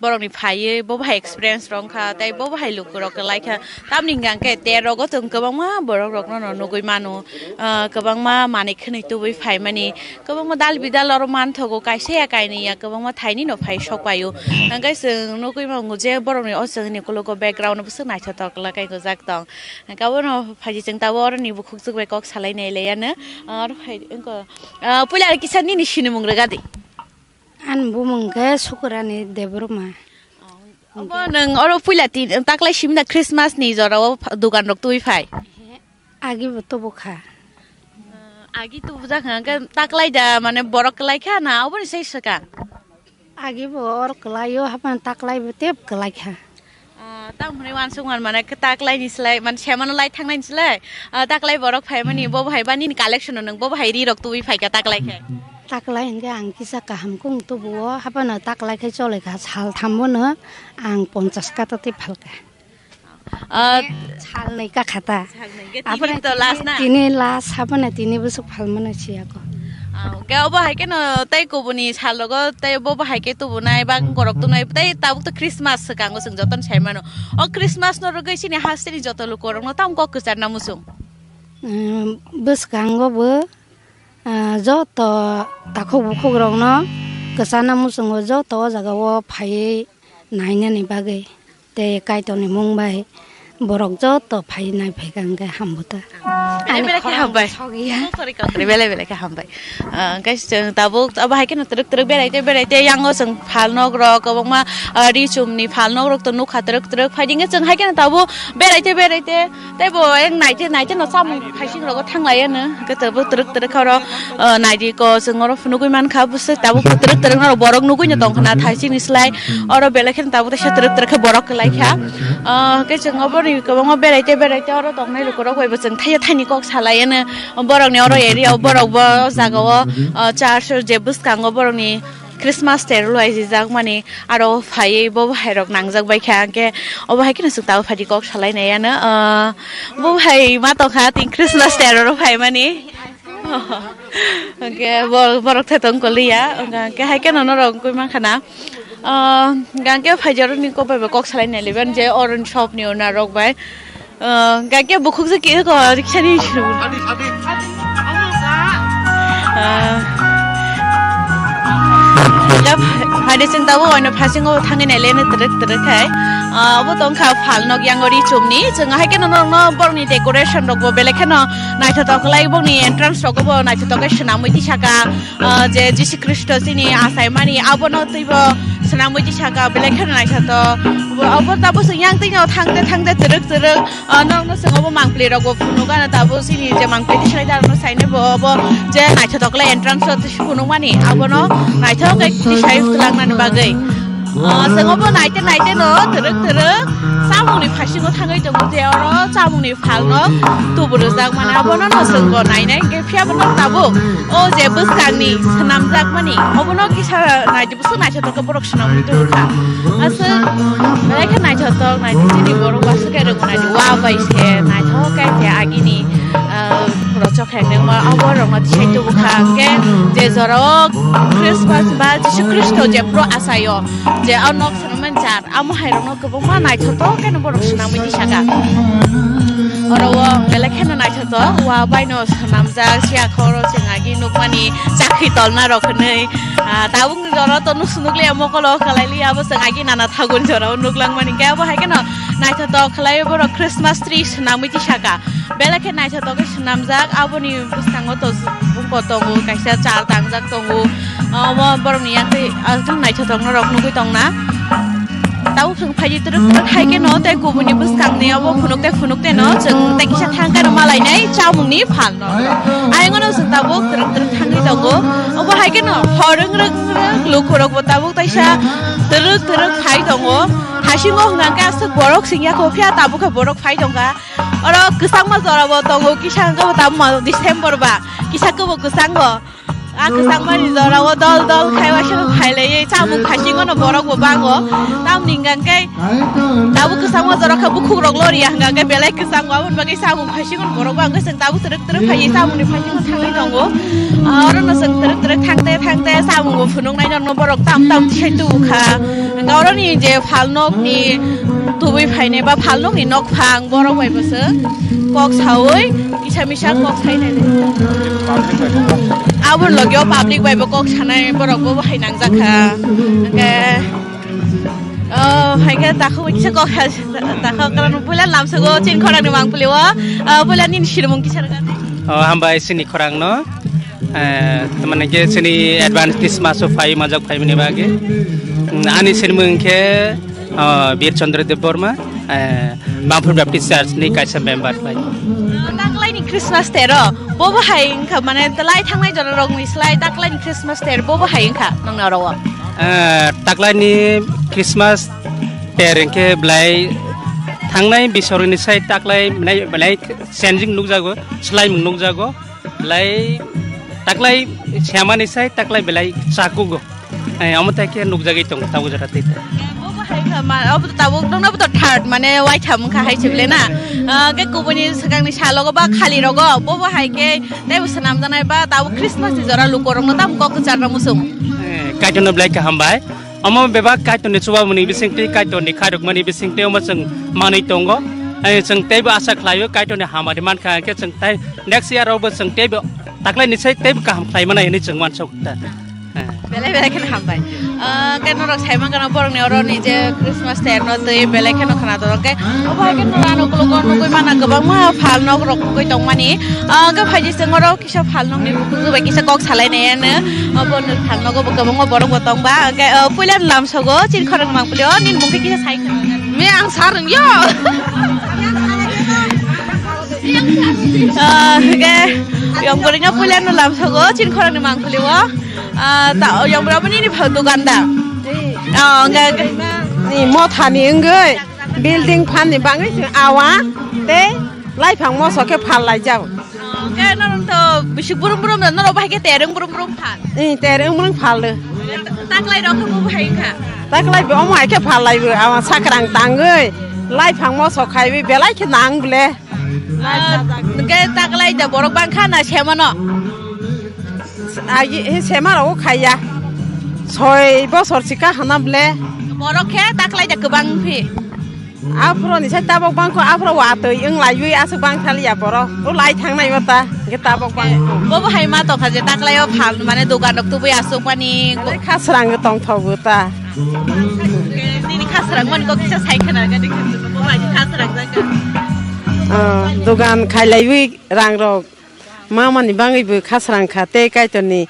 borong ni phai bo bhai experience rong kha tai bo bhai luk rok lai kha tam ning gang ke te ro go tum kabang ma borok rok no goi manu kabang ma mani khni tu bai phai mani kabang ma dal bidal ro man thogo kai se ya kai ni ya kabang ma thai ni no phai sok payu ngai sung no goi ma ngu je borong ni o sung ni ko logo background no sung nai chatok la kai ko jak tong ka bo no phai jing ta bo ro ni bu khuk juk bai kok salai nei le ya na ro phai ko pula ki san ni shin mung ra ga di An bu mungke syukurani debruma. Apa neng orang pula ti taklai simda Christmas ni jora dukan rok tui phai. Agi betul buka. Agi tu buka kan taklai dah mana borok kelai kan? Apa ni saya suka? Agi borok kelai yo apa taklai betul kelai kan? Tam hari wan sungan mana taklai ni selai man siapa nolai thang ni selai. Taklai borok phai mani bobo hai bani ni collection neng bobo hai ri rok tui phai ka taklai kan? Taklai enggak ang kisah kaham kung tu buo apa na taklai ke cole ka hal thambo na ang 50 ka tati phal ka hal nei ka khata apa na to last na tini last apa na tini busuk phal mana sia ko Gao ba hai ke no tai ko buni salogo tai bo ba hai ke tu bunai bang korok tu nai tai tabuk to Christmas sakang sung joton saimano o Christmas no rogai sini hasri joto lu korong no tam ko kusar namusung bus kango bo joto takho bukho rong no kesana musung joto jaga wo phai naina ni bagai te kai to ni mumbai borok joto phai nai phegang ga hambuta ai bela ke hambai sorry ka bela ke hambai guys tabuk abah ke no truk beraite yango sung phalnog ro kobong ma ri chumni phalnog ro to nu khatruk phading jeng hai ke no tabu beraite tai bo eng naite no sam phaising ro thanglai ne ke tabu truk kharo naidi ko sung ro funugui man kha bus tabu truk no borok nugui no tong khana thaising islai oro bela ke tabu ta truk borok lai kha ke jeng obor kobong beraite oro tong nai ko ro koi bus thai thani kok salai ne borok ne oro area borok bo jaga o church je bus kango borok ni Christmas ter loi jak mani aro phai bo hairok nangjak bai kha ke obo hai kina sukta phadi kok salai ne yana bo hai ma to kha tin Christmas ter ro phai mani ke borok the tong kolia ke hai kina no rong koi man khana gang ke phai jaro ni ko bai kok salai ne leben je orange shop ni ona rok bai gang ke bukhuk se ki ko riksha ni Hari cinta wo anu passing o thangin elene truk kai abo tong kha phalnog yangori chumni chunga hai ken no borni decoration rok bo belekeno naitha tok lai bo ni entrance rok bo naitha tok snamui ti saka je Jesus Christ sini asai mani abo no tibo snamui ti saka belekeno naitha to abo tabo yang ting no thangte truk no sing abo mangpli rok bo phunuga na tabo sini je mangpli ti sai dar no saine bo abo je naitha tok lai entrance rok phunu mani abo no naitha kai ti sai lang nan bagai sengobo naite no truk samungni phasingo thangai tongo je oro samungni phalno tuburu jak mane abono no sengbo nainai ke phiabo no tabu o je buskangni sanamjak mani obono kisa naite busu naite to borok snam tu kha asa naike naite to naite sini borok basu ke rong naite wa bai se naite kai te agini project hang ma aboro ma sai tu kha ke je zoro Christmas ba Jesus Christ je pro asayo je anok sanman jar amu hairong no kobong ma naite to ken borok snam ti saka oro wo belekhen naite to wa bai no sanamjak sia khoro singagi nukmani chakhi tolna rokhnei tabung joro to nusnukle amokolo kalaili abo singagi nana thagun joro nuklang mani ke abo haikeno naite to khalai boro Christmas tree sanami ti saka belekhen naite to ke sanamjak aboni bustango to bungko tongu kaisa char tangjak tongu abo borong ni yakte ajung naite to rok nugui tongna tahu sung phai truk hai ke no te kubuni buskang ni abo phunuk te no jeng te kisa thang ka malai nai chamung ni phan no ai ngono sung tabu truk thangi tongo abo hai ke no horeng lukurok bo tabu taisa truk phai tongo hasingo ngangka se borok singya ko phya tabu ka borok phai tonga oro kusang ma jora bo tongo kisang ko tabu December ba kisa ko bo kusang go kusang ma ni jora wo dol khai wa se phai le chamung phasingo no borok bo bango tam ningang kai tabu kusang ma jora ka bukhuk rok lori hanga kai belai kusang wa bon bagai chamung phasingo borok bango sing tabu truk phai chamung ni phasingo thangai tongo oro no sing truk thangte chamung bo phunung nai no borok tam thai tu kha oro ni je phalnok ni tubui phaine ba phalnok ni nok phang borok bai bose kok saoi kisa misa kok sai nai abur logyo public bai ba kok sanai borok bo hai nang jakha ke hai ke takho kisa kok takho karan bulan lamsago chin khorang ni mang pulewa bulan ni shirmung kisa ga hambai sini khorang no tamane ke sini advance Christmas of phai majak phai mini bage ani sirmung ke Bir Chandradev Burma Bangpur Baptist Church ni kaisa member bai taklai ni Christmas tero bobo haing kha mane talai thangnai jora rong ni slai taklai ni Christmas ter bobo haing kha nangna rawa taklai ni Christmas ter ke blai thangnai bisori ni sai taklai blai senjing nukjago slai mung nukjago blai taklai siama ni sai taklai blai sakugo amata ke nukjagi tong tabu jara tita अब तब दंना बत थार्ड माने वाइट हम खा हाय छिबले ना के कुबनि सगांनि सालग बा खालि रग बबो हायके देव सनाम जानाय बा तब क्रिसमास जरा लुकरंग न ताम कक चारना मुसुम काइटन ब्लैक हामबाय अम बेबा काइटन सुबा मनि बिसिंगति काइटन नि खादक मनि बिसिंगति अम जों मानै दंगो जों तेबो आसा खालायो काइटन हामादि मानखा के जों ताय नेक्स्ट इयार आवबो जों तेबो ताकलाय निसै तेबो गाहाम खालाय मानाय नि जों मानसौता बेले बेले खेन हामबाय के नरक साइमा गना बरंनि अर निजे क्रिसमास टाइम न तै बेले खेन खना दर के अबाय के नरानो गलग नगै माना गोबां मा फाल नग रक गय दं मानि के फाइजि जोंर किसा फाल नगनि बुगै किसा कक सालायनायानो बन फाल नग गोबां बरं बतंग बा के पयला लाम सगो चिन खरं मांगलियो निन मुखि किसा साइ मे आं सारं यो के yang gorengnya pulen dalam sogo cin korang ni mangkuliwa yang berapa ni dukan dah enggak ni mau thani enggak building pan ni bangai sing awa te lai phang mo so ke phan lai jau ke norong to bisik burum-burum dan norong bahaya tereng burum-burum phan tereng burum phan le tak lai dok kamu bahaya ka tak lai be omai ke phan lai be awa sakrang tangai lai phang mo so khai be belai ke nang ble cái ta cái này giờ bỏ được ban khăn là xem mà nó xem mà nó khai ya soi bỏ sọt xí cá hana ble bỏ được cái ta cái này giờ cứ băng phi afro ni sai ta bọc băng ko afro wa tới ứng lại vui asu băng khai ya bỏ đó lại thằng này mà ta cái ta bọc băng bố hay mà tổng khai ta cái này phản mà này dukan được tu bây asu qua ni khá srang cái tông thầu của ta ni khá srang mình có cái sai khăn cái đi bố hay khá srang ra cái dugan khai lai wi rang rok ma mani bangai bu khasrang kha te kai to ni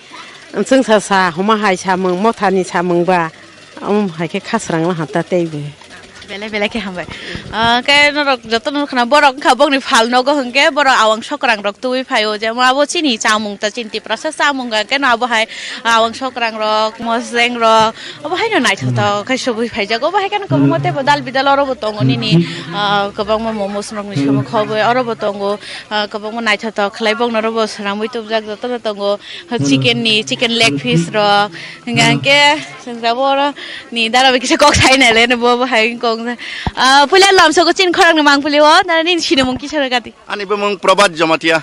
sung sa sa homa hai cha mung mo thani cha mung ba hai ke khasrang la hata te bu bele bele ke hambai ke norok joton khana borok khabok ni phal no go hungke borok awang sokrang rok tui phayo je ma bo chini chamung ta chinti process chamung ga ke na bo hai awang sokrang rok moseng rok bo hai no nai thata khai sobui phai jago bo hai kan ko mote bodal bidal oro bo tong ni ni kabang ma momos nok ni somo khobo oro bo tongo kabang ma nai thata khlai bong noro bo saramui tup jak joton tongo chicken leg piece rok nga ke sengra bo ni dara be kise kok sai na le bo bo hai ko pulen lam so ko chin khorang ni mang puliwa na ni sine mong kisara gati ani be mong probat jamatia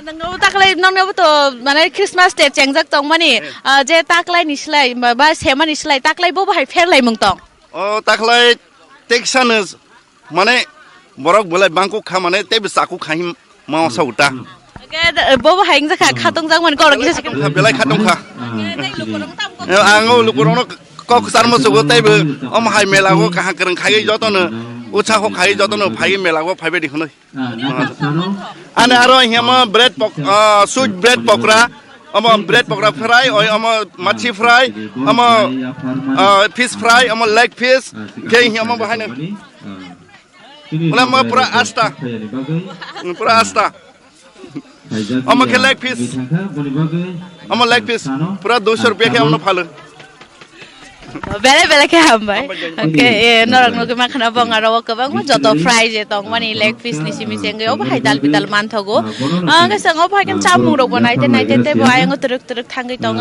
nang taklai nang ne to mane christmas day chengjak tong mani je taklai ni slai ba sema ni slai taklai bo hai fer lai mong tong o taklai texan mane borok bolai bangko kha mane te be saku khai ma sauta ke bo hai ng jakha khatong jang man ko ro kisa belai khatong kha ango lukurong có sản một số cái tay bự ông hai mẹ lao có cả hàng cần khai gió to nữa u cha họ khai gió to nữa phải mẹ lao có phải về đi không đây anh ấy rồi hiện mà bread pok sweet bread pokra ông bread pokra fry rồi ông machi fry ông fish fry ông leg piece cái hiện mà bahai nữa mà pura asta ông cái leg piece ông leg piece pura 200 rupiah cái ông nó phá bele bele ke hambai okay norok no ke makhana bonga ro ke bang joto fry je tong mani leg piece ni simi senge ob hai dal bidal man thogo ke sang ob hai kan chamung ro banai te bo ayang truk thangai tong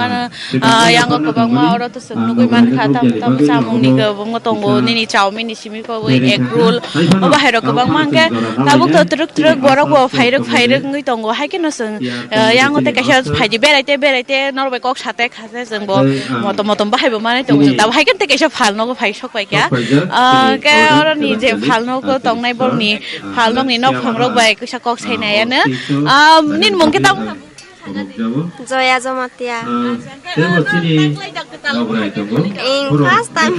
yang ko bang ma ro to sang no koi man kha tam chamung ni ke bang tong go ni chowmin ni simi ko egg roll ob hai ro ke bang mang ke tabuk to truk borok bo phai ruk ngai tong go hai ke no sang yang te ka phai ji beraite norbai kok sate khase sang bo motom bahai bo mane tong tao hay cái cái số phản nó có phải sốc vậy cả cái đó ni J phản nó có tông này bông ni phản nó ni nó phẳng rồi vậy cứ sao có xe này nữa nên muốn cái tông Zoya Zomatia in class time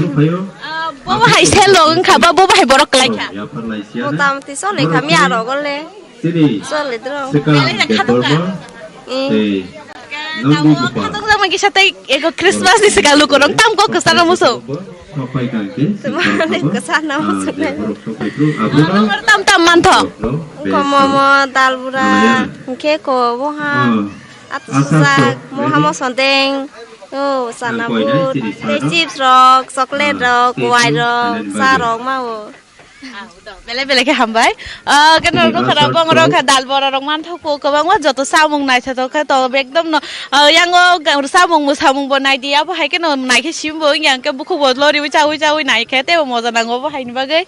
bố hay xe luôn cả bố hay bỏ lại cả bố tam thì số này khám nhà rồi con lẽ số này đâu lấy ra khát cả Katong sama kisah teh ego Christmas di segala kurang tam kok kesana musuh. Kesana musuh. Tam mantap. Komo dalbura, keko boha, atusak, mohamo sondeng, sana but, chips rock, chocolate rock, white rock, sa rock mau. Bele bele ke hambai. Kan ro khara bang ro kha dal bora rong man thok po kabang wa joto samung nai tha to kha to ekdom no yango samung mu samung bo nai dia ba hai ke no nai ke sim bo yang ke bu khu bo lori wi chawi nai ke te mo jana ngo ba hai ni ba ge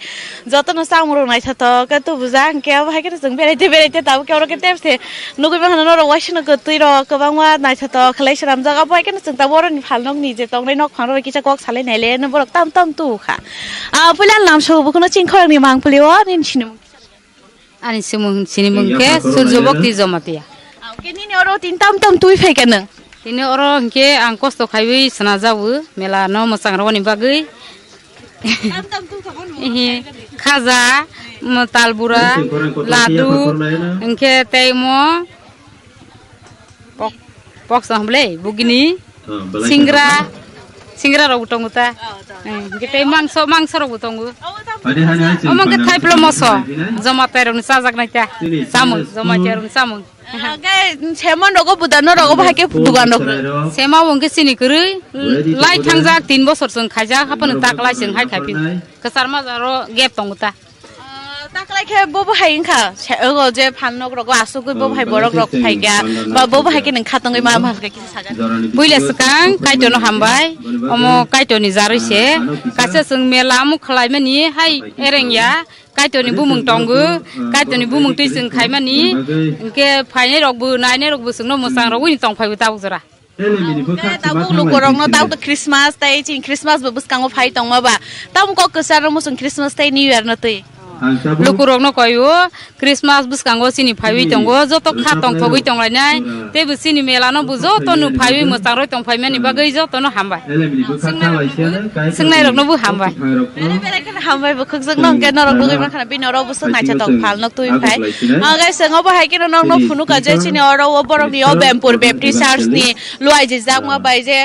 joto no samung ro nai tha to ka tu bujang ke ba hai ke jeng bele te ta ke ro ke te se no ge ba no ro wa shino ke tui ro kabang wa nai tha to khlai shram jaga ba hai ke no jeng ta bor ni phal nok ni je tong nai nok khang ro ki cha kok sale nai le no bor tam tu kha pulan lam sho bu no ching khor ni mang pulio nin chinu Ani sini mungke surjo bokti jamatia. Kini ni oro tin tam tui fai keneng. Ini oro ke angkos to khaiwi sana jawu mela no mosang rawani bagai. Tam tu Ihi khaza talbura ladu engke temo pok samble bugini singra ro utongu ta kita mangso ro utongu omong ke thai plomoso jama terun sajak na ta samung jama terun samung ga semon rogo budano rogo bhake dugan rok sema wongke sini kurui lai thangjak 3 bosor sung khaja hapon taklai sung hai khapi kasarma jaro gap tongu ta taklai ke bobo hai kha ego je phanok rogo asukui bobo hai borok rok phaiga ba bobo hai ke nang khatongai ma ma ke saga buile sakang kaito no hambai omo kaito ni jarui se kase sung mela mu khlai mani hai erengya kaito ni bumung tongu kaito ni bumung tui sung khai mani ke phai rok bu nai ne rok bu sung no mosang rok ni tong phai bu ta jora tabu lu korong no tabu Christmas tai chin Christmas bu buskango phai tong ma ba tamu ko kesar mo sung Christmas tai New Year na tui lukurok no koyo Christmas buskango sini phaiwi tongo joto khatong thogui tonglai nai te bu sini mela no bu joto nu phaiwi mosang roi tong phai mani bagai joto no hambai singnai rok no bu hambai bele kan hambai bu khuk nong ke norok lugi ma khana bin oro bu sung nai cha tok phal nok tui phai gai sengo ba hai ke no no phunu ka je chini oro o borok ni o bempur baptist church ni luai je jak ma bai je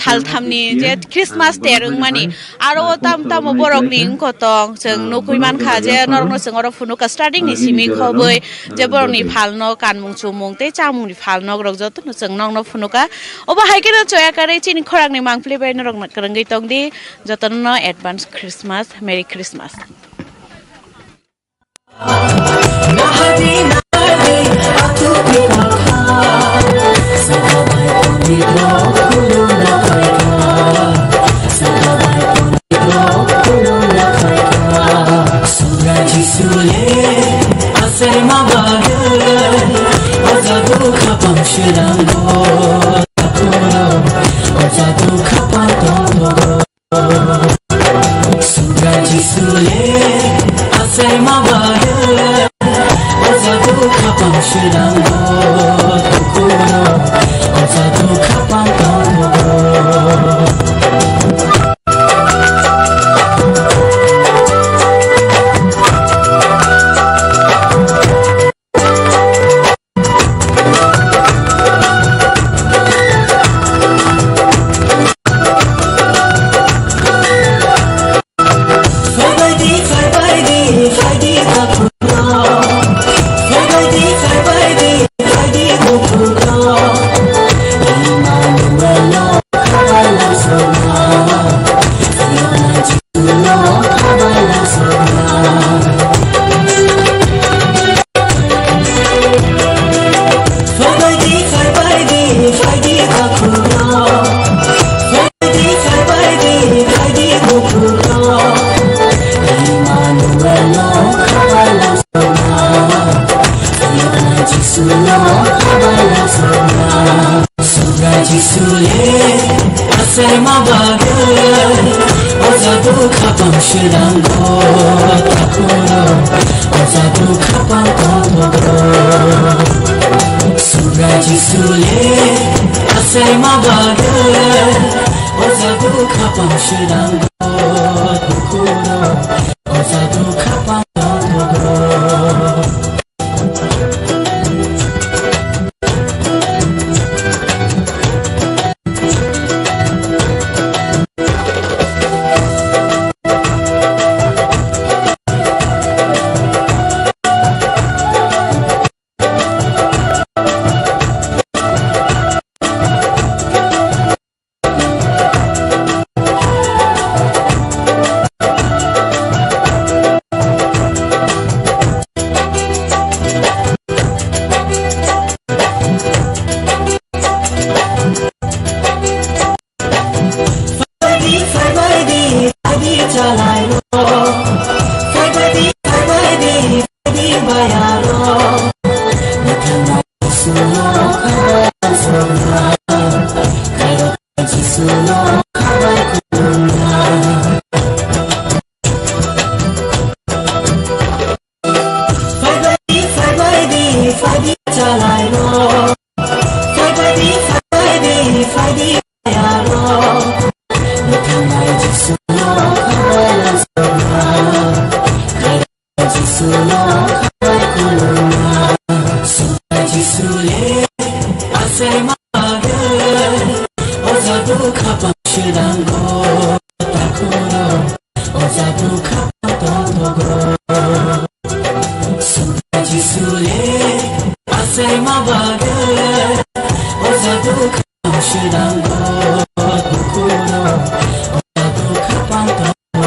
sal tham ni je Christmas terung mani aro tam o borok ni ko tong jeng nokui man je norok no sengoro phunu ka starting ni simi khoboi je borok ni phal no kanmung chumung te chamung ni phal nok rok joto no seng nong no phunu ka oba hai ke no choya kare chini khorang ni mangpli bai norok na karangai tong di joto no advance Christmas Merry Christmas abolo khai kuluna sunai jisule asai mage ozabu khapa shirango takuro ozabu khapa totogo sunai jisule asai mage ozabu khapa shirango takuro ozabu khapa totogo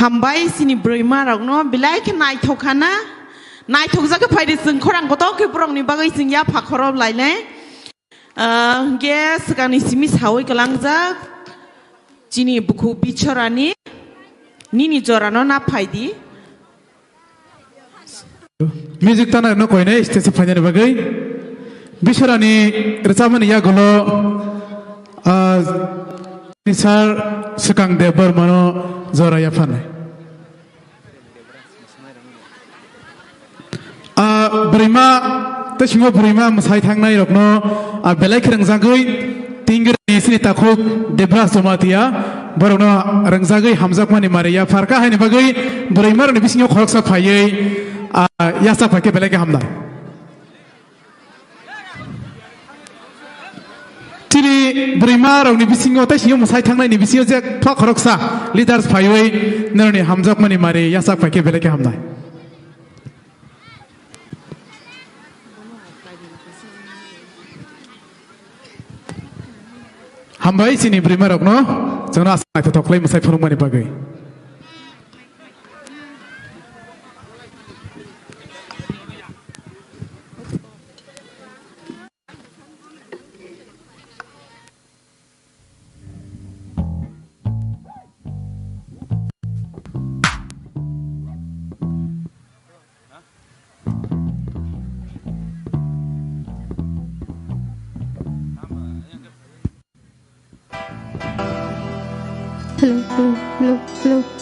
Hambai sini berima rok no bilai ke nai thokana nai thokja ke faide sing khorang ko to ke brong ni bagai sing ya phakhorob lai le ge sakani simi sawai kalangja chini bukhu bichorani nini jorano na phaidi music tana no koine stage phanya ne bagai bichorani rachamani ya golo nisar sekang debar mano zora ya phane berima tesingo berima masai thangnai rokno belai khrangjagai tingir ni sini takhok debra somatia borokno rangjagai hamjakmani maria farka haini bagai berima ni bisingo khoroksa phayei yasa phake belai ke hamna tini berima rok ni bisingo tesingo masai thangnai ni bisingo je phak khoroksa leaders phayei nerni hamjakmani maria yasa phake belai ke hamna Hambai sini berima rokno jangan asal itu toklai masai phulung mani bagai. Hello.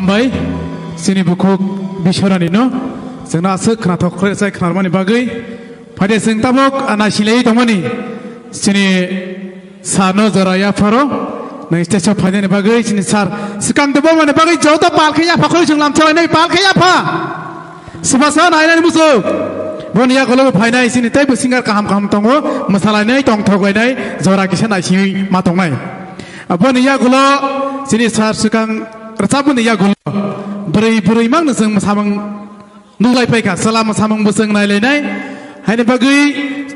हामबाय सिनि बुखु बिसरानि न जोंना आसो खोनाथक जाय खोनारमानि बागै फायदे जों ताबक आनासिलै दंमानि सिनि सानो जराया फारो नै स्टेसन फायदेनि बागै सिनि सार सिकां दबो माने बागै जौता पालखैया फाखौ जों लामथायनाय पालखैया फा सुबासा नायनानै मुसु बनिया गलो फायनाय सिनि तै सिंगार काहाम काहाम दङो मोसालायनाय दं थगलायनाय जरा किसा नायसि मा दंनाय बनिया गलो सिनि सार सिकां रसाबनिया गलो ब्रै ब्रै मांनो जों मोसामों नुलाय फायखा सला मोसामों बोसों नायलायनाय हायने बागै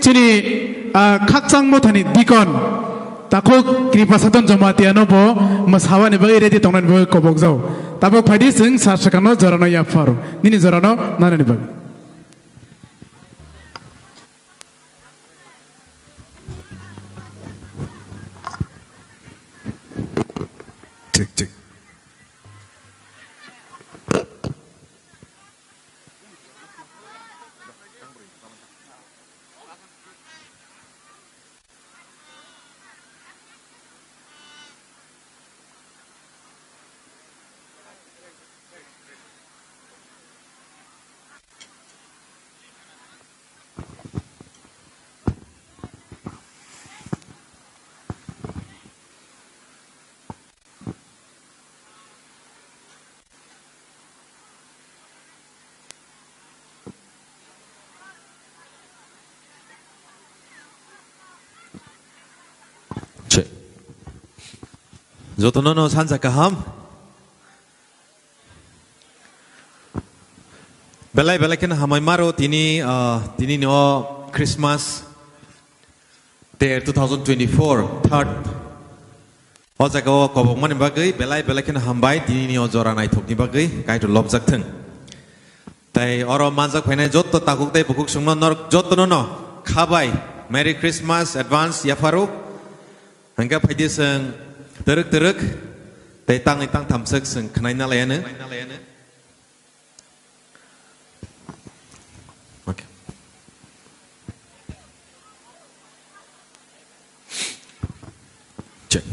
सिनि खाकसां मथानि दिकन ताको कृपासादन जमातियानो बो मोसावानि बागै रेडि दंनानै बो कबक जाव ताबो फायदि जों सार सिकांनो जरानो याफारो निनि जरानो नानानि बागै Tick, tick. Jotonono sansa kaham. Belai belai kan hamai maro tini no Christmas Day 2024 third. Oja ko kobok mani bagai belai belai kan hambai tini ni ojora nai thok ni bagai kai to lobjak theng. Tai oro manjak phainai jotto takuk tai bukuk sungno nor jotonono khabai Merry Christmas advance yafaro. Hangga phaidi seng teruk tay tang thamsak seng khnai na layane okay check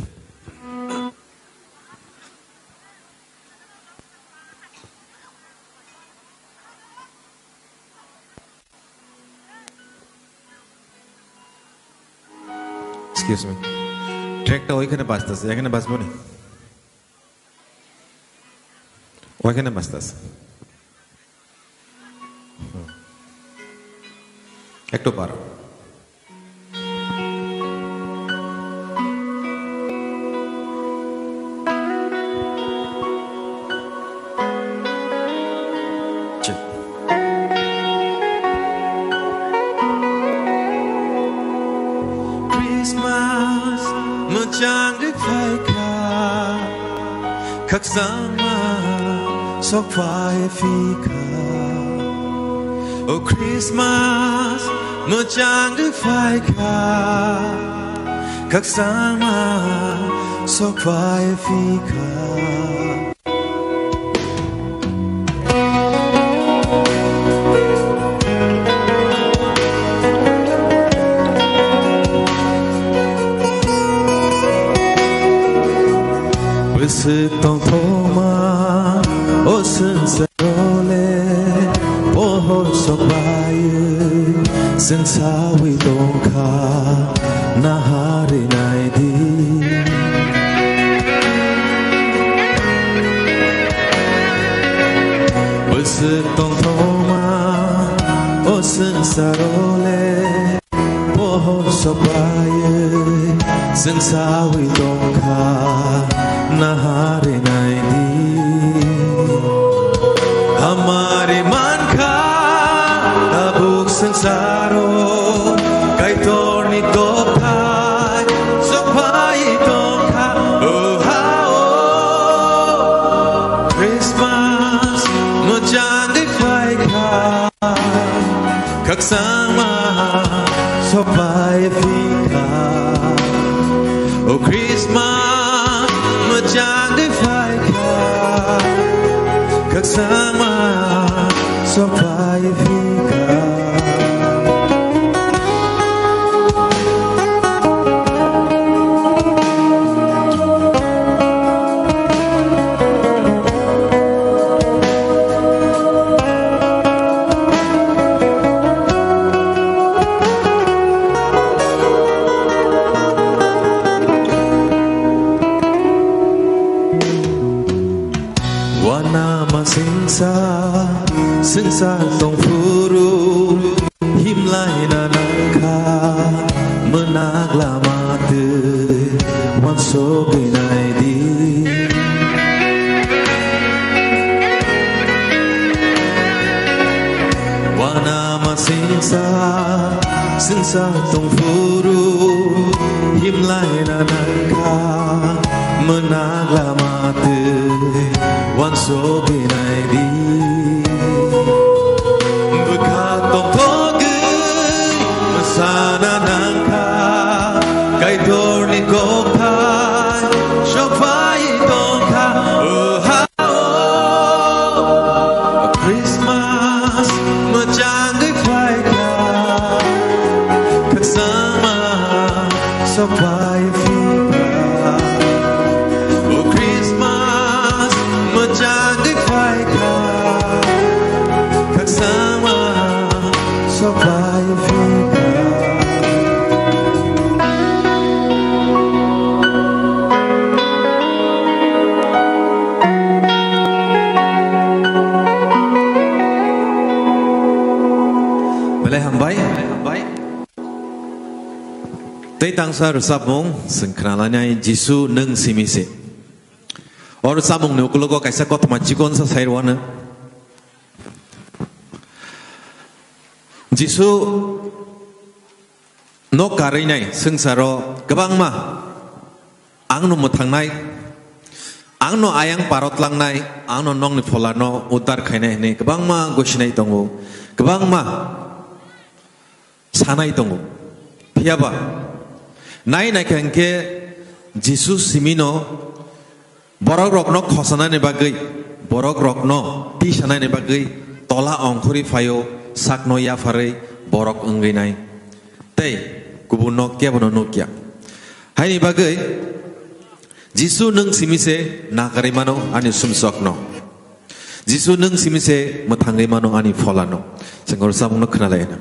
excuse me ট্র্যাকটা ওইখানে বাজতেছে এখানে বাজবো না ওইখানে বাজতেছে একটু পারো khắc sama sok phai fika Oh Christmas mơ chang đức phai ka khắc sama sok phai fika sự tông thô ma ô sương sa role ô hôn sọc bay sương sa vi tông kha na hari nai di sự tông thô ma ô sương sa role ô hôn sọc bay sương sa vi tông kha नहारे नाई दी हमारे मन का tabuk संसारो kay torni doka sopai doka oh how Christmas mo jangi phai ka khắc sama sopai fika oh Christmas Jangan difaikkan khắc sama sopai fika singsa singsa tong furu himlai nanangka menagla mate wan so binai di bekat tong toge mesana nangka kai dorni koktai shopai tongka Christmas menjangkai faida bersama sampai fibra. Oh Christmas menjangkai faida bersama sampai fibra. Balai hambai, Tei tangsa resabong sengkenalanya Jisu neng simise. Orang sabong ni ukulogo kaisa kot macikon sa sairwana. Jisu no karinai sengsaro kebang ma. Ang no mutangnai, ang no ayang parot lang nai, ang no nong ni polano utar kainai ni kebang ma gosnai tongo, kebang ma. Sanai tongo, piaba. Nai kengke Jesus simino borok rokno khosana ne bagai, borok rokno pisana ne bagai, tola ongkuri fayo sakno ya fare borok enggai nai. Tei kubuno kia bono nokia. Hai ni bagai Jesus neng simise nakari mano ani sumsokno. Jesus neng simise matanggai mano ani folano. Senggol samno kenalaina.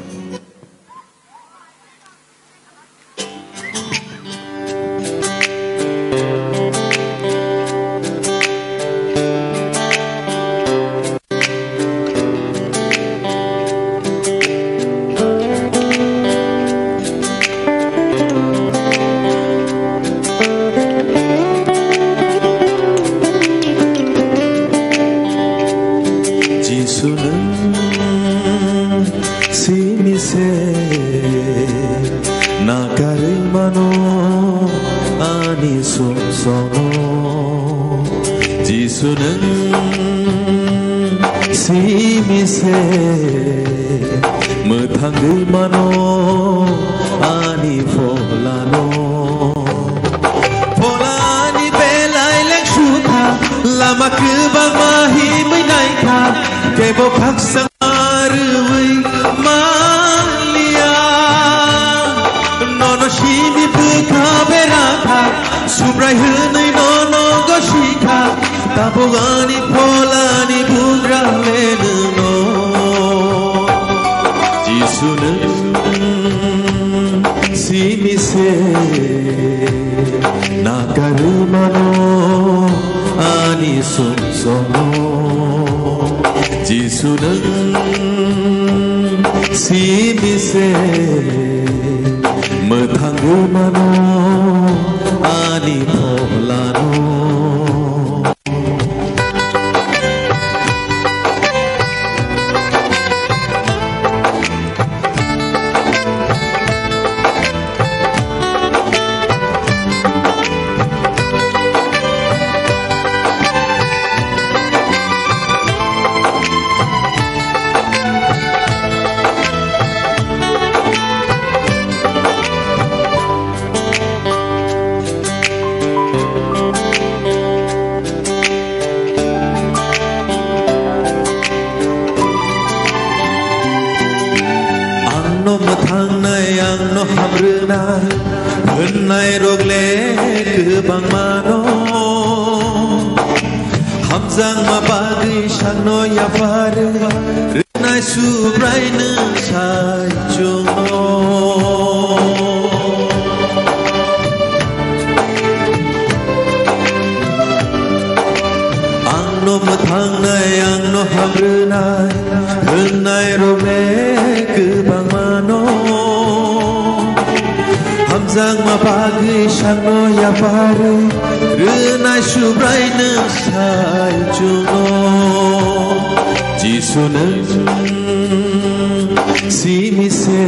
Si mise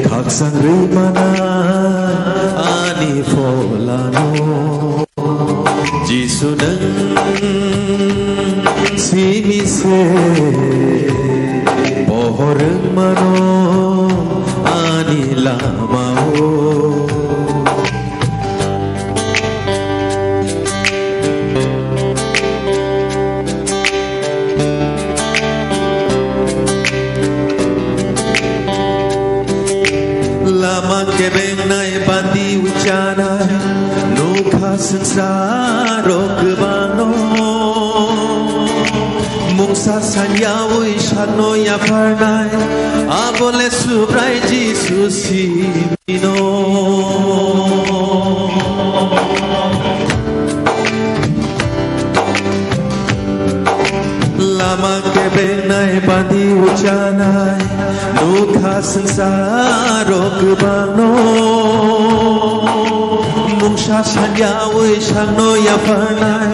kaksan rimana ani folano Jisu nang si mise pohoreng mano ani lamao ke benai bandi wicana nukha sansaro kebano mungsa sanyawui shano ya parnai abole subrai Jesus simino lama ke benai bandi wicana nukha sansaro kebano mungsa sanyawui shano ya parnai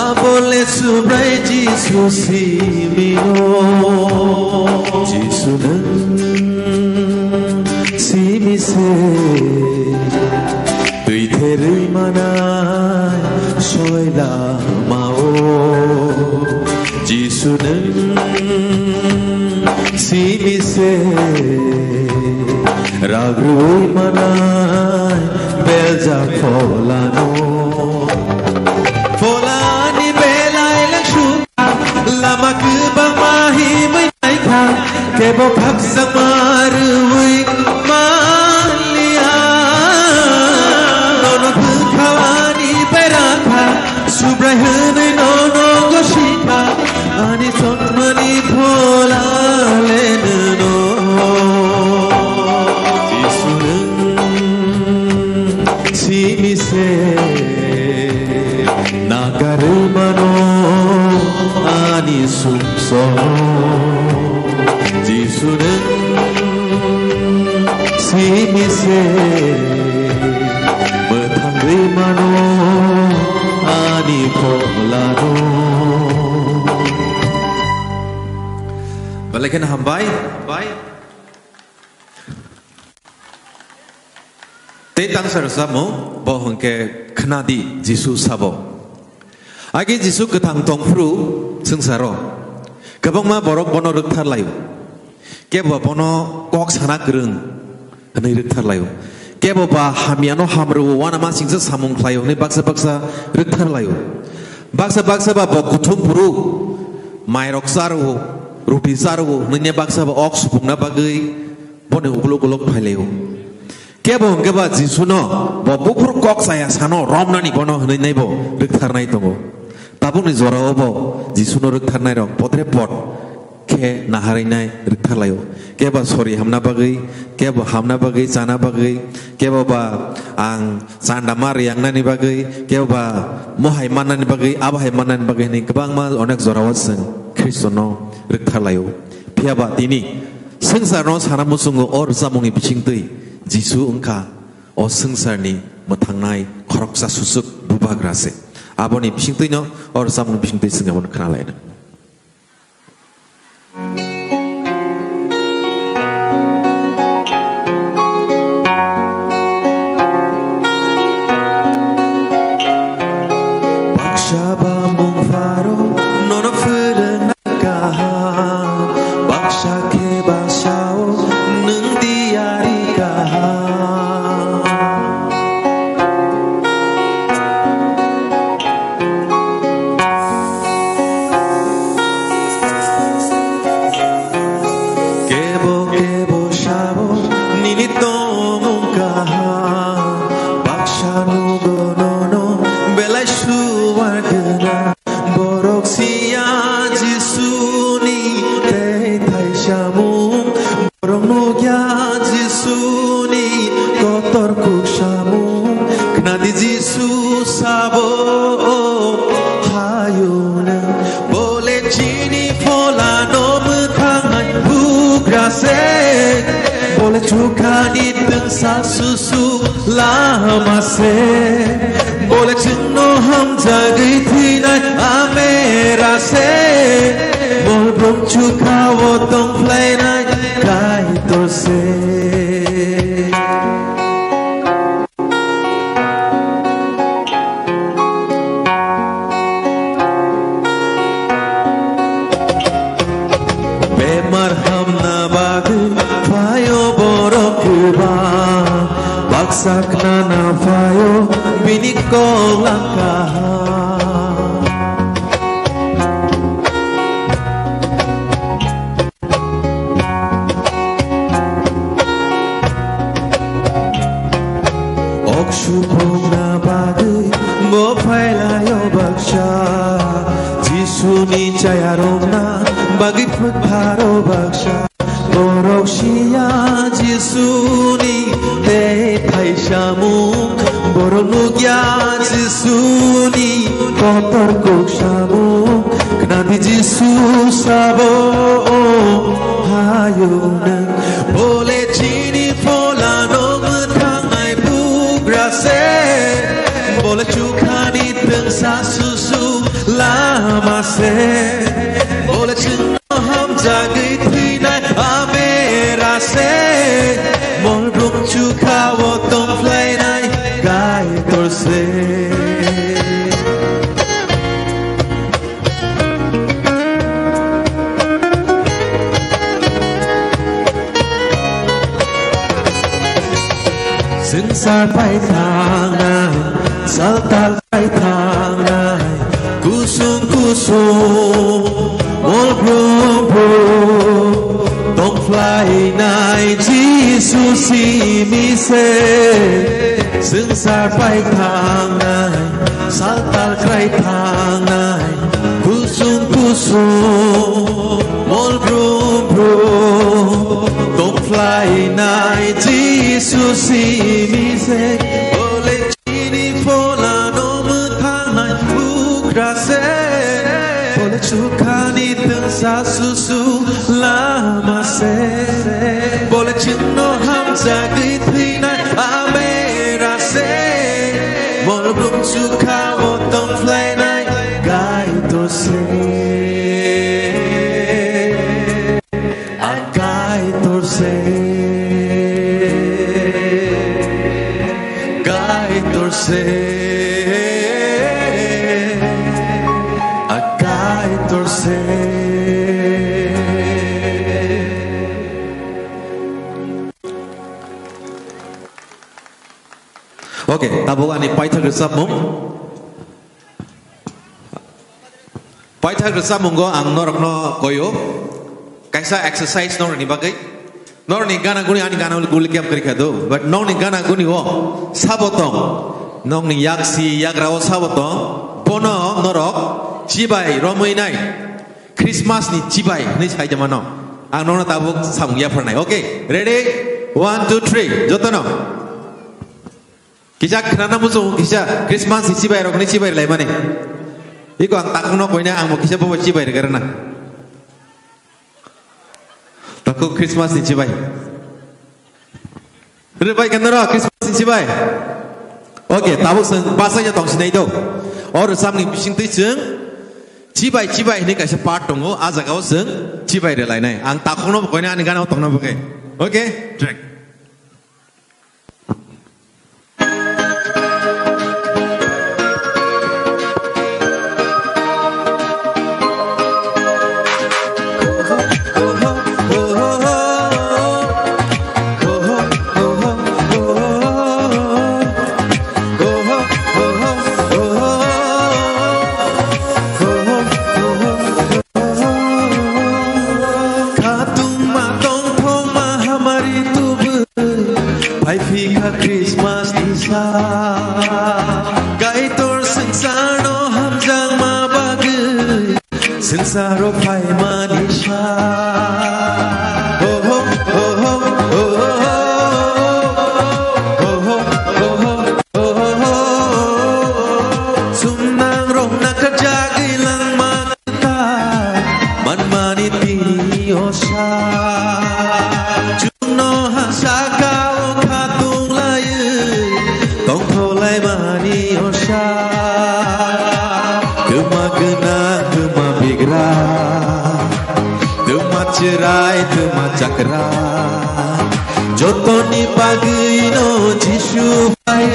abole subrai Jesus simino Jesus nang simise tui theri manai soila mao Jesus nang simise ragrui manai belja folano folani belai langshuka lama kebang mahi menaika kebo kap samarui malia nono kawani beraka subrai hene nono goshika ani sonmani phola lenno simise nagarmano ani sumso jisunen simise metangrimano ani polano balikan hambai Tetang sarasamo bohong ke kenadi Jisu sabo. Agi Jisu ketang tongfru sengsaro. Kabang ma borok bono rektar layu. Kebo bono kok sana gereng henai rektar layu. Kebo ba hamiano hamru wana ma singsa samung layu ne baksa rektar layu. Baksa ba kutum puru mairok saru rupi saru nenya baksa ba ok supungna bagai bono uglok phailayu. Kebo keba Jisuno bo bukur kok saya sano romnani bono henai naibo rektar nai tongo tabung ni zora obo Jisuno rektar nai rok potre pot ke nahari nai rektar layo keba sorry hamna bagai kebo hamna bagai sana bagai kebo ba ang sandamar yang nani bagai kebo ba mohai manani bagai abahai manani bagai ni kebang ma onek zora watseng Kristono rektar layo piaba tini sengsaro sana musungo or samungi biching tui Jisu engka o sengsarni metangnai koroksa susuk bubagrase aboni bisingtino or samun bisingtui sengabon kenalaina Bakshaba mungfaro nono fulen nagaha Baksha ke basao nung diari Tukani tengsa susu lama se boleh ceno ham jagai tinai amera se bol bom cuka wotong play nai gai torse Bemarham na bagi fayo borok kuba Baksak na fayo binikong langkah Shupong na bagay mo pailayo bagsya Jisuni chayarong na bagay pagparo bagsya Borok siya Jisuni te pay siya mong Borok nugya Jisuni kotor kok siya mong Knabi Jesus sabo hayo na Bole chini pola nong Boleh cukani tengsa susu lama se Boleh cino ham jagai tinai amera se Mol belum cuka wotong play nai gai torse Sengsar pai tangan Saltal pai tangan Kusung-kusung Mol brum-brum Tong fly nai Jesus imise Sengsar pai tangan Saltal krai tangan Kusung-kusung Mol brum-brum Tong fly nai Jesus imise Oleh chini pola no mentanai bukrase Boleh cukani tengsa susu lama se Boleh cino ham jagai tinai amera se Boleh belum suka wotong fly nai gai torse Agai torse torse akai torse Oke, tabung ani paithak resap mung paithak resap mung go ang norokno koyo kaisa exercise nor ni bagai nor ni gana guni ani gana guli kiam kari khado but nong ni gana guni wo sabotong nong ni yaksi yagrao sabotong bono norok cibai romoi nai Christmas ni cibai ni sai jamano ang nong na tabuk samung ya pernai okay ready 1 2 3 jotono kisah kenana musuh kisah Christmas ni cibai rok ni cibai lai mane iko ang takung no koina ang mo kisah bawa cibai karena Takut Christmas ni cibai. Benar baik kan nora Christmas ni cibai. Okey, tahu sen bahasanya tong sini itu. Orang samni bising tu sen cibai ni kasih part tunggu aja kau sen cibai dia lain nai. Ang takut no pokoknya ane gana tong no pokoknya. Okey, track. Christmas isa Gaitor sengsaro hamjang mabagai Sengsaro pai manisha Oh oh oh oh oh oh oh oh Sumnang rong nakajagi lang mata Man manit pini osha Juno hasaka mani osha kema gena kema bigra cerai tuma cakra jotoni bagino Jisu pai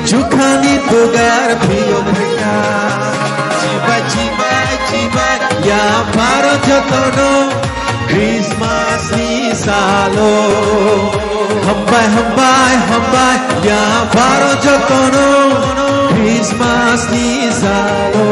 Jukani togar pio mereka Cibai ya paro jotono Christmas ni salo Hambai ya paro jotono Christmas ni salo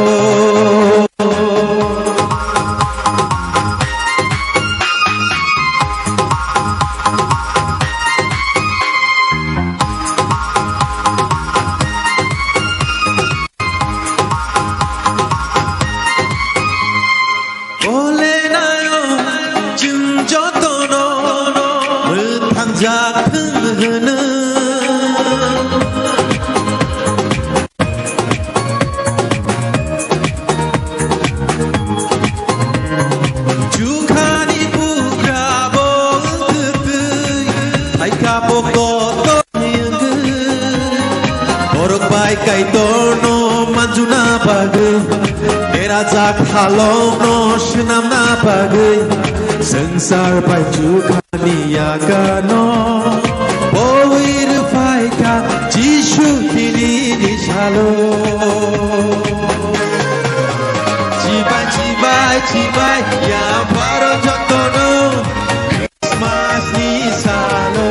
Kai tono manjuna bagai Era jak halong no shenam na bagai Sengsar pai jukani yakano Bowir pai ka Jishu tini di shalo Cibai ya paro jotono Christmas ni salo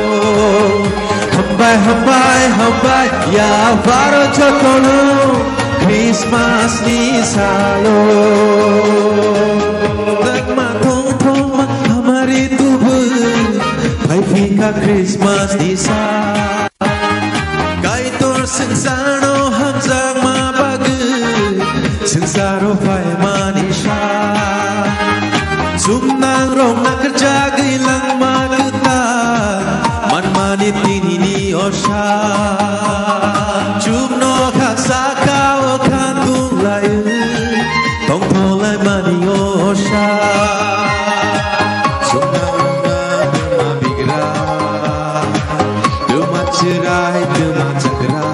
Hambai ya paro jotono Christmas ni salo Dagma tong hamari tubu Pai fika Christmas ni sa Kaitor sengsaro hamzang ma bagai Sengsaro pai manisha Sumnang rong na kerja gilang mageta Man manit ini osha Jumno kaksa kau kantung layu Tong tolai mani osha Sumnang na dema bigra Dema cerai dema cakra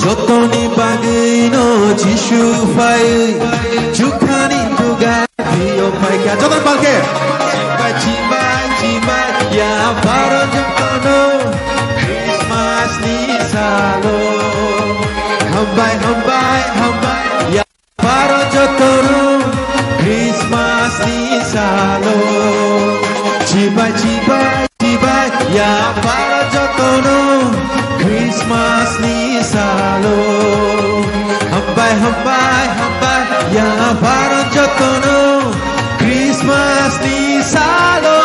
Jotoni bagino Jisu fai Jukani tuga Dio pai ka Joton palke Cibai ya paro jotono Christmas ni salo Hambai ya paro jotono Christmas ni salo Cibai ya paro jotono Christmas ni salo Hambai ya paro jotono Christmas ni salo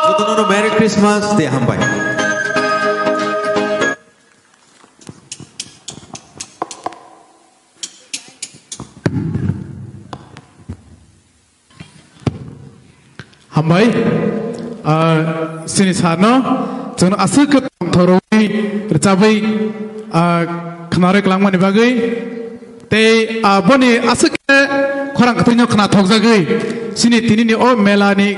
Jotono Merry Christmas de hambai Hambai sini sarno jono asuk thoroi recabai khnare klangmani bagai te boni asuk khorang khatino khna thokjagai sini tinini o melani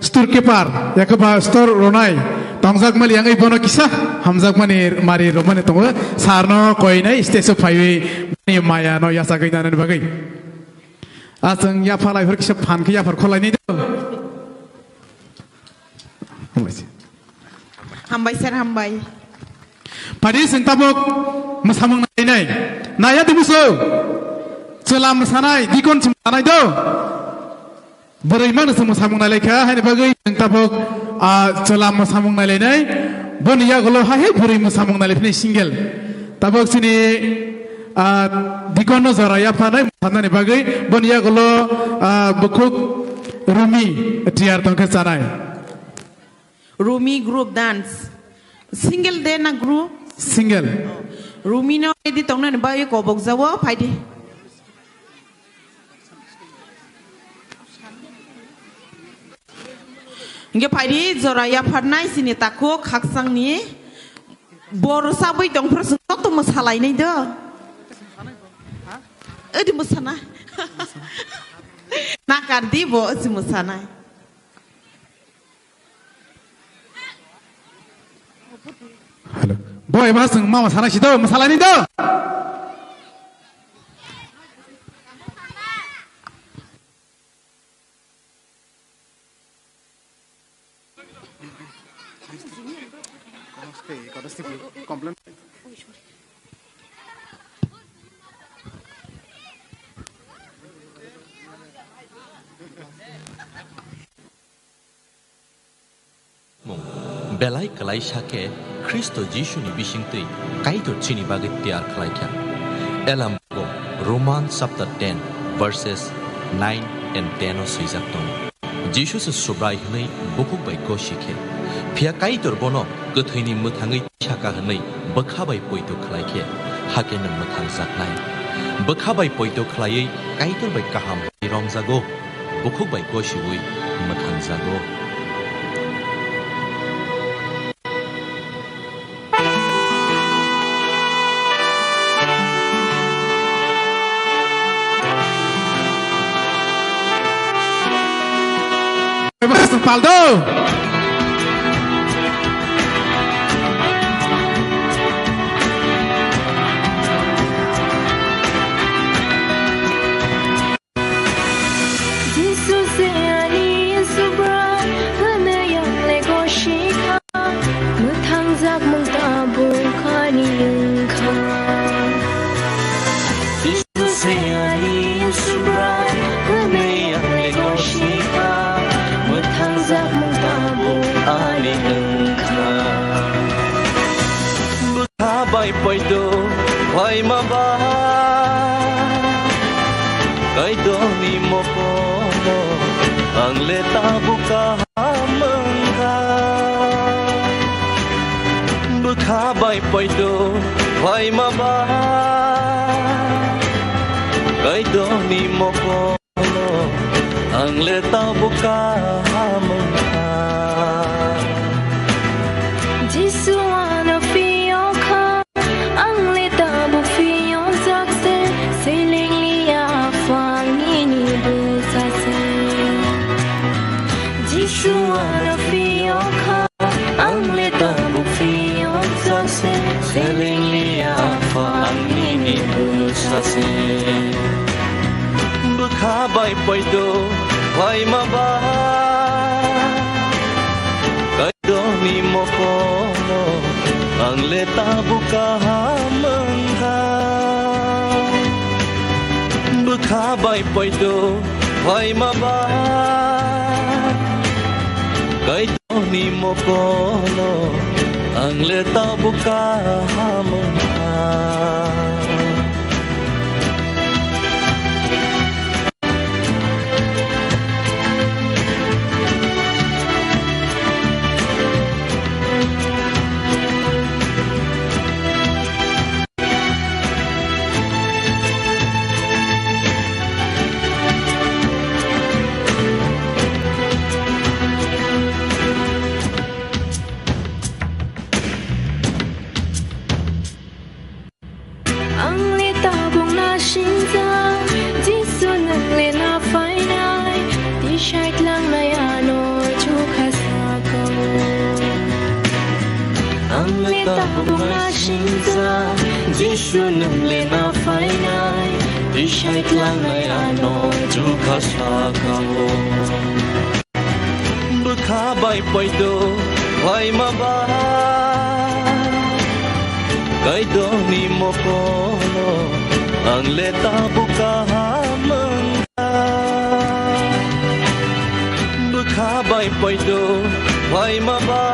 stur kepar yakaba stur ronai tongjak mali yangai bono kisa hamjak mani mari romane tongo sarno koinai stage phaiwi ni maya no yasa gainani bagai asang ya phalai phar kisa phan khiya phar kholai ni Hambai Padi sing tabok masamang nai naya dimuso celam sanai dikon sanai do Beriman semua samung nalai kah? Hari bagai yang tabok celam samung nalai nai, bonia kalau hai beri samung nalai ni single. Tabok sini dikono zara ya panai mana ni bagai bonia kalau bekuk Rumi tiar tongkat sanai. Rumi group dance, single deh na group. Single. Rumi no di tong na bagai kobok zawa padi. Nggak padi zora ya pernah sini takut kaksang ni bor sabai dong persentau tu masalah ini dah. Di musana. Nak arti bo si musana. Halo. Boy masang mau masalah situ masalah ini dah. Belai kalai shake Kristo Jishu ni bisingtui kaito chini bagi tiar kalai kya. Elam go Roman chapter 10 verses 9 and 10 o suijak tong. Jishu se subrai hnei bukuk bai ko shike. Phia kaitor bono gothaini muthangai chaka hnei bakhabai poito kalai khe hake nang muthang jaknai. Bakhabai poito kalai kaitor bai kaham romjago bukuk bai ko shiui muthang jago. Paldo. Poito hoy maba kai do ni mo kono ang leta buka mangga bukha bai poito hoy maba kai do ni mo kono ang leta buka mangga Jisu ana Bukha bai poito hoy maba kai do ni mo kono ang leta buka mangga Bukha bai poito hoy maba kai do ni mo kono ang leta buka mangga Jisu nang lena fainai Dishai tlang nai ano Juka sakao Bukha bai poito hoy maba Kai do ni mo kono Ang leta buka mangga Bukha bai poito hoy maba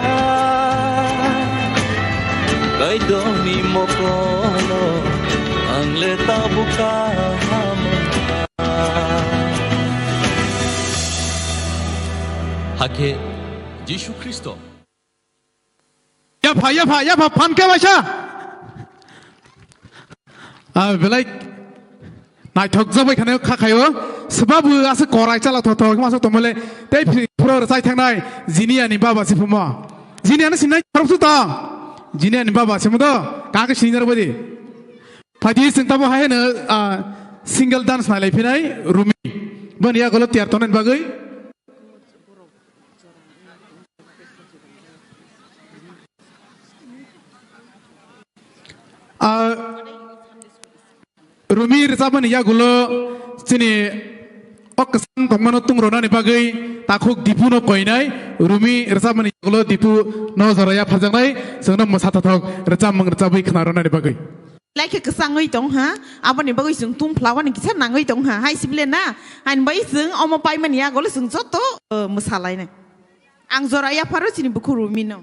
Kai do ni mo kono ang leta buka hake Jishu Kristo ya pa pan ke basha belai nai thok jabai khane khayo sababu ase korai chala tho tho ma so tomole tei pro sai thangnai jinia ni baba sifuma jinia na sinai thorsu ta jinia ni baba semudo ka ka senior bodi phadi singta bo hae na single dance na lai phinai rumi bania golo tiar tonen bagai Rumi resapan ya gulo sini oksan tongmano tungrona ni bagai takuk dipu no koinai Rumi resapan ya gulo dipu no zoraya phajangnai जोंनो मोसाथाथक रोजाबै खोनारनानै बागै लाइक केसाङै दं हा आबानि बागै जों तुमफ्लावानि किसा नाङै दं हा हाय सिबलेना हाइन बै जों अम पाइमानि आगल जों जत मोसालायनाय आं जराया फारो सिनि बुखुरु मिनो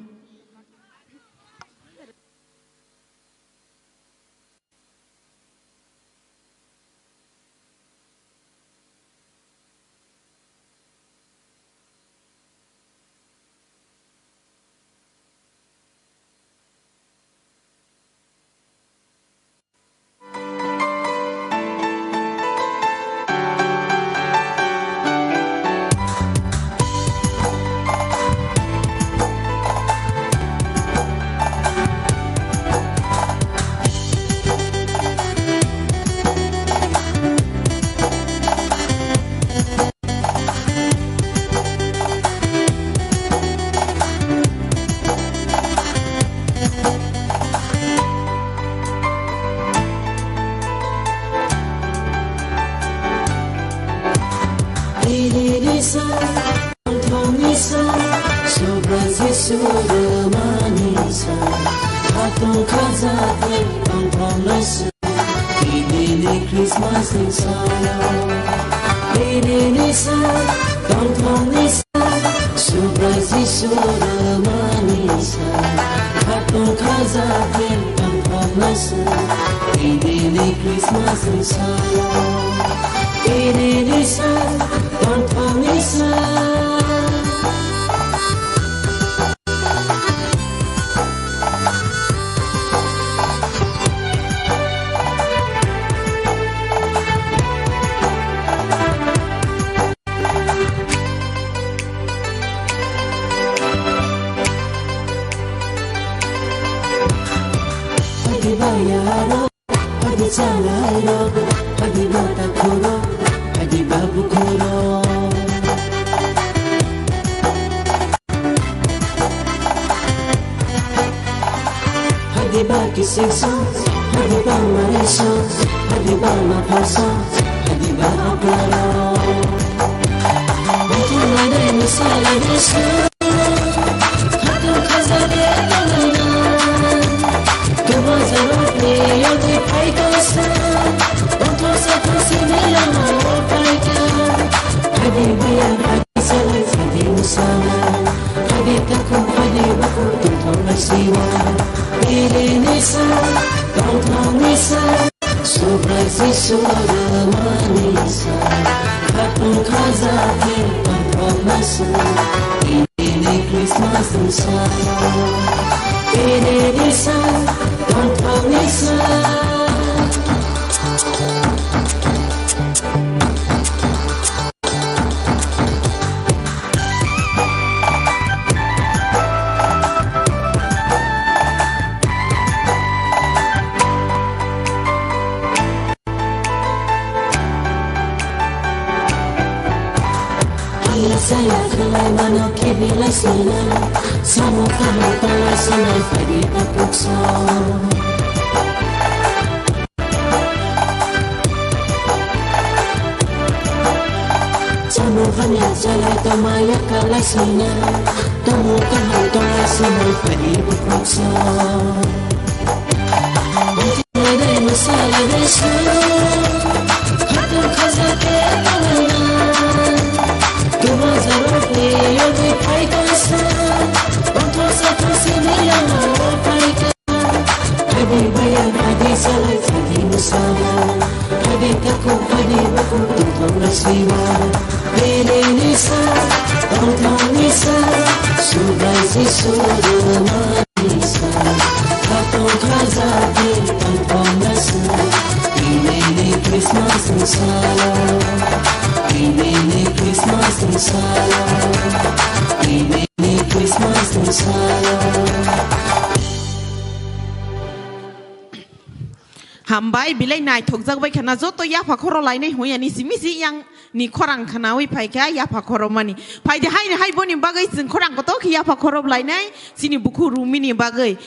Hambai bilai nai thokjak bai khana jo to ya phakoro lainai hoyani simisi yang ni khorang khana oi phai kya ya phakoro mani phai de hai boni bagai jing khorang ko to ki ya phakoro lainai sini buku rumini bagai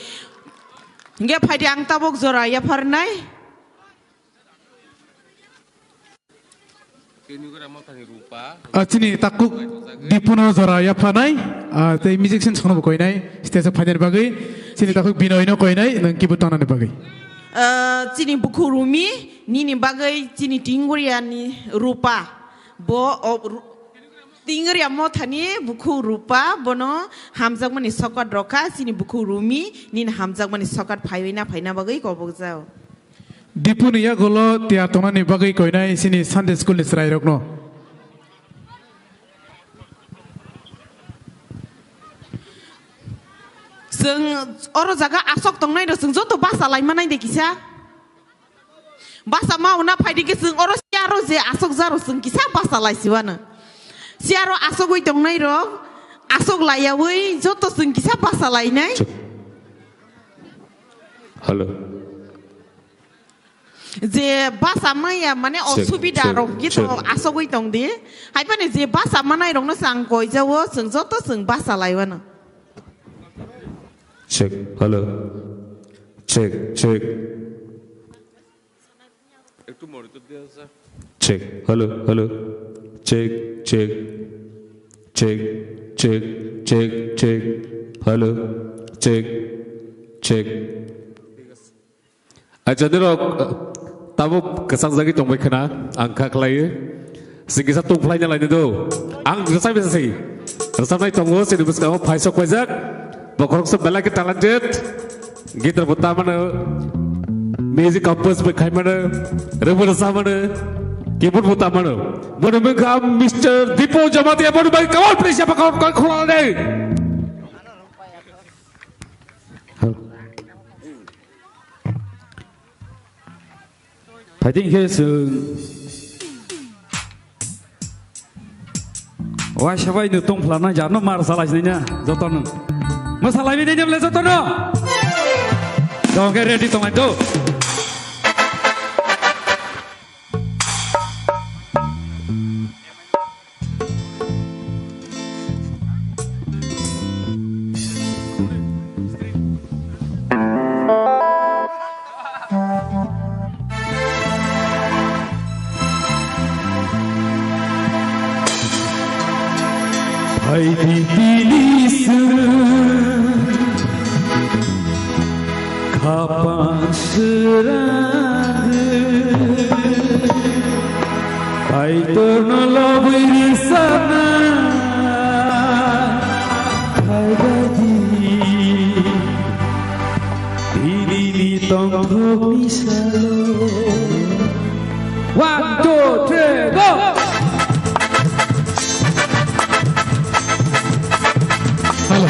nge phai de ang tabok jora ya pharnai Chini takuk dipuno jora ya phanai te musician sono koinai stage final bagai sini takut binoy no koi nai nang kibutan ane bagai. Cini buku rumi nini bagai cini tinggurian ni rupa tinggurian mo thani buku rupa bono hamzak mani sokat roka cini buku rumi nini hamzak mani sokat phaina bagai ko bogzao. Dipu ni ya golo tiar tona ni bagai koi nai sini Sunday school ni serai rok no. Seng orang jaga asok tong nai do seng joto bahasa lain mana ide kisah bahasa mau na pai dike seng orang siaro je asok zaro seng kisah bahasa lain siwana siaro asok wei tong nai ro asok laya wei joto seng kisah bahasa lain nai. Halo. Je bahasa maya mana osubida ro gitu asok wei tong di hai pane je bahasa mana ro no sang koi jawo seng joto seng bahasa lain wana. Cek, halo, cek. Itu monitor dia sah. Cek, halo, cek, halo, cek. Aja dulu, tamu kesang lagi tunggu kena angka kelai. Singkisa tungplainya lain itu, kesang bisa sih. Kesang naik tunggu, sini bus kamu paisok wajak. Bakorok sebelah kita lanjut. Gitar pertama music compose berkai mana, rebut sama mana, keyboard pertama mana. Mana mereka Mr. Dipo Jamati apa tu bagi kawan please siapa kawan keluar ni. I think here's wah siapa ini tung pelana jangan marah salah sininya, jodoh. Masalah ini dia boleh satu no. Don't get ready to maju. Hai dipilih kapan serang Hai ternologi di sana Hai bagi Pilih tongkol misalo 1, 2, 3, go! Halo.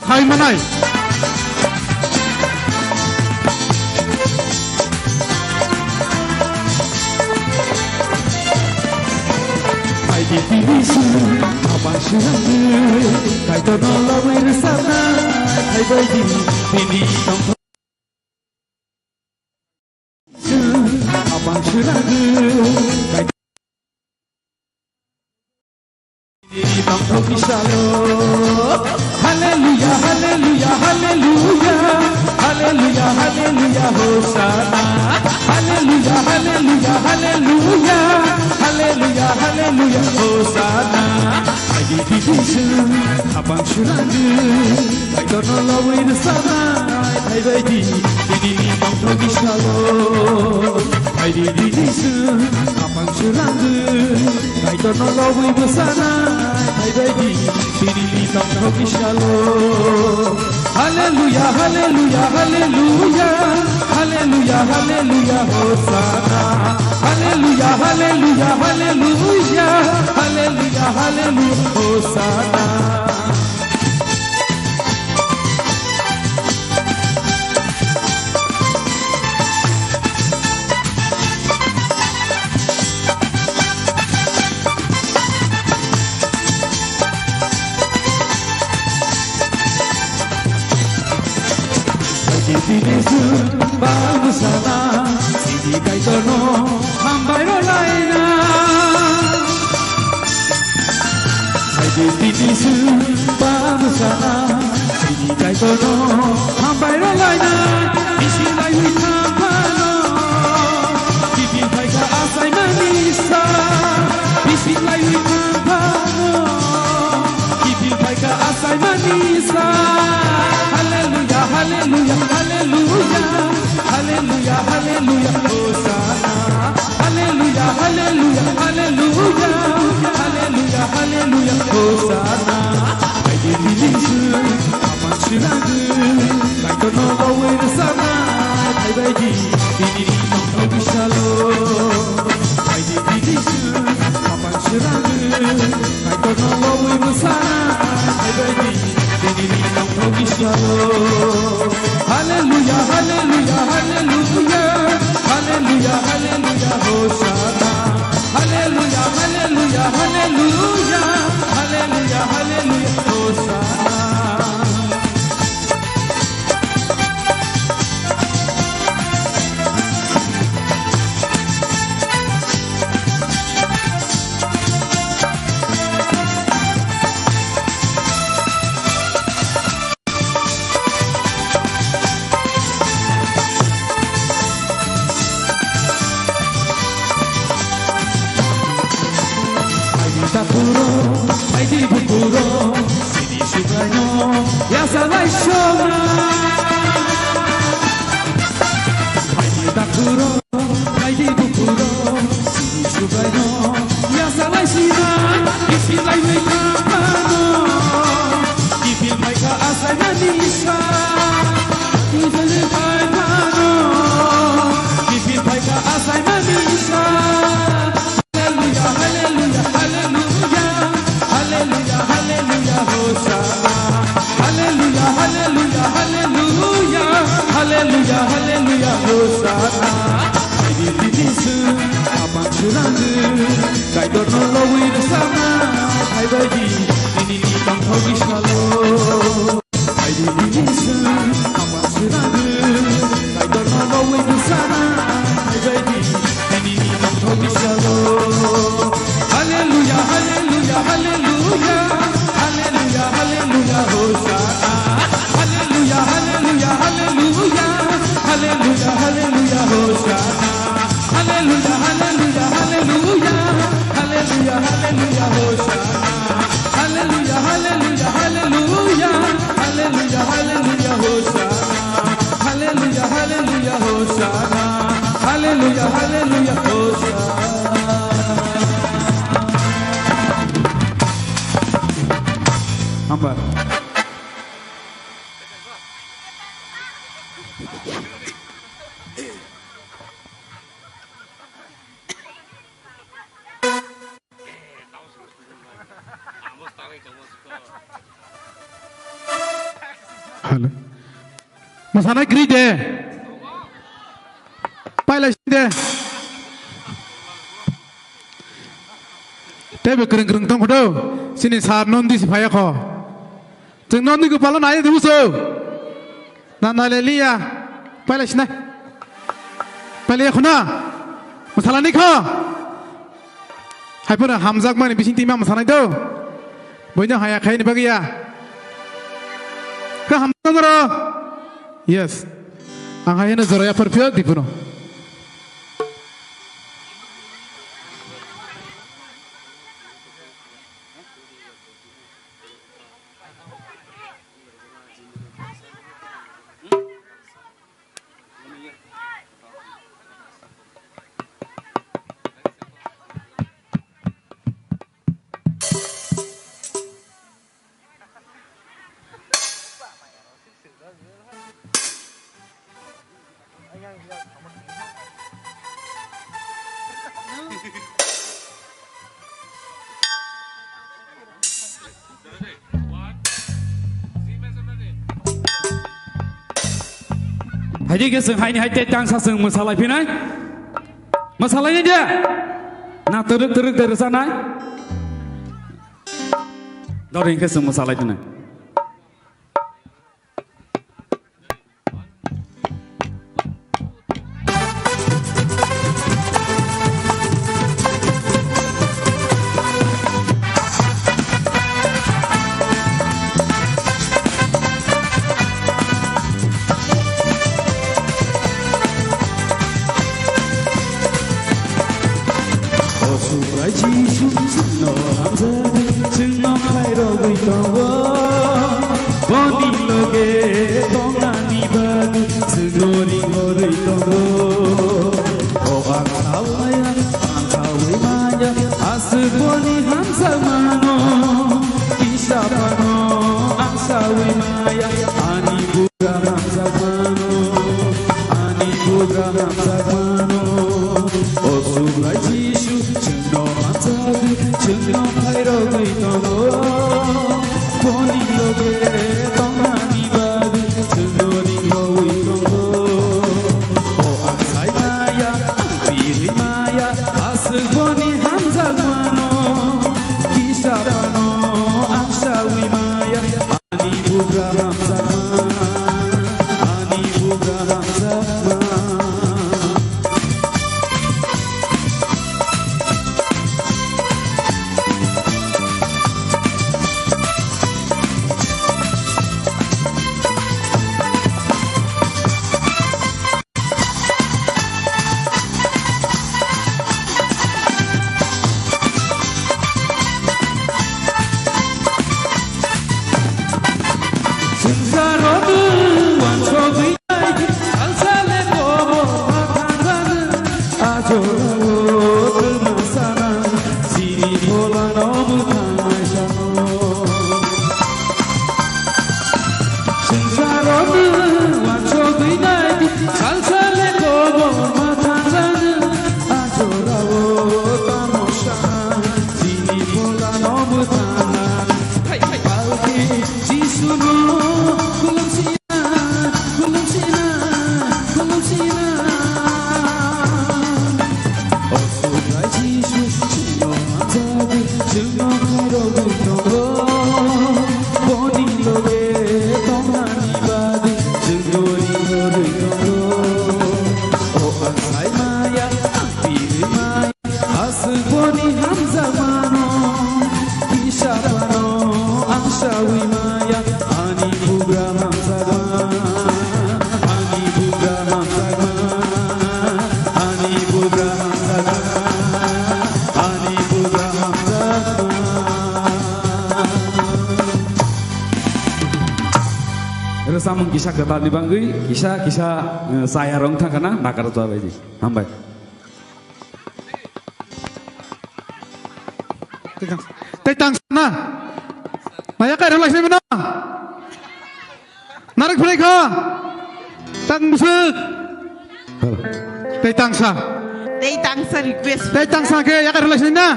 Hai manai. Hai di bisu, abang sudah kai to nolong bersama. Hai bagi ini tong abang sudah kai ini tong misalo. Hallelujah, hallelujah, hallelujah, hallelujah, hallelujah, Hosanna. Hallelujah, hallelujah, hallelujah, hallelujah, hallelujah, Hosanna. Lagi di bisu, abang surangu, baik ternolong bersama. Hai bagi ini tong misalo. Lagi di bisu, abang surangu, baik ternolong bersama. Hai bagi ini tong misalo. Hallelujah, hallelujah, hallelujah, hallelujah, hallelujah, Hosanna. Hallelujah, hallelujah, hallelujah, hallelujah, hallelujah, Hosanna. Yesu bagus sana, sidi kaitono hambai rolaina. Yesu bagus sana, sidi kaitono hambai rolaina. Isi lai hui kampano, kipin kai ka nisa hallelujah hallelujah hallelujah hallelujah hallelujah hosana hallelujah hallelujah hallelujah hallelujah hallelujah hosana aidi bilisu aman shiragu like no way to sana ai baidi ini no bishalo aidi bilisu aman shiragu like no way to sana ai baidi ini no bishalo hallelujah hallelujah hallelujah hallelujah hallelujah hosana hallelujah hallelujah hallelujah hallelujah hallelujah hosana Masana gri de, pilot de, tapi kereng tong kodo, sini sar non di sipaya ko, jeng non di kepala naik di musuh, nana lelia, pilot sini, pilot kena, masalah ni ko, hai pun hamzak mana bising timah masalah itu, banyak haya kaya ni bagi ya, ke hamzak mana? Yes, angkanya Zoraya perfect di puno. Haji keseng hai ni hai te tang saseng masalah pinai. Masalahnya dia. Nah teruk dari sana. Dari keseng masalah pinai. Jisu no hamza, sing no khai ro gui to samung kisah kata di bangui kisah saya rong thang kana nakar tua bayi hambai tang sana maya kai relaks ni mana narik mereka tang musik tang sa request tang sa ke ya kai relaks ni na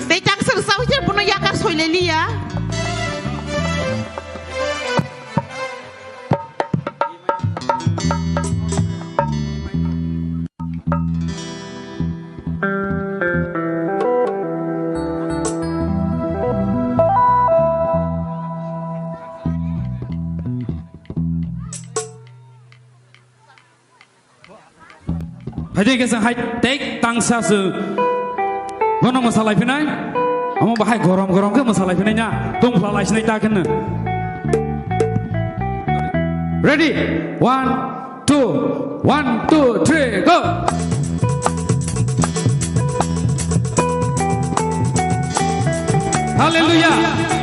tang sa sahaja puno ya kar soileli ya Hadi kita hai tek tangsa se, mana masalah ini? Amo bahai gorom ke masalah ini nya, tung pelalai sini tak kena. Ready, 1, 2, 1, 2, 3, go. Hallelujah.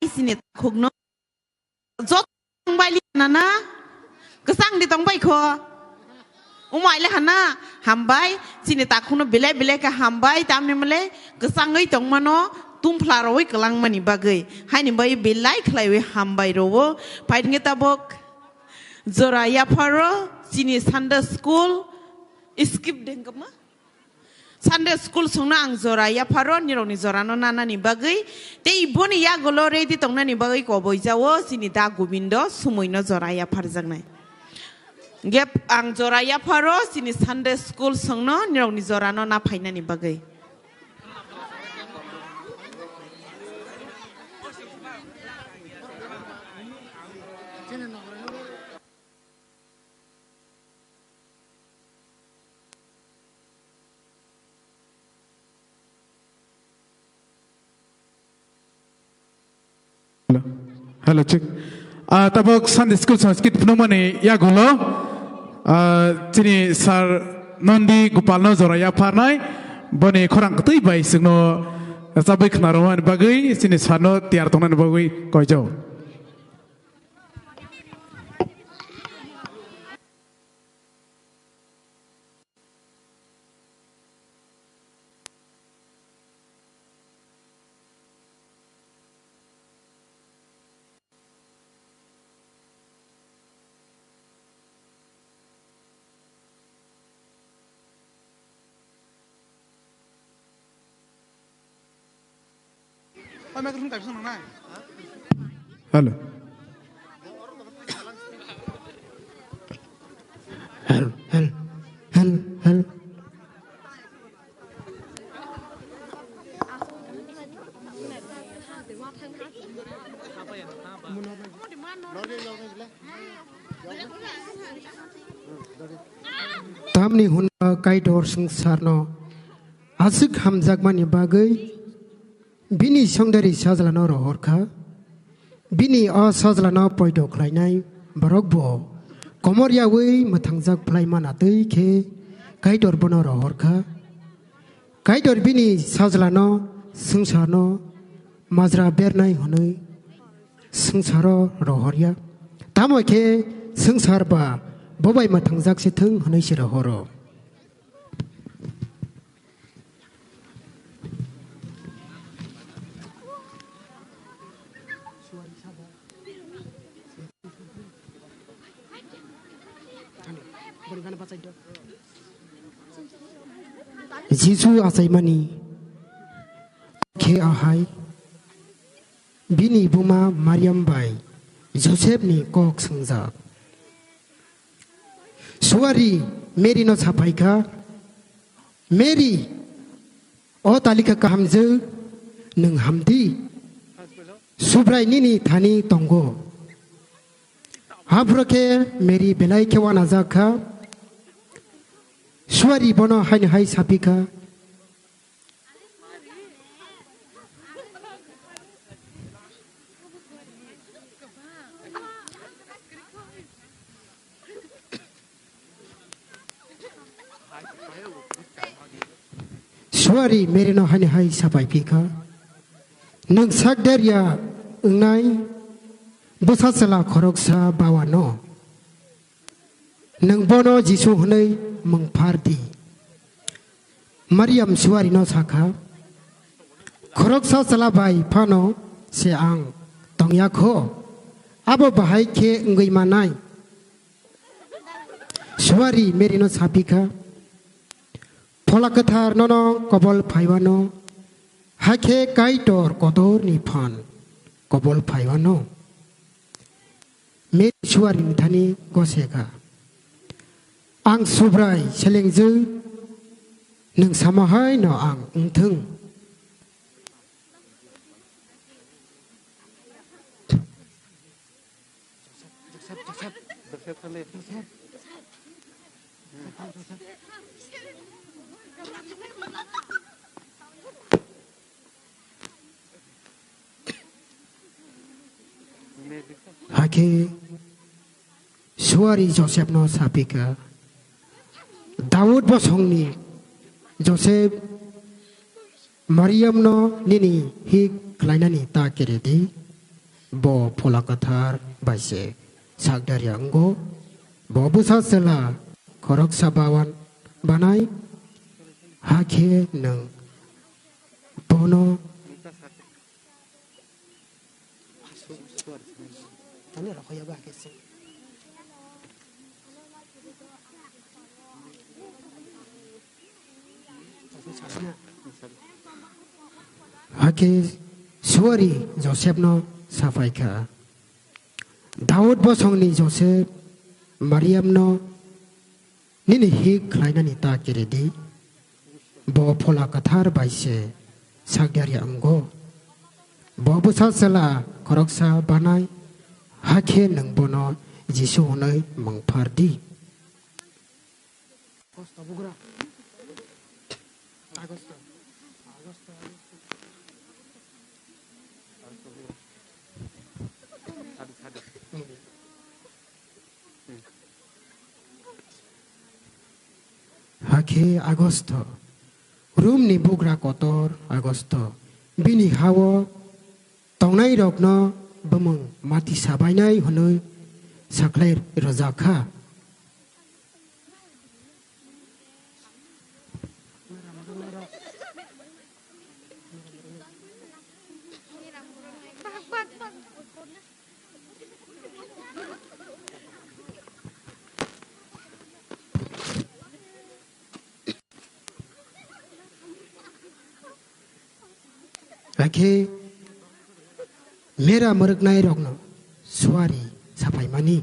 sini khugno jot bai li na na kesang di tong bai kho umai le hana hambai sini ta khugno belai belai ka hambai tamne male kesang ngai tong mano tum plaroi kelang mani bagai hai ni bai belai khlai we hambai rowo pai nge tabok Zoraya Paro sini Sunday school skip dengkama Sunday school sungna ang Zoraya Paro ni roni Zorano nana ni bagai te iboni ya golore di tongna ni bagai ko boijawo sini da Gobindo sumoino Zoraya Parjangnai gap ang Zoraya Paro sini Sunday school sungno ni roni Zorano na phaina ni bagai Hello, cek. Tabok Sunday School Sanskrit penomane ya golo. Sini sar Nandi Gopalno Zoraya Parnai. Bone korang ketui bai sengno sabai kenaruan bagai sini sarno tiar tonan bagai kojo. Hello. Hello. Tamni hunna kaidor sengsarno asik hamjagmani bagai bini songdari sajlano rohorkha bini a sajlano poido khlainai barokbo komoria wei mathangjak plaimana tei khe kaidor bono rohorkha kaidor bini sajlano sengsarno majra bernai honoi sengsaro rohorya tamo khe sengsarba bobai mathangjak se thung honoi se rohoro Jisu asaimani ke ahai bini buma Mariam bai Joseph ni kok sengjak Suari Mary no sapaika Mary o talika kahamje nung hamdi subrai nini thani tongo habrake Mary belai kewana zakha Suari bono hain hai sapika Suari merino hain hai sapai pika nang sakdaria ngai bosasala khoroksa bawano nang bono Jisu hunai mengpardi Mariam suari no sakha khoroksa salabai phano se ang tongya kho abo bahai khe ngai manai suari merino sapika Polakathar nono kobol phaiwano hakhe kaitor kodor ni phan kobol phaiwano me suari thani goseka ang subrai selengju nang samahai no ang ungthung Hake suari Joseph no sapika Daud bosongni Joseph Mariam no nini hi klainani ta keredi bo polakathar baise sakdari anggo bo busa sela korok sabawan banai hakhe nang bono Hake suari Joseph no safaika Daud bosongni Joseph Mariam no nini hik klaina ni ta kiredi bo phola kathar baise sagdari amgo bo busa sela koroksa banai hakhe nang bono jisu honai mangphardi Hake Agosto Rum ni bugra kotor Agosto Bini hawo Tongnai rokno Bamung mati sabainai honoi Saklair rozakha Hake Mera mergnai rokno Suari sapai mani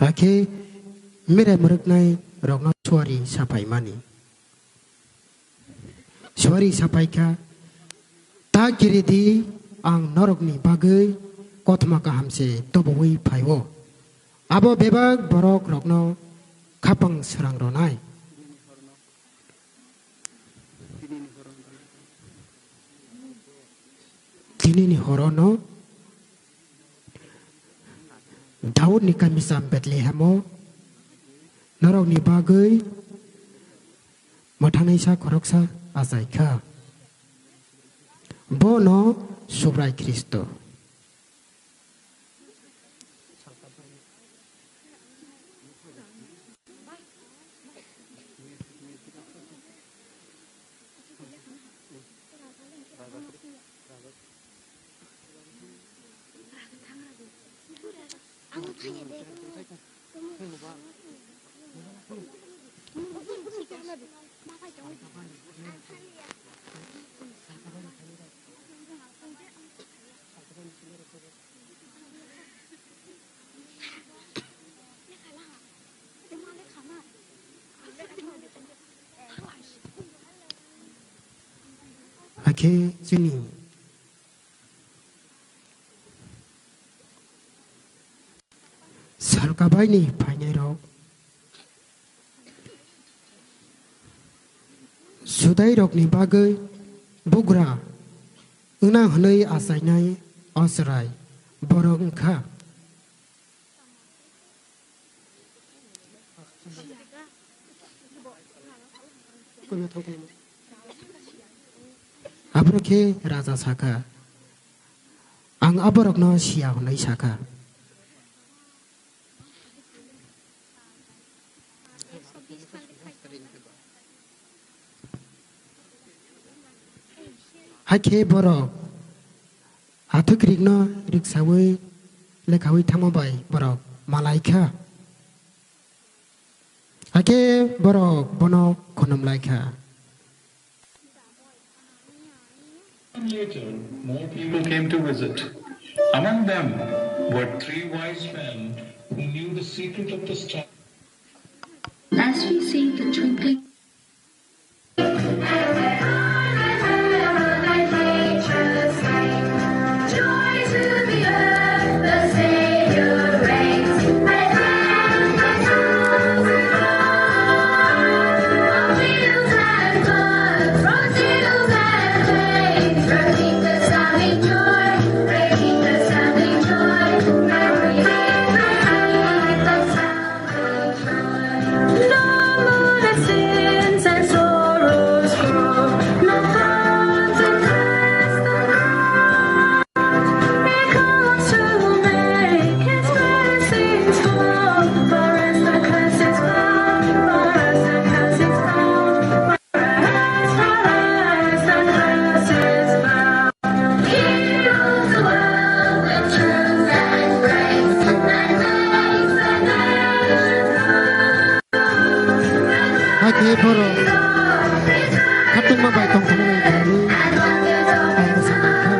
Hake Mera mergnai rokno suari sapai mani Suari sapai ka Ta kiredi ang norokni bagai Kotma kahamse tobowi paiwo Abo bebak borok rokno Kapang serang ronai Tinini horono Daud ni kami sampai lehamo Norok ni bagai Matanai sa koroksa azai ka Bono subrai Kristo हाके जोंनि सालकाबायनि फायनाय रक जुदाय रकनि बागै बुग्रा उना हनै आसायनाय असराय बरंखा आब्रखे राजा साका आं आबरकनो सिया हनै साका हाके बरक हाथुक्रिगनो रिक्सावै लेखावै थांबाय बरक मालायखा हाके बरक बनक खनमलायखा Later, more people came to visit. Among them were 3 wise men who knew the secret of the star. As we see the twinkling हाके बरक खातुं माबाय दंथ'नो गारि आं सानखा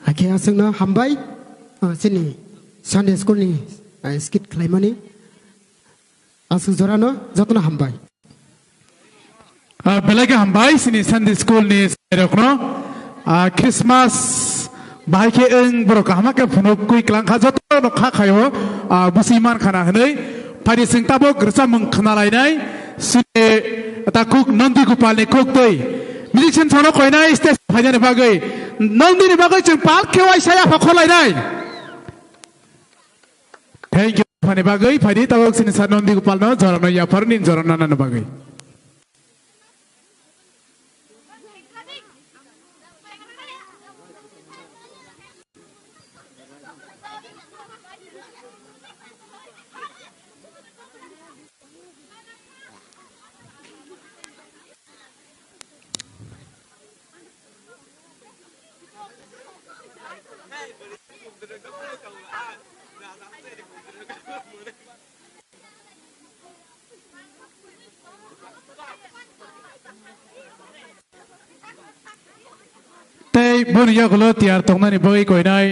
हाके आसोंनो हामबाय जोंनि सानडे स्कुलनि स्किट खालामनानै आसों जरानो जतन हामबाय बेलागे हामबाय सिनि सानडे स्कुलनि रखनो क्रिसमास बाहायके ओं बरक हामाके फुनो कुइ क्लांखा जत नखा खायो बुसिमान खाना हनै फारि सिंताबो ग्रसा मुं खनालायनाय सिने ताकुक नंदी गोपालनि कुकदै मिलिसन सनो खयनाय स्टेज फायनाय बागै नंदीनि बागै जों पाल खेवाय साया फखलायनाय थैंक यू फानि बागै फायदि ताबक सिनि सा नंदी गोपालनो जरनो याफरनि जरनाना बागै Tei bunia kulo tiar tongna ni bagi koinai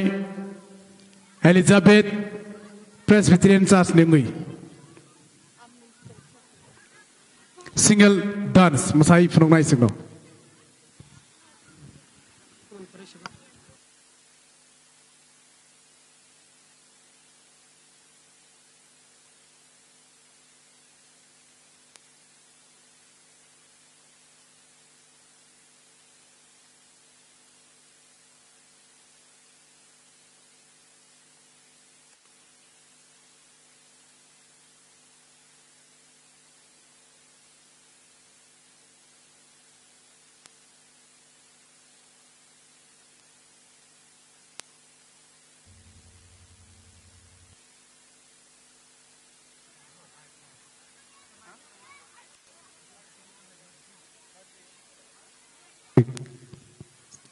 Elizabeth Presbyterian Church nengui single dance masai phunongnai singno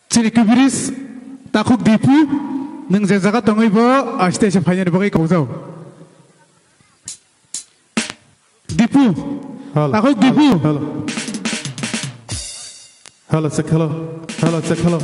Ciri kubiris takuk dipu neng jaga tongai bo stage fanya ni bagai kauzau dipu takuk dipu Hello, check hello.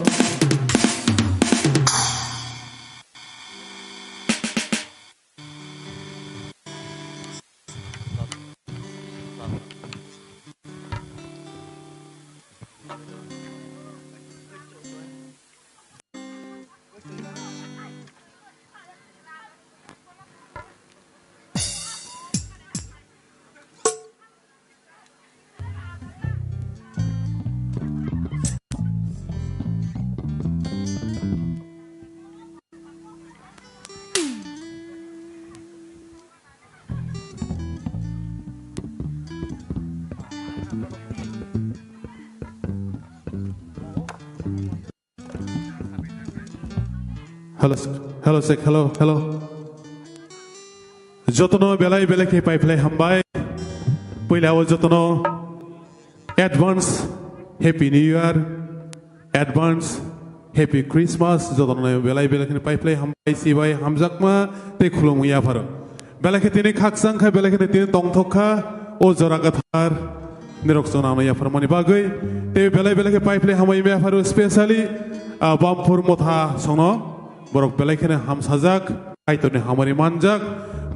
Hello, sek, hello. Jotono belai belai ke pai play hambai. Pila awal jotono advance happy new year, advance happy Christmas. Jotono belai belai ke pai play hambai si bai hamzak ma te khulung ya pharo. Belai ke tini khak sang kha belai ke tini tong thok kha o jora gathar nirok sona ya pharo mani bagai. Te belai belai ke pai play hambai ya pharo especially bampur motha sono. Borok belakene ham sajak kaitone hamari manjak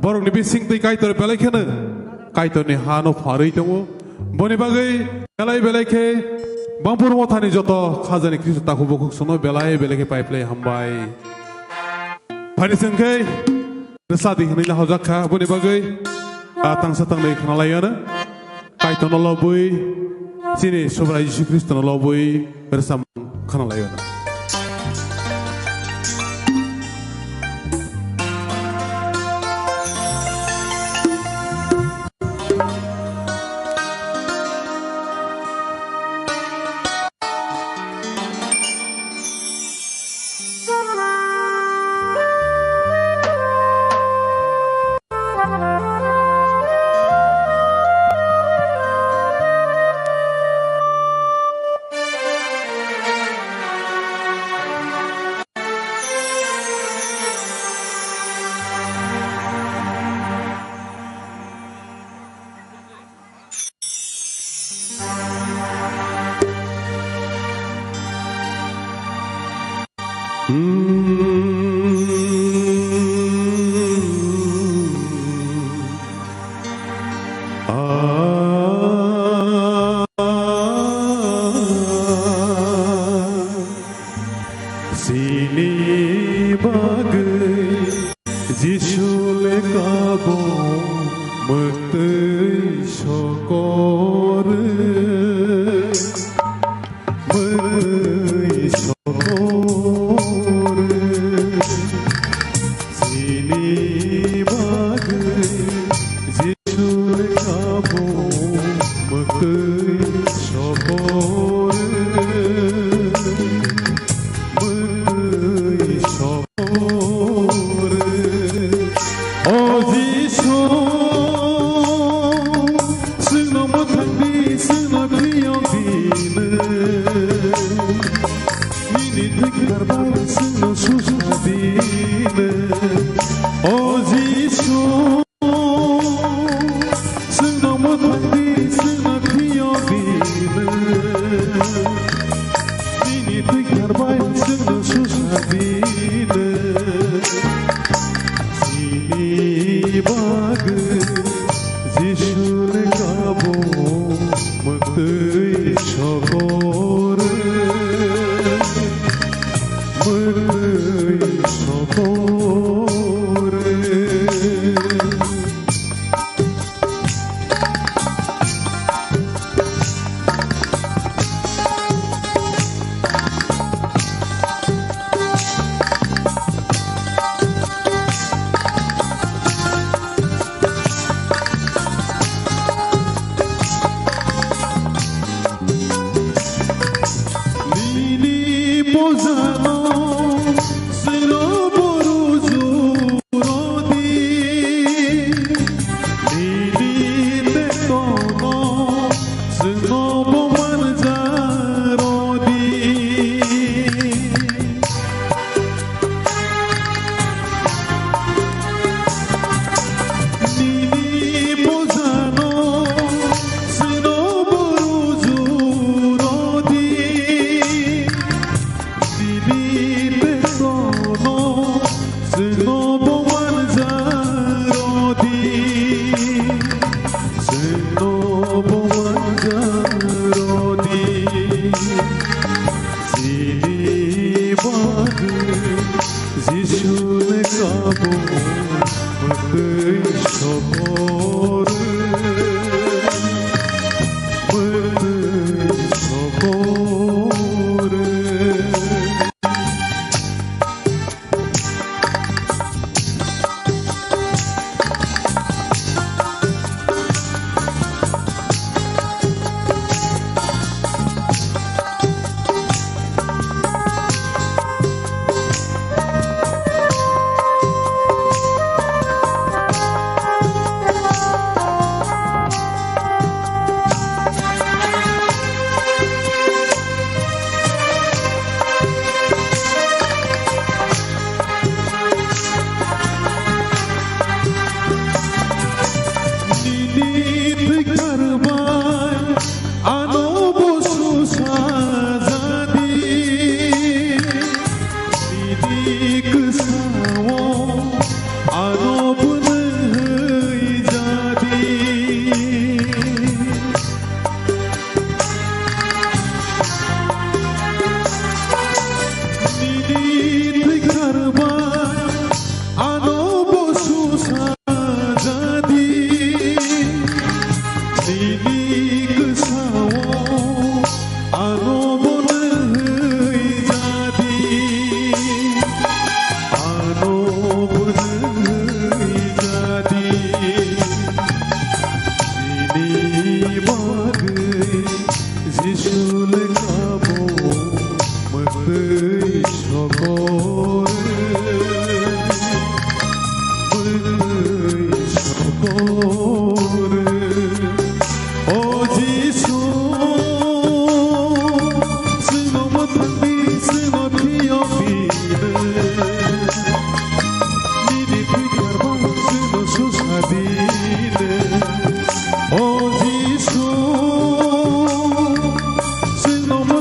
borok ni bising tei kaitore belakene kaitone hano pharei tongo boni bagai belake bampur mothani joto khajani kristo taku bokuk sono belake pipeline hambai phani sengkai resadi hni la hojakha boni bagai tangsa tanglei khnalayana kaitono lobui sini sobrai jisu kristo no lobui bersam khnalayana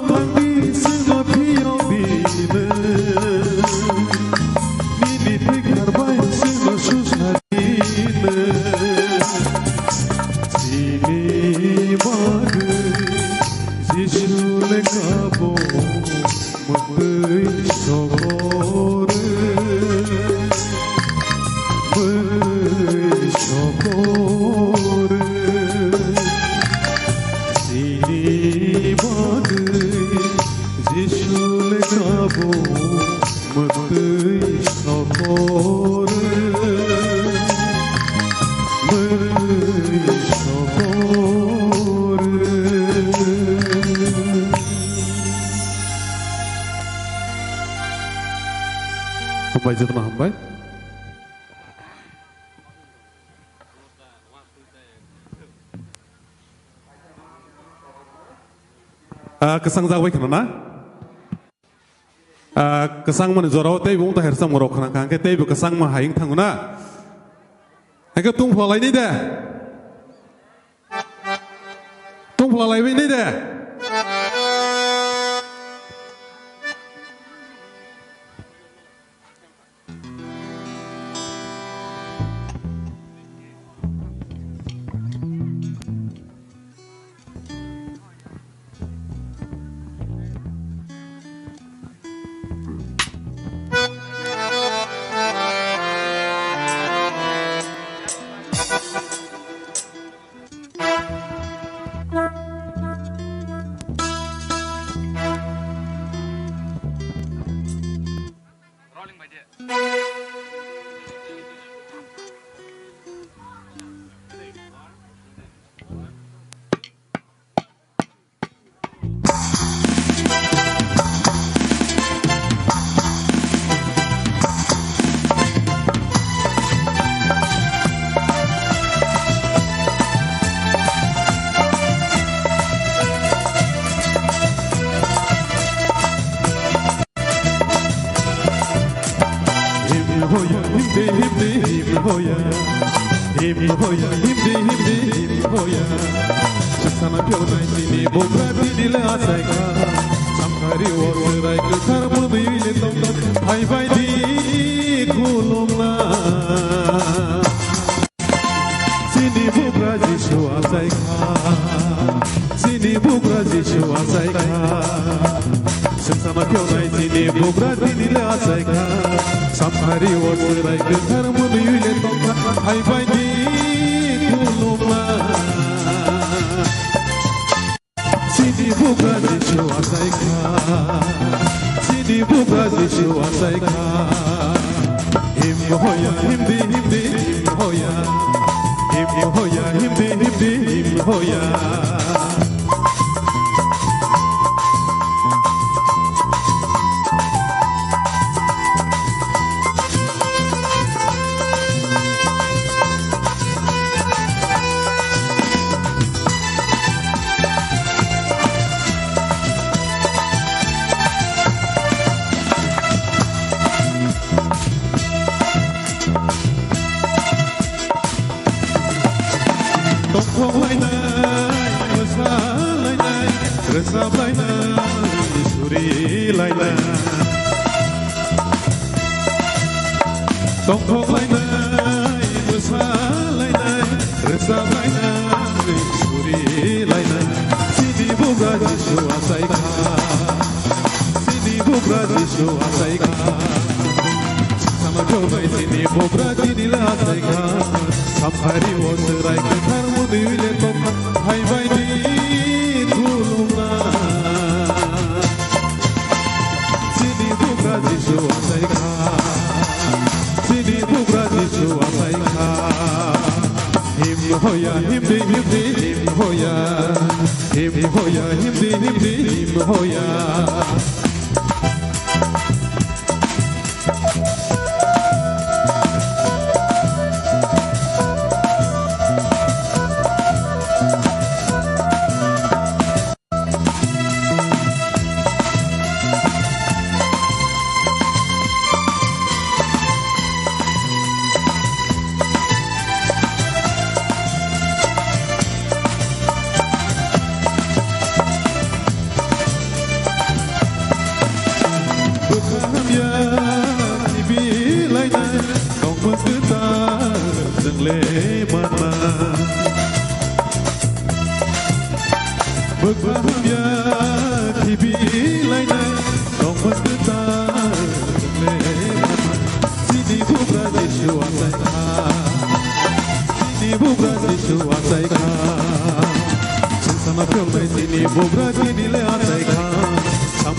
tangi sino pio bine Nini pikar bai sino susarine Sini bagi Jishule kabo Mabui sokore Mabui sokore Sini bagi Jishule kabo Mabui sokore Mabui sokore Hambai jatna hambai kesang jawai kana kesang mana jorau tei bung ta hersam ngorok kana kan ke tei bu kesang ma haing thanguna hake tung phalai ni de tung phalai ni de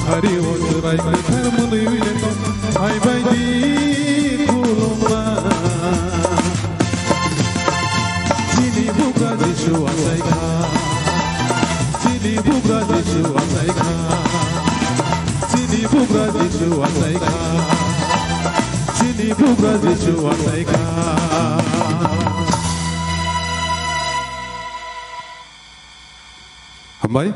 Hari wonderai kar mulai wileto hai bai di kulumna Sini buka Yesu asaika Sini buka Yesu asaika Sini buka Yesu asaika Sini buka Yesu asaika Hambai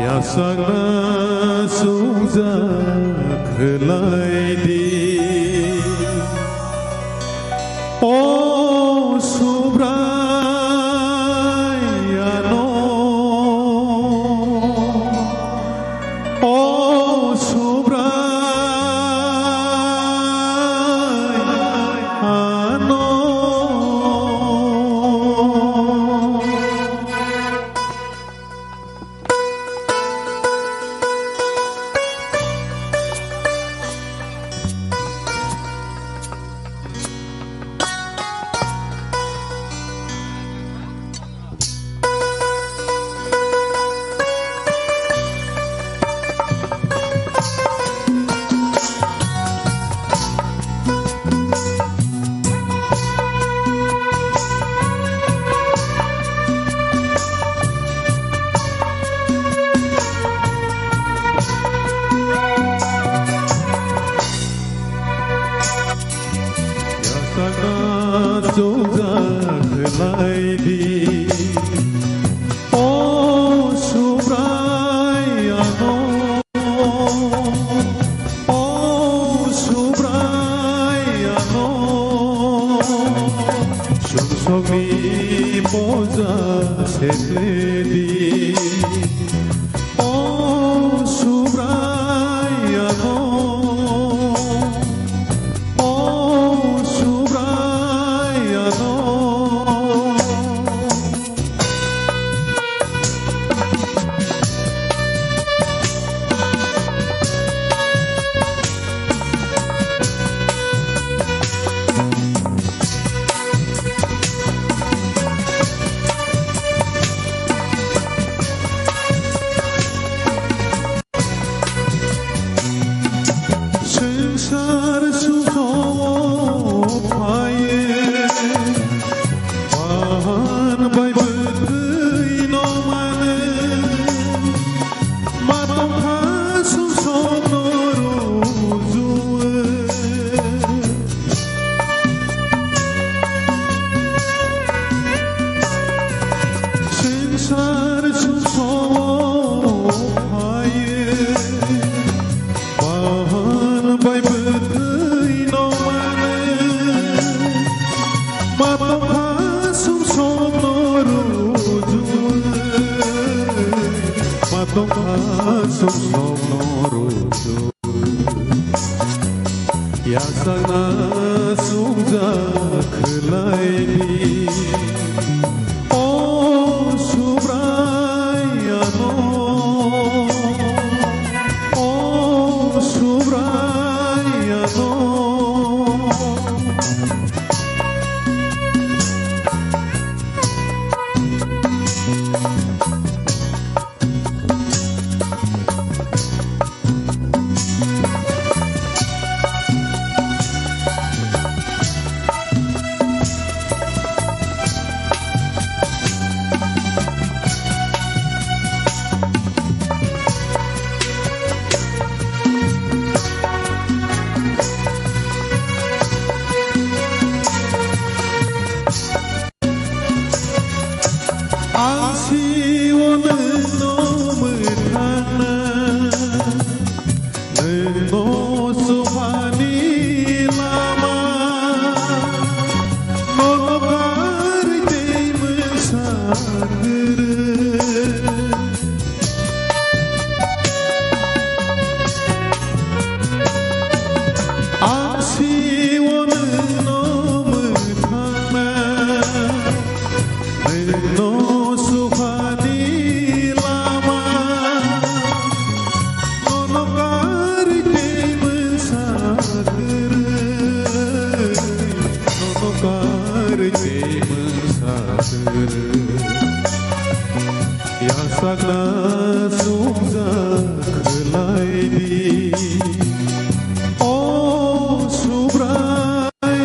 Yasana suza khalaidi O subrayano O subrayano Yasana suza khalaidi O subrayano O subrayano no suhani lama Nono kari ke mensager Nono kari ke mensager Ya sakna sumza kelai di Oh Subrayano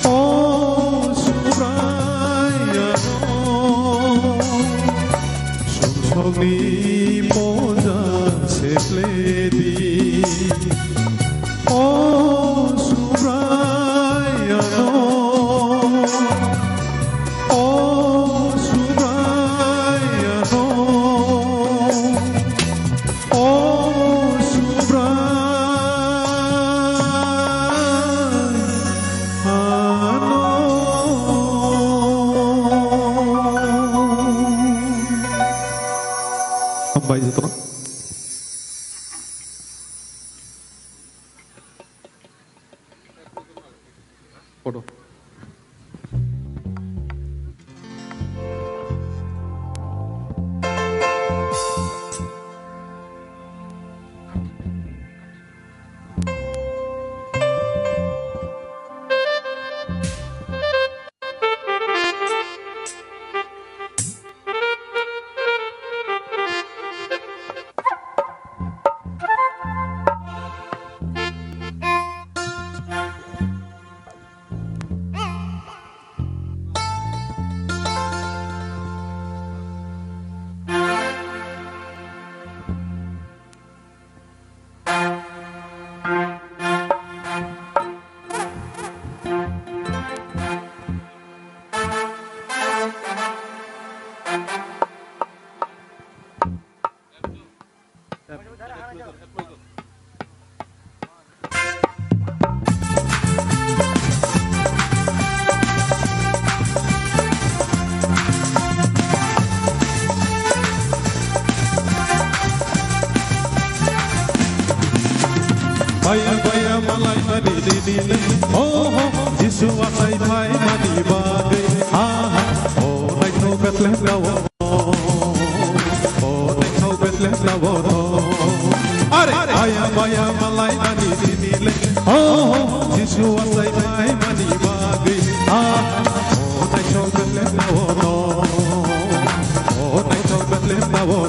Oh Subrayano Sumsogni moja sepledi Oh Subrayano Oh Subrayano Oh Sampai setelah Foto. Baya malai mani dini oh Jisu asai thai mani bagai ah oh nai thau Bethlehem lawo oh nai thau Bethlehem lawo are baya malai mani dini oh Jisu asai thai mani bagai ah oh nai thau Bethlehem lawo oh nai thau Bethlehem lawo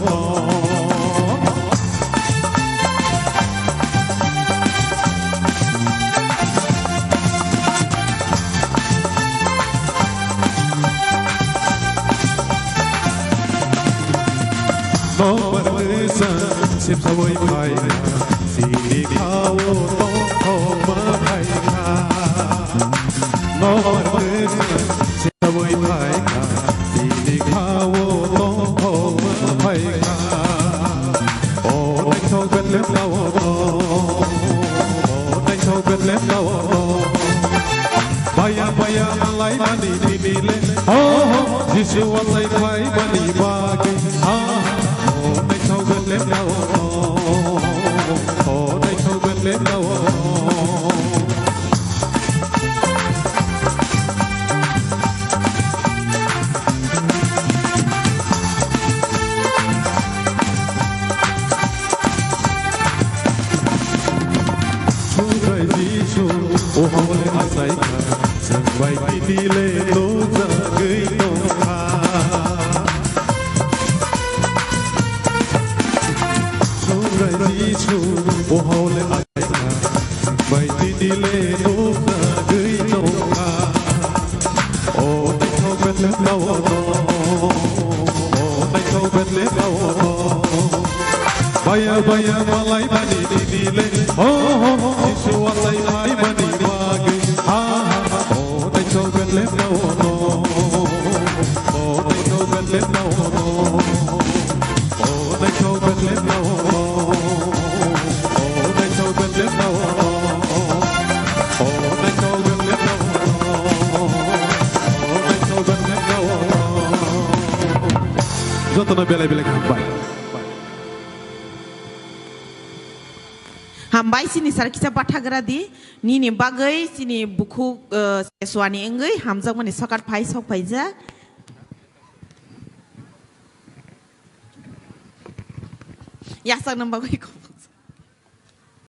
No berkesan sip sawai pai sini kau tong mahai ka No berkesan sip sawai pai sini kau tong mahai ka Oh nai thau Bethlehem lawo Oh nai thau Bethlehem lawo Baya malai mani dini le Oh Jisu asai thai mani bagai Nai thau Bethlehem lawo oh nai thau Bethlehem lawo Surai Jisu oh hole asai ka sampai dile no jagai no ka Jisu oh hole asai ka sampai dile no jagai no ka oh nai thau Bethlehem lawo oh nai thau Bethlehem lawo Baya malai mani dile oh Jisu asai thai mani bagai ah oh nai thau Bethlehem lawo oh nai thau Bethlehem lawo oh nai thau Bethlehem lawo oh nai thau Bethlehem lawo oh nai thau Bethlehem lawo oh nai thau Bethlehem lawo Jotono belai-belai kampai Ham hambai sini sar kita batagara di nini bagai sini buku sesuani engai hamjak mani sokat pai sok paija ya sak nam bagai ko